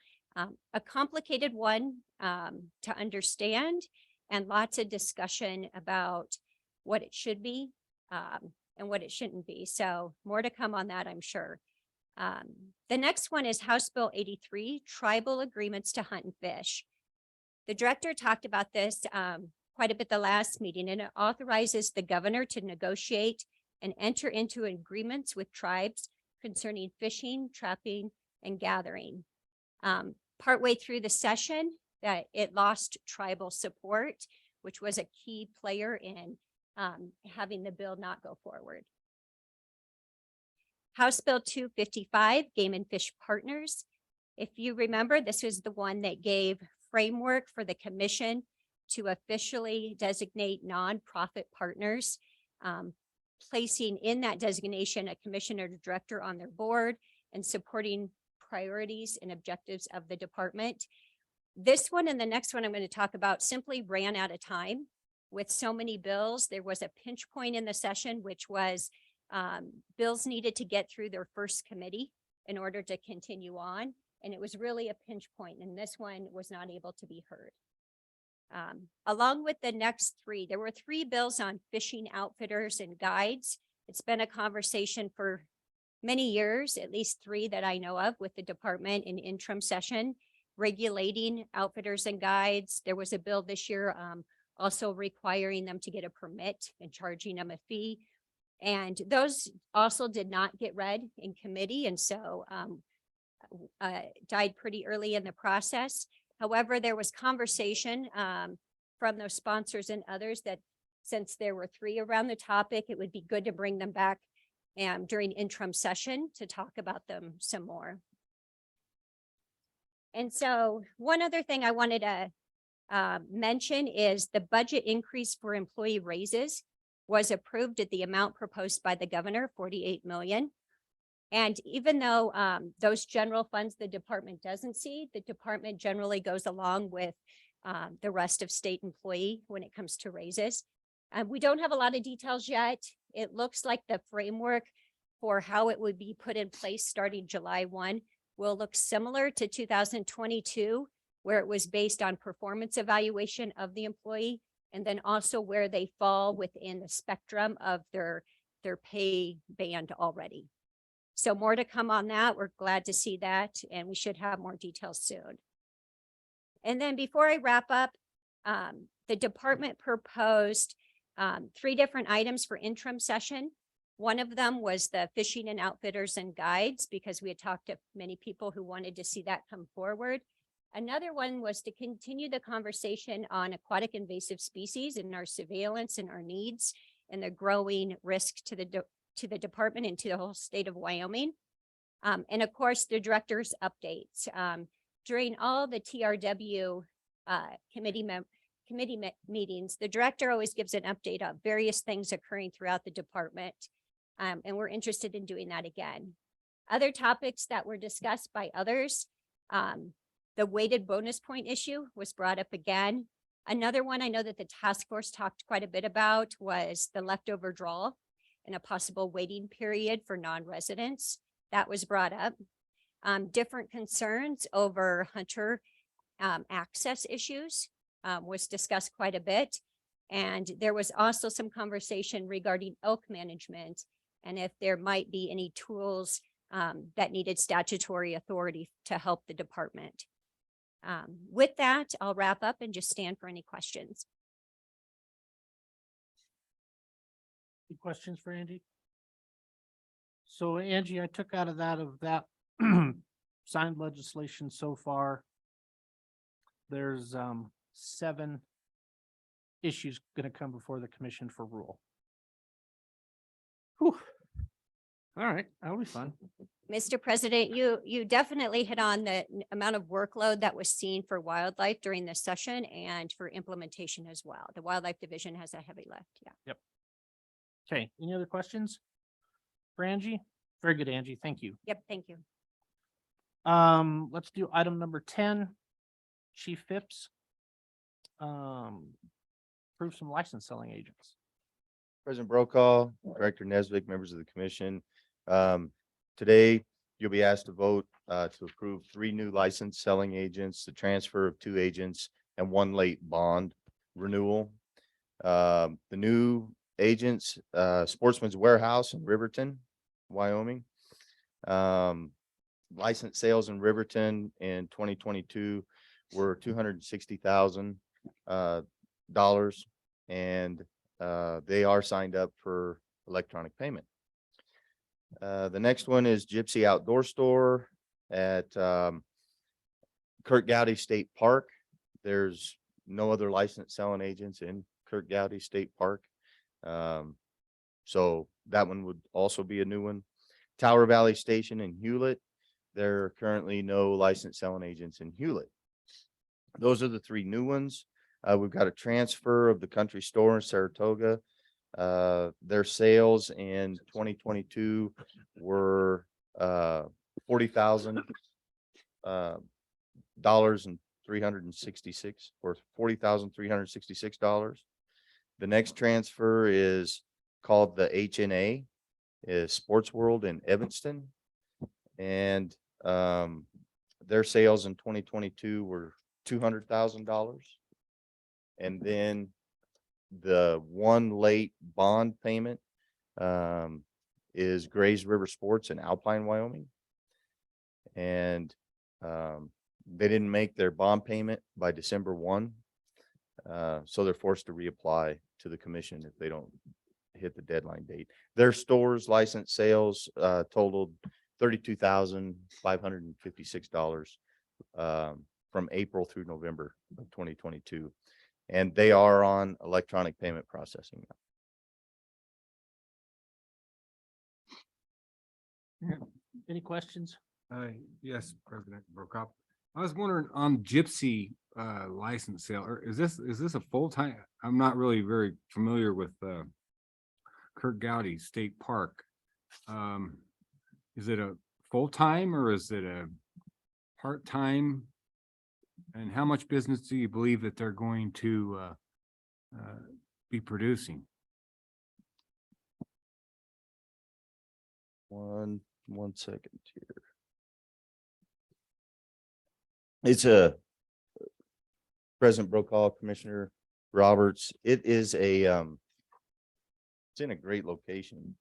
A complicated one to understand, and lots of discussion about what it should be and what it shouldn't be. So more to come on that, I'm sure. The next one is House Bill 83, Tribal Agreements to Hunt and Fish. The director talked about this quite a bit the last meeting, and it authorizes the governor to negotiate and enter into agreements with tribes concerning fishing, trapping, and gathering. Partway through the session, that it lost tribal support, which was a key player in having the bill not go forward. House Bill 255, Game and Fish Partners. If you remember, this was the one that gave framework for the commission to officially designate nonprofit partners, placing in that designation a commissioner or director on their board and supporting priorities and objectives of the department. This one and the next one I'm going to talk about simply ran out of time. With so many bills, there was a pinch point in the session, which was bills needed to get through their first committee in order to continue on. And it was really a pinch point, and this one was not able to be heard. Along with the next three, there were three bills on fishing outfitters and guides. It's been a conversation for many years, at least three that I know of, with the department in interim session, regulating outfitters and guides. There was a bill this year also requiring them to get a permit and charging them a fee. And those also did not get read in committee, and so died pretty early in the process. However, there was conversation from those sponsors and others that since there were three around the topic, it would be good to bring them back during interim session to talk about them some more. And so one other thing I wanted to mention is the budget increase for employee raises was approved at the amount proposed by the governor, 48 million. And even though those general funds the department doesn't see, the department generally goes along with the rest of state employee when it comes to raises. We don't have a lot of details yet. It looks like the framework for how it would be put in place starting July 1 will look similar to 2022, where it was based on performance evaluation of the employee, and then also where they fall within the spectrum of their pay band already. So more to come on that. We're glad to see that, and we should have more details soon. And then before I wrap up, the department proposed three different items for interim session. One of them was the fishing and outfitters and guides, because we had talked to many people who wanted to see that come forward. Another one was to continue the conversation on aquatic invasive species and our surveillance and our needs and the growing risk to the to the department and to the whole state of Wyoming. And of course, the director's updates. During all the TRW committee meetings, the director always gives an update on various things occurring throughout the department. And we're interested in doing that again. Other topics that were discussed by others, the weighted bonus point issue was brought up again. Another one I know that the task force talked quite a bit about was the leftover draw and a possible waiting period for non-residents. That was brought up. Different concerns over hunter access issues was discussed quite a bit. And there was also some conversation regarding elk management and if there might be any tools that needed statutory authority to help the department. With that, I'll wrap up and just stand for any questions. Any questions for Angie? So Angie, I took out of that signed legislation so far. There's 7 issues going to come before the commission for rule. Whew. All right, that'll be fun. Mr. President, you definitely hit on the amount of workload that was seen for wildlife during this session and for implementation as well. The Wildlife Division has a heavy lift. Yeah. Okay, any other questions for Angie? Very good, Angie. Thank you. Yep. Thank you. Let's do item number 10, Chief Phipps. Approve some license selling agents. President Brokaw, Director Nesbitt, members of the commission. Today, you'll be asked to vote to approve 3 new licensed selling agents, the transfer of 2 agents, and 1 late bond renewal. The new agents, Sportsman's Warehouse in Riverton, Wyoming. License sales in Riverton in 2022 were $260,000 and they are signed up for electronic payment. The next one is Gypsy Outdoor Store at Kirk Gowdy State Park. There's no other licensed selling agents in Kirk Gowdy State Park. So that one would also be a new one. Tower Valley Station in Hewlett. There are currently no licensed selling agents in Hewlett. Those are the 3 new ones. We've got a transfer of the country store in Saratoga. Their sales in 2022 were $40,000 and $366 or $40,366. The next transfer is called the HNA, is Sports World in Evanston, and their sales in 2022 were $200,000. And then the 1 late bond payment is Grays River Sports in Alpine, Wyoming. And they didn't make their bond payment by December 1. So they're forced to reapply to the commission if they don't hit the deadline date. Their stores license sales totaled $32,556 from April through November of 2022. And they are on electronic payment processing now. Any questions? Yes, President Brokaw. I was wondering on Gypsy license sale, or is this a full-time? I'm not really very familiar with Kirk Gowdy State Park. Is it a full-time or is it a part-time? And how much business do you believe that they're going to be producing? One second here. It's a President Brokaw, Commissioner Roberts. It is a it's in a great location.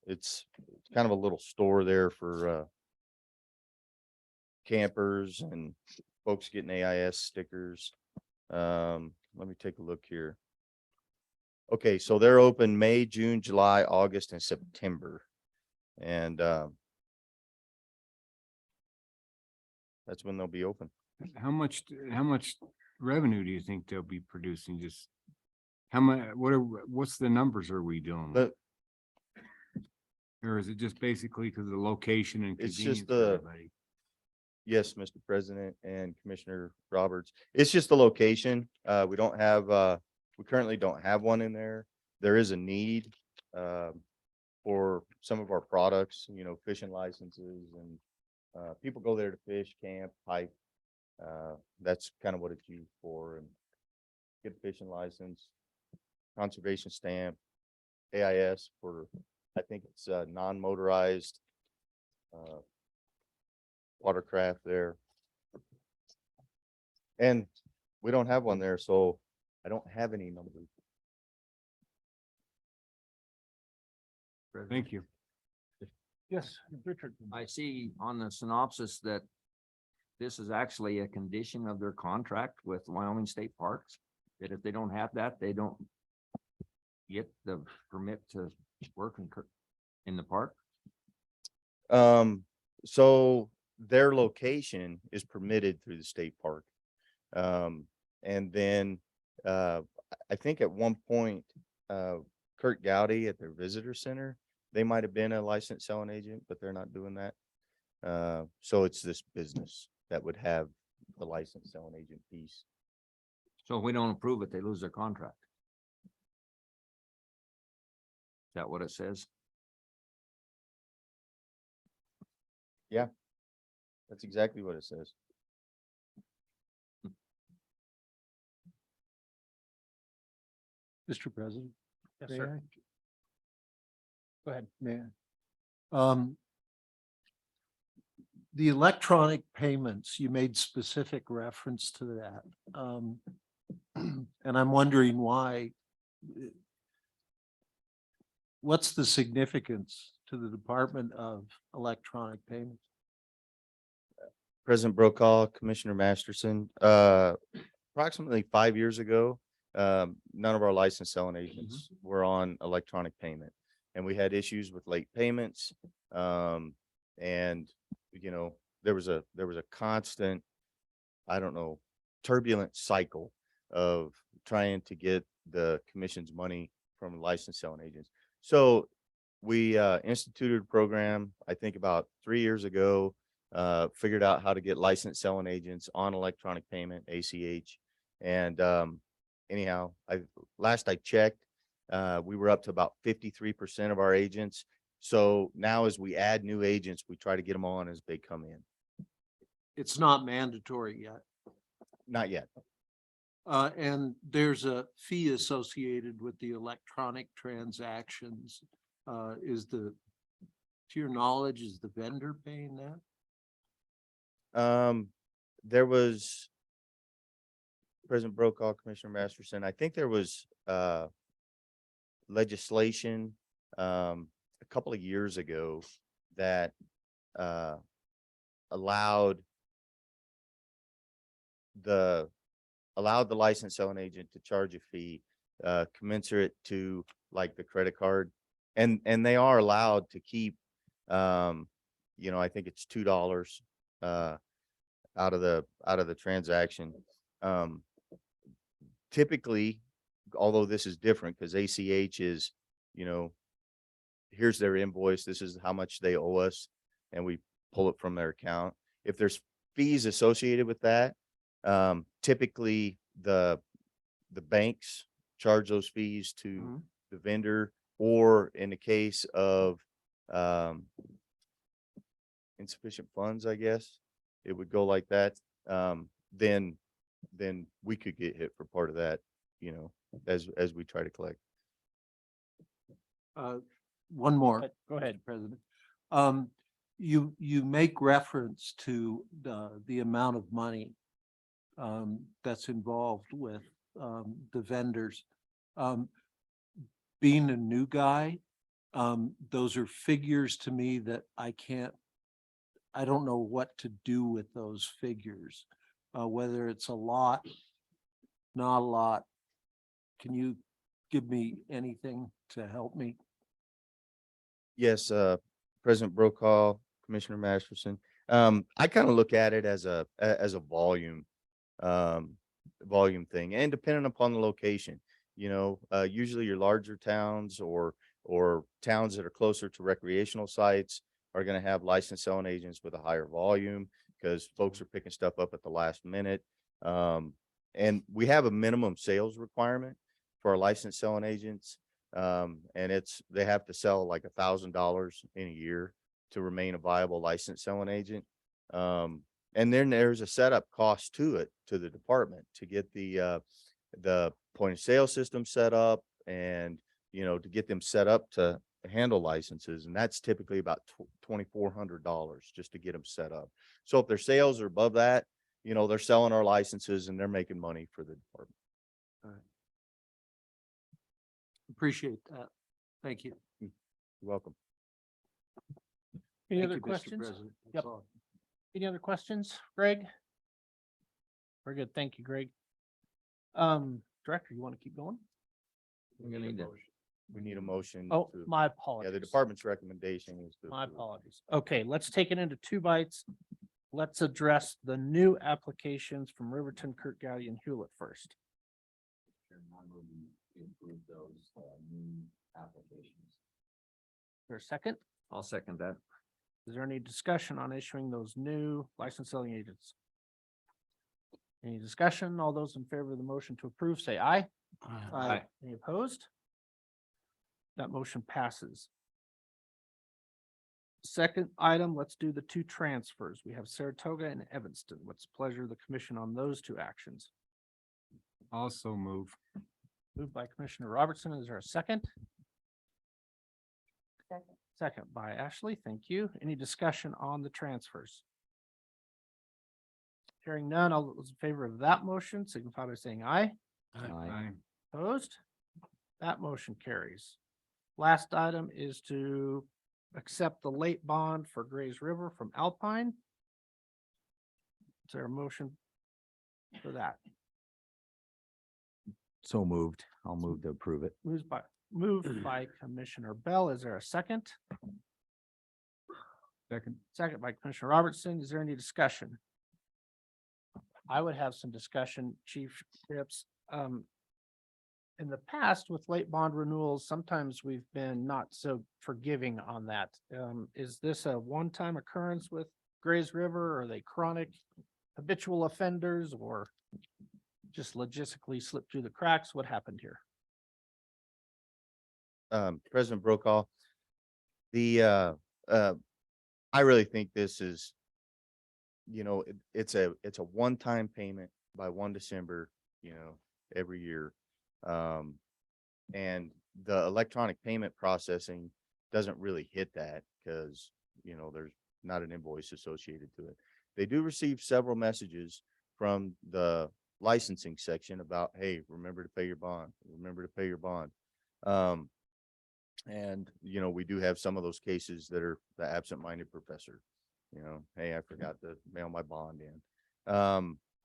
It's kind of a little store there for campers and folks getting AIS stickers. Let me take a look here. Okay, so they're open May, June, July, August, and September. And that's when they'll be open. How much revenue do you think they'll be producing? Just how much, what's the numbers are we doing? But Or is it just basically because of the location and It's convenience just for the- everybody? Yes, Mr. President and Commissioner Roberts. It's just the location. We don't have, we currently don't have one in there. There is a need for some of our products, you know, fishing licenses and people go there to fish, camp, hike. That's kind of what it's used for, and get a fishing license, conservation stamp, AIS for, I think it's non-motorized watercraft there. And we don't have one there, so I don't have any numbers. Thank you. Yes, Richard. I see on the synopsis that this is actually a condition of their contract with Wyoming State Parks, that if they don't have that, they don't get the permit to work in the park. So their location is permitted through the state park. And then, I think at one point, Kurt Gowdy at their visitor center, they might have been a licensed selling agent, but they're not doing that. So it's this business that would have the licensed selling agent piece. So if we don't approve it, they lose their contract. Is that what it says? That's exactly what it says. Mr. President. Yes, may sir. I? Go ahead. May I? The electronic payments, you made specific reference to that. And I'm wondering why. What's the significance to the Department of Electronic Payments? President Brokaw, Commissioner Masterson, approximately 5 years ago, none of our licensed selling agents were on electronic payment. And we had issues with late payments. And, you know, there was a constant, I don't know, turbulent cycle of trying to get the commission's money from licensed selling agents. So we instituted a program, I think about 3 years ago, figured out how to get licensed selling agents on electronic payment, ACH. And anyhow, last I checked, we were up to about 53% of our agents. So now as we add new agents, we try to get them on as they come in. It's not mandatory yet. Not yet. And there's a fee associated with the electronic transactions. To your knowledge, is the vendor paying that? There was President Brokaw, Commissioner Masterson, I think there was legislation a couple of years ago that allowed the licensed selling agent to charge a fee commensurate to like the credit card, and they are allowed to keep you know, I think it's $2 out of the transaction. Typically, although this is different because ACH is, you know, here's their invoice, this is how much they owe us, and we pull it from their account. If there's fees associated with that, typically the banks charge those fees to the vendor, or in the case of insufficient funds, I guess it would go like that. Then we could get hit for part of that, you know, as we try to collect. One more. Go ahead. President. You make reference to the amount of money that's involved with the vendors. Being a new guy, those are figures to me that I don't know what to do with those figures, whether it's a lot, not a lot. Can you give me anything to help me? Yes, President Brokaw, Commissioner Masterson. I kind of look at it as a volume thing, and depending upon the location, you know, usually your larger towns or or towns that are closer to recreational sites are gonna have licensed selling agents with a higher volume because folks are picking stuff up at the last minute. And we have a minimum sales requirement for our licensed selling agents. And they have to sell like $1,000 in a year to remain a viable licensed selling agent. And then there's a setup cost to it, to the department, to get the point of sale system set up and, to get them set up to handle licenses. And that's typically about $2,400 just to get them set up. So if their sales are above that, they're selling our licenses and they're making money for the department. Appreciate that. Thank you. You're welcome. Any Thank other you, Mr. questions? President. Yep. That's all. Any other questions, Greg? Very good. Thank you, Greg. Director, you want to keep going? We're gonna need to- We need a motion. Oh, to- my Yeah, apologies. the department's recommendation is to. My approve. apologies. Okay, let's take it into two bites. Let's address the new applications from Riverton, Kirk County, and Hewlett first. Improve those new applications. For a second, I'll second that. is there any discussion on issuing those new license selling agents? Any discussion? All those in favor of the motion to approve, say aye. Aye. Any opposed? That motion passes. Second item, let's do the two transfers. We have Saratoga and Evanston. What's the pleasure of the commission on those two actions? Also move. Moved by Commissioner Robertson. Is there a second? Second by Ashley. Thank you. Any discussion on the transfers? Hearing none, all those in favor of that motion signify by saying aye. Aye. Opposed? That motion carries. Last item is to accept the late bond for Grays River from Alpine. Is there a motion for that? So moved. I'll move to approve it. Moved by Commissioner Bell. Is there a second? Second. Second by Commissioner Robertson. Is there any discussion? I would have some discussion, Chief Cripps. In the past with late bond renewals, sometimes we've been not so forgiving on that. Is this a one-time occurrence with Grays River? Are they chronic habitual offenders or just logistically slipped through the cracks? What happened here? President Brokaw, I really think this is, it's a one-time payment by 1 December, every year. And the electronic payment processing doesn't really hit that because, there's not an invoice associated to it. They do receive several messages from the licensing section about, hey, remember to pay your bond, remember to pay your bond. And, we do have some of those cases that are the absent-minded professor, hey, I forgot to mail my bond in.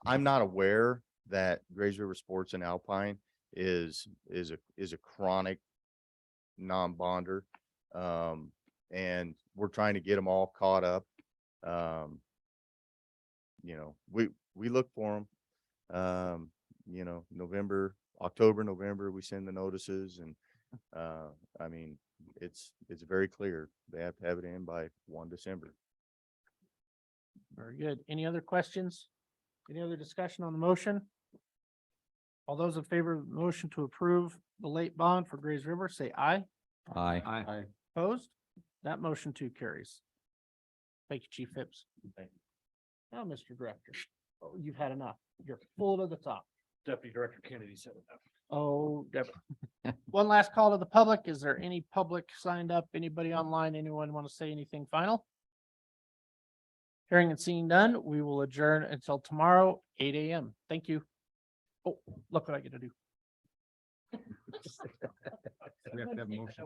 I'm not aware that Grays River Sports and Alpine is a chronic non-bonder. And we're trying to get them all caught up. We look for them, October, November, we send the notices and, I mean, it's very clear. They have to have it in by 1 December. Very good. Any other questions? Any other discussion on the motion? All those in favor of the motion to approve the late bond for Grays River, say aye. Aye. Aye. Opposed? That motion too carries. Thank you, Chief Phipps. Now, Mr. Director, you've had enough. You're full to the top. Deputy Director Kennedy said enough. Oh, Deborah. One last call to the public. Is there any public signed up? Anybody online? Anyone want to say anything final? Hearing and seeing none, we will adjourn until tomorrow, 8 a.m. Thank you. Oh, look what I get to do. We have to have a motion.